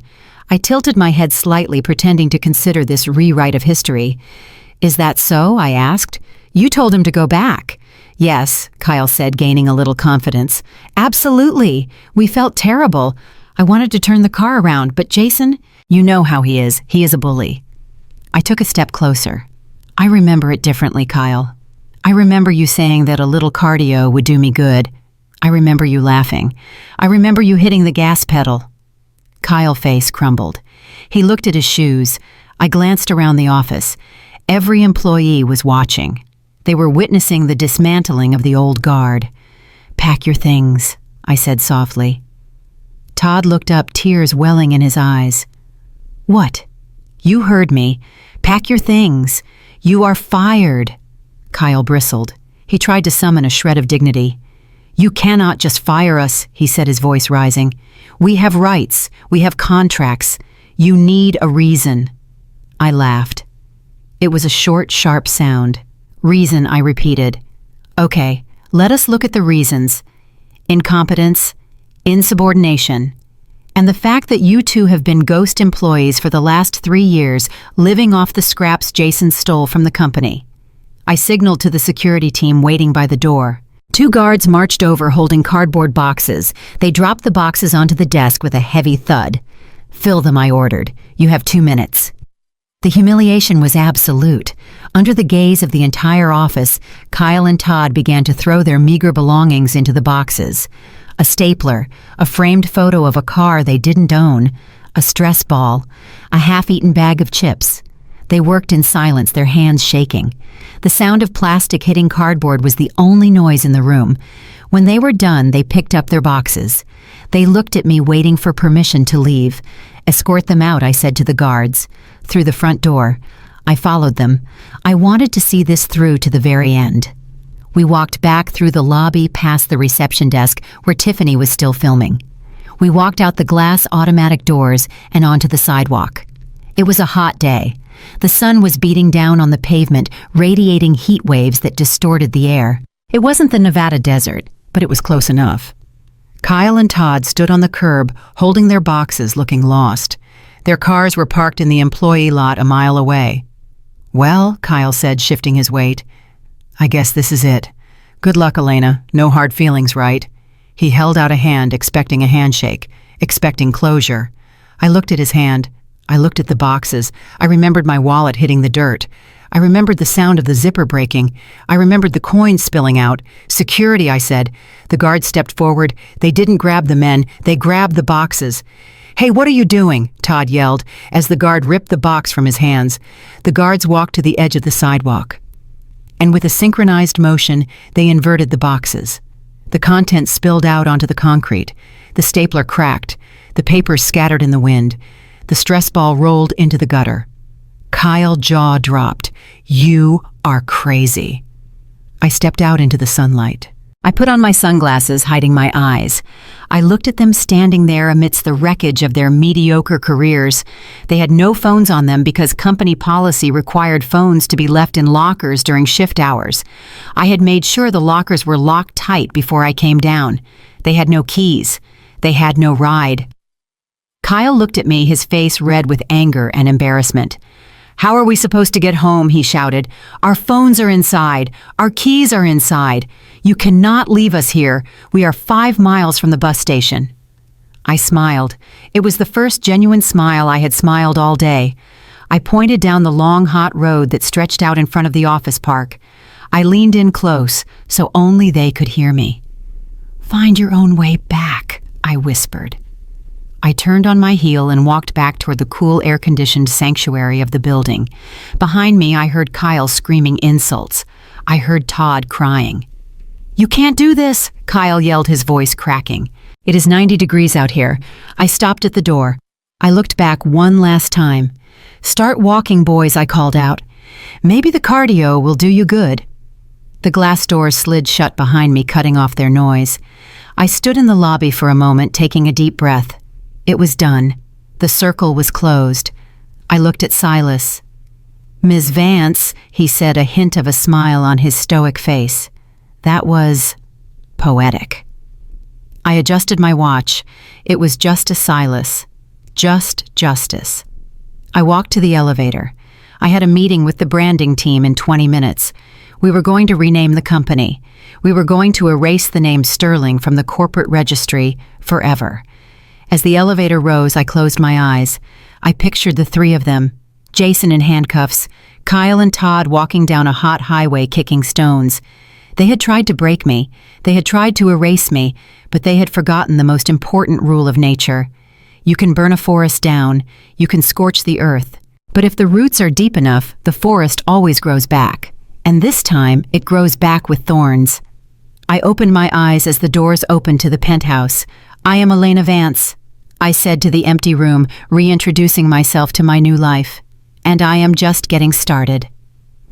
I tilted my head slightly, pretending to consider this rewrite of history. "Is that so?" I asked. "You told him to go back." "Yes," Kyle said, gaining a little confidence. "Absolutely. We felt terrible. I wanted to turn the car around, but Jason, you know how he is. He is a bully. I took a step closer. I remember it differently, Kyle. I remember you saying that a little cardio would do me good. I remember you laughing. I remember you hitting the gas pedal. Kyle's face crumbled. He looked at his shoes. I glanced around the office. Every employee was watching. They were witnessing the dismantling of the old guard. "Pack your things," I said softly. Todd looked up, tears welling in his eyes. "What?" "You heard me. Pack your things. You are fired." Kyle bristled. He tried to summon a shred of dignity. "You cannot just fire us," he said, his voice rising. "We have rights. We have contracts. You need a reason." I laughed. It was a short, sharp sound. "Reason," I repeated. "Okay, let us look at the reasons. Incompetence, insubordination, and the fact that you two have been ghost employees for the last 3 years, living off the scraps Jason stole from the company." I signaled to the security team waiting by the door. 2 guards marched over holding cardboard boxes. They dropped the boxes onto the desk with a heavy thud. "Fill them," I ordered. "You have 2 minutes." The humiliation was absolute. Under the gaze of the entire office, Kyle and Todd began to throw their meager belongings into the boxes. A stapler, a framed photo of a car they didn't own, a stress ball, a half-eaten bag of chips. They worked in silence, their hands shaking. The sound of plastic hitting cardboard was the only noise in the room. When they were done, they picked up their boxes. They looked at me, waiting for permission to leave. "Escort them out," I said to the guards. "Through the front door." I followed them. I wanted to see this through to the very end. We walked back through the lobby, past the reception desk where Tiffany was still filming. We walked out the glass automatic doors and onto the sidewalk. It was a hot day. The sun was beating down on the pavement, radiating heat waves that distorted the air. It wasn't the Nevada desert, but it was close enough. Kyle and Todd stood on the curb, holding their boxes, looking lost. Their cars were parked in the employee lot a mile away. "Well," Kyle said, shifting his weight, "I guess this is it. Good luck, Elena. No hard feelings, right?" He held out a hand, expecting a handshake, expecting closure. I looked at his hand. I looked at the boxes. I remembered my wallet hitting the dirt. I remembered the sound of the zipper breaking. I remembered the coins spilling out. "Security," I said. The guard stepped forward. They didn't grab the men. They grabbed the boxes. "Hey, what are you doing?" Todd yelled, as the guard ripped the box from his hands. The guards walked to the edge of the sidewalk. And with a synchronized motion, they inverted the boxes. The contents spilled out onto the concrete. The stapler cracked. The papers scattered in the wind. The stress ball rolled into the gutter. Kyle's jaw dropped. "You are crazy." I stepped out into the sunlight. I put on my sunglasses, hiding my eyes. I looked at them standing there amidst the wreckage of their mediocre careers. They had no phones on them because company policy required phones to be left in lockers during shift hours. I had made sure the lockers were locked tight before I came down. They had no keys. They had no ride. Kyle looked at me, his face red with anger and embarrassment. "How are we supposed to get home?" he shouted. "Our phones are inside. Our keys are inside. You cannot leave us here. We are 5 miles from the bus station." I smiled. It was the first genuine smile I had smiled all day. I pointed down the long, hot road that stretched out in front of the office park. I leaned in close, so only they could hear me. "Find your own way back," I whispered. I turned on my heel and walked back toward the cool, air-conditioned sanctuary of the building. Behind me, I heard Kyle screaming insults. I heard Todd crying. "You can't do this," Kyle yelled, his voice cracking. "It is 90 degrees out here." I stopped at the door. I looked back one last time. "Start walking, boys," I called out. "Maybe the cardio will do you good." The glass doors slid shut behind me, cutting off their noise. I stood in the lobby for a moment, taking a deep breath. It was done. The circle was closed. I looked at Silas. "Ms. Vance," he said, a hint of a smile on his stoic face. That was poetic. I adjusted my watch. It was just a Silas. Just justice. I walked to the elevator. I had a meeting with the branding team in 20 minutes. We were going to rename the company. We were going to erase the name Sterling from the corporate registry forever. As the elevator rose, I closed my eyes. I pictured the three of them, Jason in handcuffs, Kyle and Todd walking down a hot highway kicking stones. They had tried to break me. They had tried to erase me, but they had forgotten the most important rule of nature. You can burn a forest down, you can scorch the earth, but if the roots are deep enough, the forest always grows back. And this time, it grows back with thorns. I opened my eyes as the doors opened to the penthouse. "I am Elena Vance," I said to the empty room, reintroducing myself to my new life. "And I am just getting started."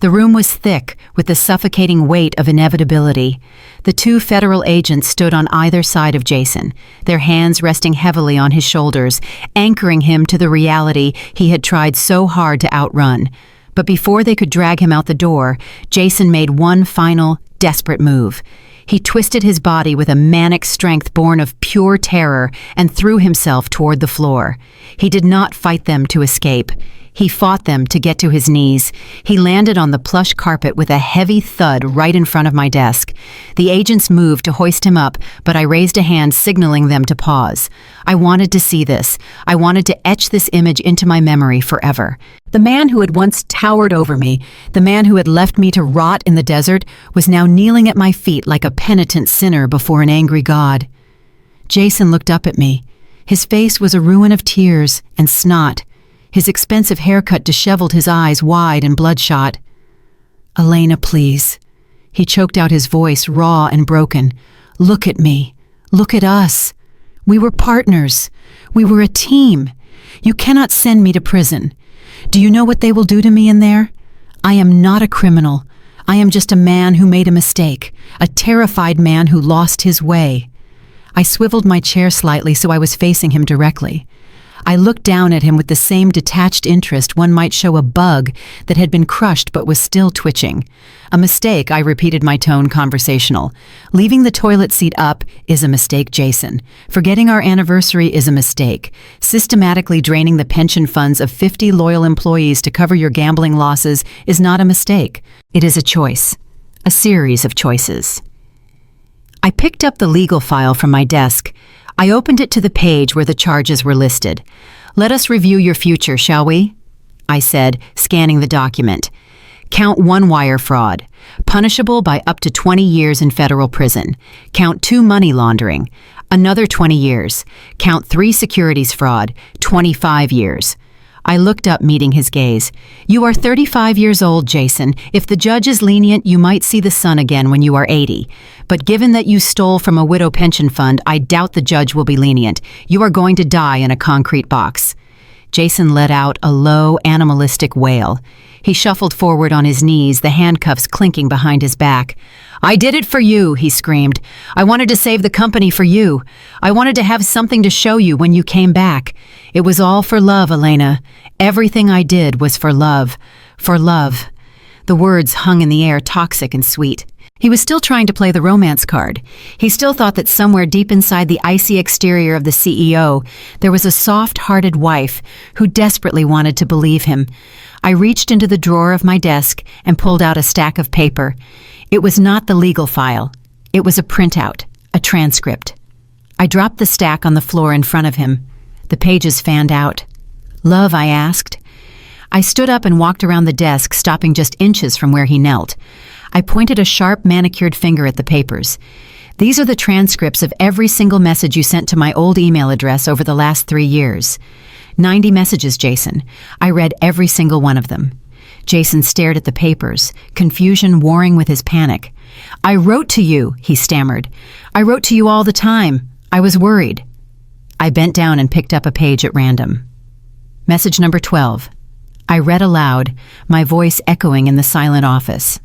The room was thick, with the suffocating weight of inevitability. The two federal agents stood on either side of Jason, their hands resting heavily on his shoulders, anchoring him to the reality he had tried so hard to outrun. But before they could drag him out the door, Jason made one final, desperate move. He twisted his body with a manic strength born of pure terror and threw himself toward the floor. He did not fight them to escape. He fought them to get to his knees. He landed on the plush carpet with a heavy thud right in front of my desk. The agents moved to hoist him up, but I raised a hand signaling them to pause. I wanted to see this. I wanted to etch this image into my memory forever. The man who had once towered over me, the man who had left me to rot in the desert, was now kneeling at my feet like a penitent sinner before an angry God. Jason looked up at me. His face was a ruin of tears and snot. His expensive haircut disheveled his eyes wide and bloodshot. "Elena, please." He choked out his voice, raw and broken. "Look at me. Look at us. We were partners. We were a team. You cannot send me to prison. Do you know what they will do to me in there? I am not a criminal. I am just a man who made a mistake, a terrified man who lost his way." I swiveled my chair slightly so I was facing him directly. I looked down at him with the same detached interest one might show a bug that had been crushed but was still twitching. "A mistake," I repeated, my tone conversational. "Leaving the toilet seat up is a mistake, Jason. Forgetting our anniversary is a mistake. Systematically draining the pension funds of 50 loyal employees to cover your gambling losses is not a mistake. It is a choice. A series of choices." I picked up the legal file from my desk. I opened it to the page where the charges were listed. "Let us review your future, shall we?" I said, scanning the document. Count 1, wire fraud, punishable by up to 20 years in federal prison. Count 2, money laundering, another 20 years. Count 3, securities fraud, 25 years. I looked up, meeting his gaze. "You are 35 years old, Jason. If the judge is lenient, you might see the sun again when you are 80. But given that you stole from a widow pension fund, I doubt the judge will be lenient. You are going to die in a concrete box." Jason let out a low, animalistic wail. He shuffled forward on his knees, the handcuffs clinking behind his back. "I did it for you," he screamed. "I wanted to save the company for you. I wanted to have something to show you when you came back. It was all for love, Elena. Everything I did was for love. For love." The words hung in the air, toxic and sweet. He was still trying to play the romance card. He still thought that somewhere deep inside the icy exterior of the CEO, there was a soft-hearted wife who desperately wanted to believe him. I reached into the drawer of my desk and pulled out a stack of paper. It was not the legal file. It was a printout, a transcript. I dropped the stack on the floor in front of him. The pages fanned out. "Love?" I asked. I stood up and walked around the desk, stopping just inches from where he knelt. I pointed a sharp, manicured finger at the papers. "These are the transcripts of every single message you sent to my old email address over the last 3 years. 90 messages, Jason. I read every single one of them." Jason stared at the papers, confusion warring with his panic. "I wrote to you," he stammered. "I wrote to you all the time. I was worried." I bent down and picked up a page at random. Message number 12. I read aloud, my voice echoing in the silent office.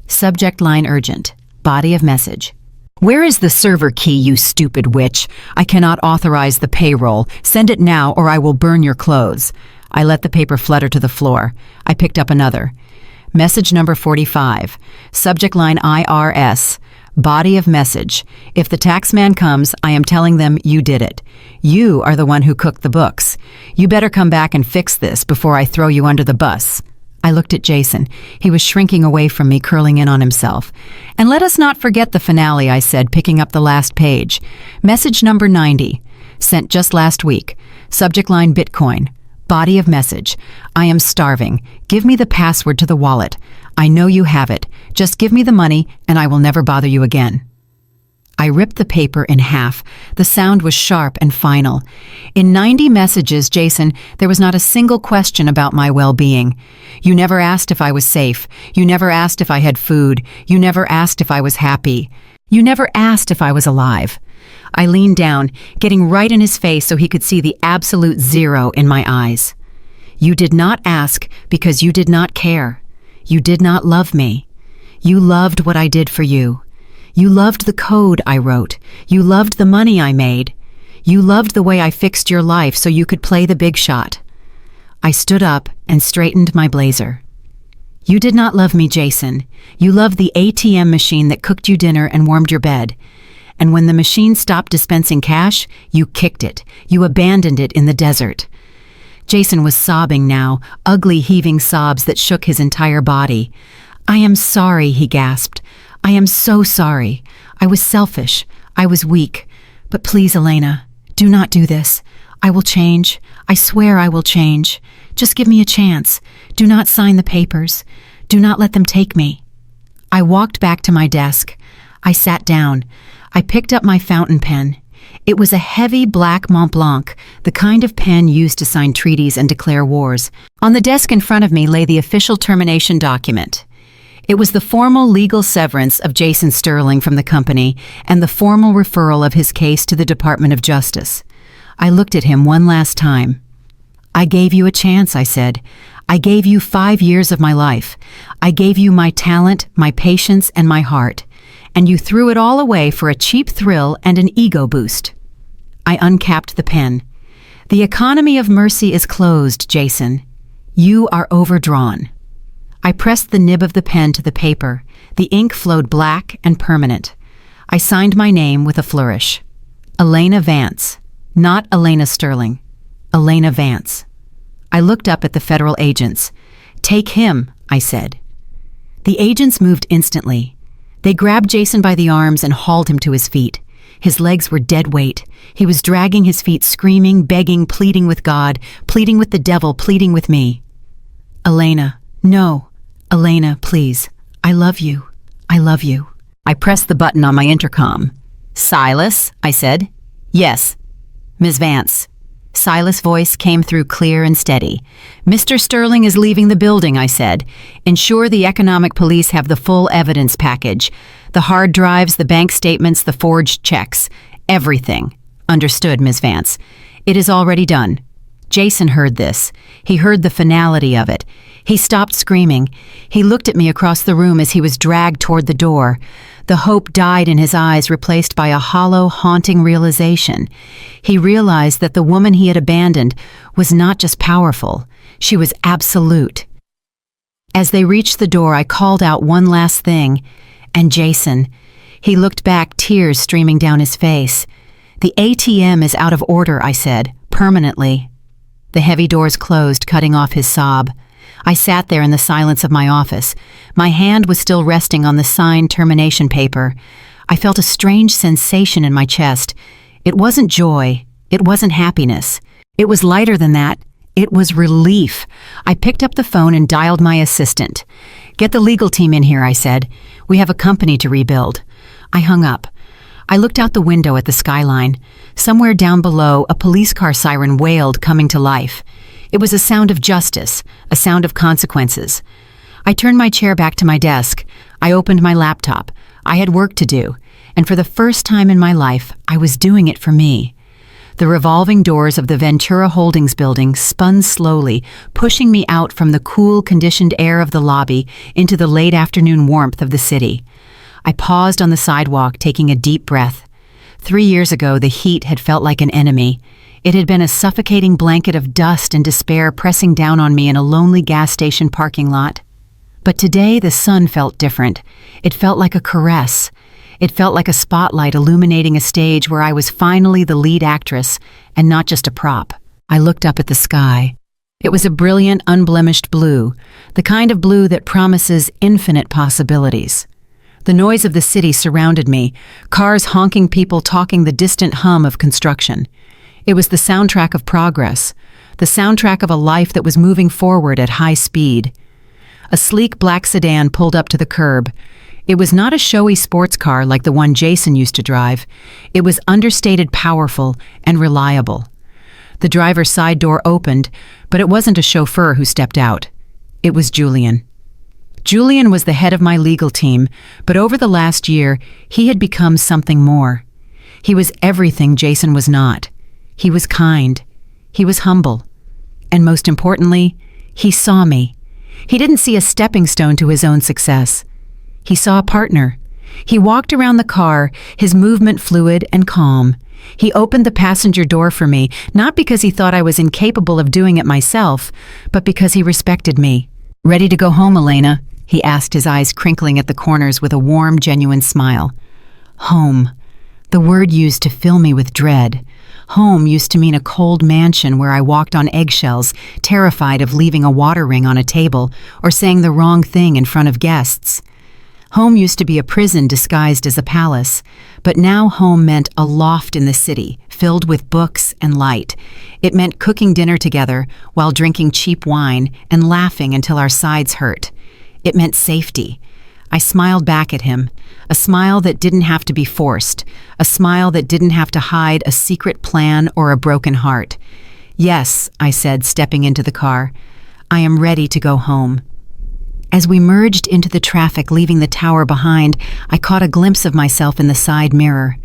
Subject line urgent. Body of message. "Where is the server key, you stupid witch? I cannot authorize the payroll. Send it now or I will burn your clothes." I let the paper flutter to the floor. I picked up another. Message number 45. Subject line IRS. Body of message. "If the taxman comes, I am telling them you did it. You are the one who cooked the books. You better come back and fix this before I throw you under the bus." I looked at Jason. He was shrinking away from me, curling in on himself. "And let us not forget the finale," I said, picking up the last page. Message number 90. Sent just last week. Subject line Bitcoin. Body of message. I am starving. Give me the password to the wallet. I know you have it. Just give me the money and I will never bother you again. I ripped the paper in half. The sound was sharp and final. In 90 messages, Jason, there was not a single question about my well-being. You never asked if I was safe. You never asked if I had food. You never asked if I was happy. You never asked if I was alive. I leaned down, getting right in his face so he could see the absolute zero in my eyes. You did not ask because you did not care. You did not love me. You loved what I did for you. You loved the code I wrote. You loved the money I made. You loved the way I fixed your life so you could play the big shot. I stood up and straightened my blazer. You did not love me, Jason. You loved the ATM machine that cooked you dinner and warmed your bed. And when the machine stopped dispensing cash, you kicked it. You abandoned it in the desert. Jason was sobbing now, ugly heaving sobs that shook his entire body. I am sorry, he gasped. I am so sorry. I was selfish. I was weak. But please, Elena, do not do this. I will change. I swear I will change. Just give me a chance. Do not sign the papers. Do not let them take me. I walked back to my desk. I sat down. I picked up my fountain pen. It was a heavy black Mont Blanc, the kind of pen used to sign treaties and declare wars. On the desk in front of me lay the official termination document. It was the formal legal severance of Jason Sterling from the company and the formal referral of his case to the Department of Justice. I looked at him one last time. I gave you a chance, I said. I gave you 5 years of my life. I gave you my talent, my patience, and my heart. And you threw it all away for a cheap thrill and an ego boost. I uncapped the pen. The economy of mercy is closed, Jason. You are overdrawn. I pressed the nib of the pen to the paper. The ink flowed black and permanent. I signed my name with a flourish. Elena Vance. Not Elena Sterling. Elena Vance. I looked up at the federal agents. Take him, I said. The agents moved instantly. They grabbed Jason by the arms and hauled him to his feet. His legs were dead weight. He was dragging his feet, screaming, begging, pleading with God, pleading with the devil, pleading with me. Elena, no. Elena, please. I love you. I love you. I pressed the button on my intercom. Silas, I said. Yes. Ms. Vance. Silas' voice came through clear and steady. Mr. Sterling is leaving the building, I said. Ensure the economic police have the full evidence package. The hard drives, the bank statements, the forged checks. Everything. Understood, Ms. Vance. It is already done. Jason heard this. He heard the finality of it. He stopped screaming. He looked at me across the room as he was dragged toward the door. The hope died in his eyes, replaced by a hollow, haunting realization. He realized that the woman he had abandoned was not just powerful, she was absolute. As they reached the door, I called out one last thing. And Jason. He looked back, tears streaming down his face. The ATM is out of order, I said, permanently. The heavy doors closed, cutting off his sob. I sat there in the silence of my office. My hand was still resting on the signed termination paper. I felt a strange sensation in my chest. It wasn't joy. It wasn't happiness. It was lighter than that. It was relief. I picked up the phone and dialed my assistant. Get the legal team in here, I said. We have a company to rebuild. I hung up. I looked out the window at the skyline. Somewhere down below, a police car siren wailed, coming to life. It was a sound of justice, a sound of consequences. I turned my chair back to my desk. I opened my laptop. I had work to do, and for the first time in my life, I was doing it for me. The revolving doors of the Ventura Holdings building spun slowly, pushing me out from the cool, conditioned air of the lobby into the late afternoon warmth of the city. I paused on the sidewalk, taking a deep breath. 3 years ago, the heat had felt like an enemy. It had been a suffocating blanket of dust and despair pressing down on me in a lonely gas station parking lot. But today, the sun felt different. It felt like a caress. It felt like a spotlight illuminating a stage where I was finally the lead actress and not just a prop. I looked up at the sky. It was a brilliant, unblemished blue, the kind of blue that promises infinite possibilities. The noise of the city surrounded me, cars honking, people talking, the distant hum of construction. It was the soundtrack of progress, the soundtrack of a life that was moving forward at high speed. A sleek black sedan pulled up to the curb. It was not a showy sports car like the one Jason used to drive. It was understated powerful and reliable. The driver's side door opened, but it wasn't a chauffeur who stepped out. It was Julian. Julian was the head of my legal team, but over the last year, he had become something more. He was everything Jason was not. He was kind. He was humble. And most importantly, he saw me. He didn't see a stepping stone to his own success. He saw a partner. He walked around the car, his movement fluid and calm. He opened the passenger door for me, not because he thought I was incapable of doing it myself, but because he respected me. "Ready to go home, Elena?" he asked, his eyes crinkling at the corners with a warm, genuine smile. Home. The word used to fill me with dread. Home used to mean a cold mansion where I walked on eggshells, terrified of leaving a water ring on a table or saying the wrong thing in front of guests. Home used to be a prison disguised as a palace, but now home meant a loft in the city, filled with books and light. It meant cooking dinner together while drinking cheap wine and laughing until our sides hurt. It meant safety. I smiled back at him, a smile that didn't have to be forced, a smile that didn't have to hide a secret plan or a broken heart. "Yes," I said, stepping into the car. "I am ready to go home." As we merged into the traffic leaving the tower behind, I caught a glimpse of myself in the side mirror.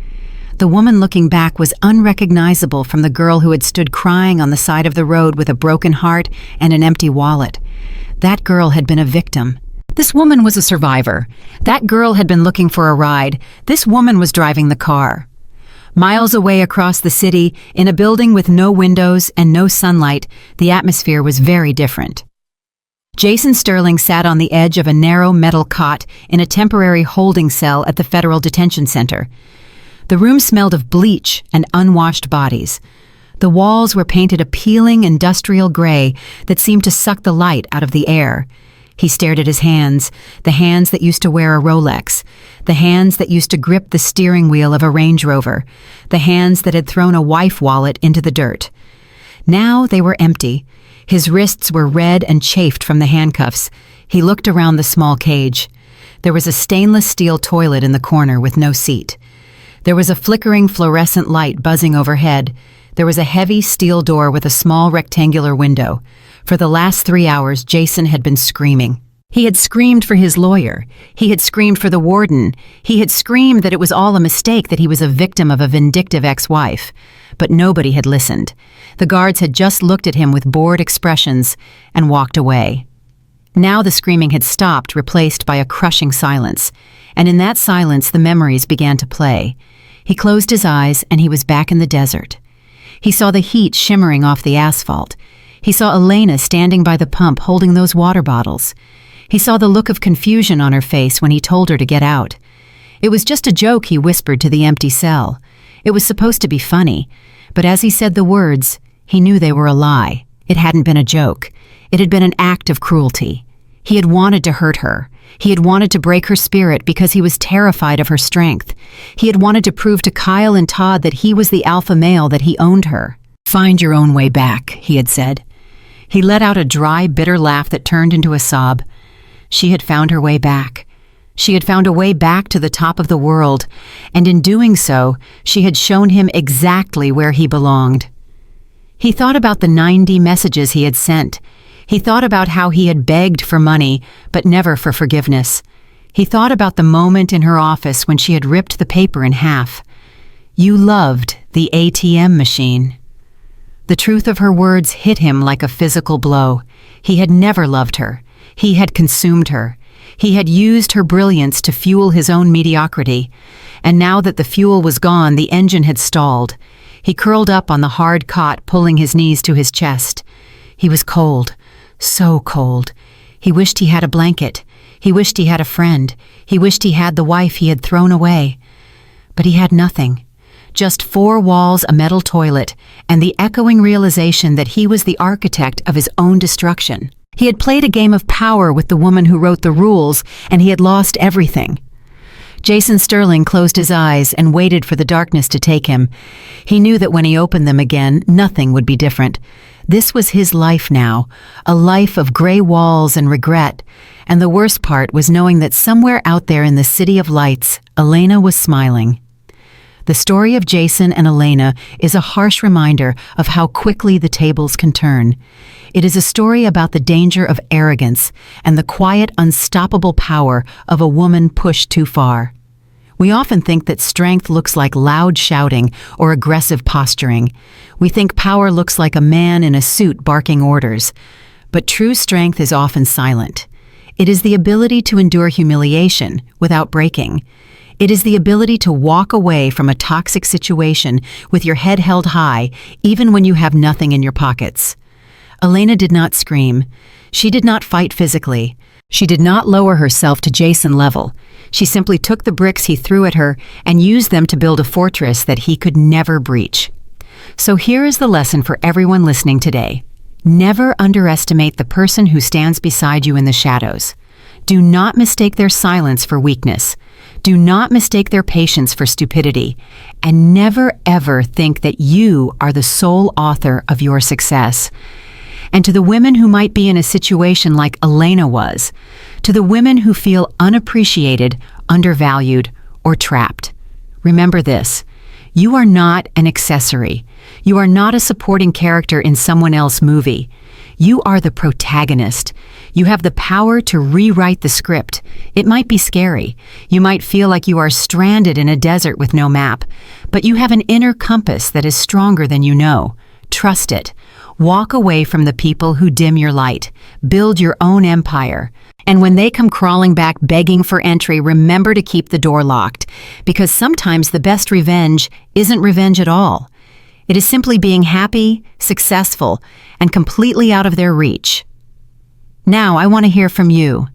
The woman looking back was unrecognizable from the girl who had stood crying on the side of the road with a broken heart and an empty wallet. That girl had been a victim. This woman was a survivor. That girl had been looking for a ride. This woman was driving the car. Miles away across the city, in a building with no windows and no sunlight, the atmosphere was very different. Jason Sterling sat on the edge of a narrow metal cot in a temporary holding cell at the Federal Detention Center. The room smelled of bleach and unwashed bodies. The walls were painted a peeling industrial gray that seemed to suck the light out of the air. He stared at his hands, the hands that used to wear a Rolex, the hands that used to grip the steering wheel of a Range Rover, the hands that had thrown a wife wallet into the dirt. Now they were empty. His wrists were red and chafed from the handcuffs. He looked around the small cage. There was a stainless steel toilet in the corner with no seat. There was a flickering fluorescent light buzzing overhead. There was a heavy steel door with a small rectangular window. For the last 3 hours, Jason had been screaming. He had screamed for his lawyer. He had screamed for the warden. He had screamed that it was all a mistake, that he was a victim of a vindictive ex-wife. But nobody had listened. The guards had just looked at him with bored expressions and walked away. Now the screaming had stopped, replaced by a crushing silence. And in that silence, the memories began to play. He closed his eyes and he was back in the desert. He saw the heat shimmering off the asphalt. He saw Elena standing by the pump holding those water bottles. He saw the look of confusion on her face when he told her to get out. It was just a joke, he whispered to the empty cell. It was supposed to be funny, but as he said the words, he knew they were a lie. It hadn't been a joke. It had been an act of cruelty. He had wanted to hurt her. He had wanted to break her spirit because he was terrified of her strength. He had wanted to prove to Kyle and Todd that he was the alpha male, that he owned her. "Find your own way back," he had said. He let out a dry, bitter laugh that turned into a sob. She had found her way back. She had found a way back to the top of the world, and in doing so, she had shown him exactly where he belonged. He thought about the 90 messages he had sent. He thought about how he had begged for money, but never for forgiveness. He thought about the moment in her office when she had ripped the paper in half. "You loved the ATM machine." The truth of her words hit him like a physical blow. He had never loved her. He had consumed her. He had used her brilliance to fuel his own mediocrity. And now that the fuel was gone, the engine had stalled. He curled up on the hard cot, pulling his knees to his chest. He was cold. So cold. He wished he had a blanket. He wished he had a friend. He wished he had the wife he had thrown away. But he had nothing. Just 4 walls, a metal toilet, and the echoing realization that he was the architect of his own destruction. He had played a game of power with the woman who wrote the rules, and he had lost everything. Jason Sterling closed his eyes and waited for the darkness to take him. He knew that when he opened them again, nothing would be different. This was his life now, a life of gray walls and regret. And the worst part was knowing that somewhere out there in the city of lights, Elena was smiling. The story of Jason and Elena is a harsh reminder of how quickly the tables can turn. It is a story about the danger of arrogance and the quiet, unstoppable power of a woman pushed too far. We often think that strength looks like loud shouting or aggressive posturing. We think power looks like a man in a suit barking orders. But true strength is often silent. It is the ability to endure humiliation without breaking. It is the ability to walk away from a toxic situation with your head held high, even when you have nothing in your pockets. Elena did not scream. She did not fight physically. She did not lower herself to Jason level. She simply took the bricks he threw at her and used them to build a fortress that he could never breach. So here is the lesson for everyone listening today. Never underestimate the person who stands beside you in the shadows. Do not mistake their silence for weakness. Do not mistake their patience for stupidity. And never ever think that you are the sole author of your success. And to the women who might be in a situation like Elena was, to the women who feel unappreciated, undervalued, or trapped, remember this: you are not an accessory. You are not a supporting character in someone else's movie. You are the protagonist. You have the power to rewrite the script. It might be scary. You might feel like you are stranded in a desert with no map, but you have an inner compass that is stronger than you know. Trust it. Walk away from the people who dim your light. Build your own empire. And when they come crawling back begging for entry, remember to keep the door locked, because sometimes the best revenge isn't revenge at all. It is simply being happy, successful, and completely out of their reach. Now I want to hear from you.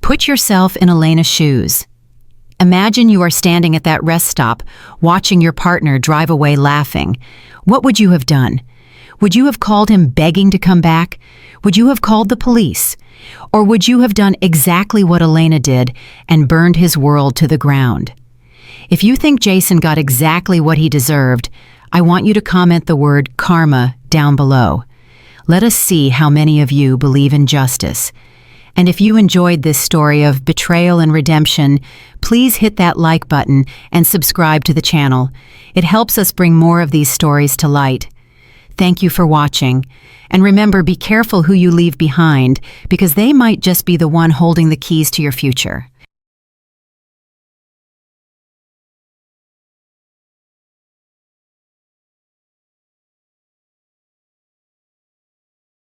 Put yourself in Elena's shoes. Imagine you are standing at that rest stop, watching your partner drive away laughing. What would you have done? Would you have called him begging to come back? Would you have called the police? Or would you have done exactly what Elena did and burned his world to the ground? If you think Jason got exactly what he deserved, I want you to comment the word karma down below. Let us see how many of you believe in justice. And if you enjoyed this story of betrayal and redemption, please hit that like button and subscribe to the channel. It helps us bring more of these stories to light. Thank you for watching. And remember, be careful who you leave behind, because they might just be the one holding the keys to your future.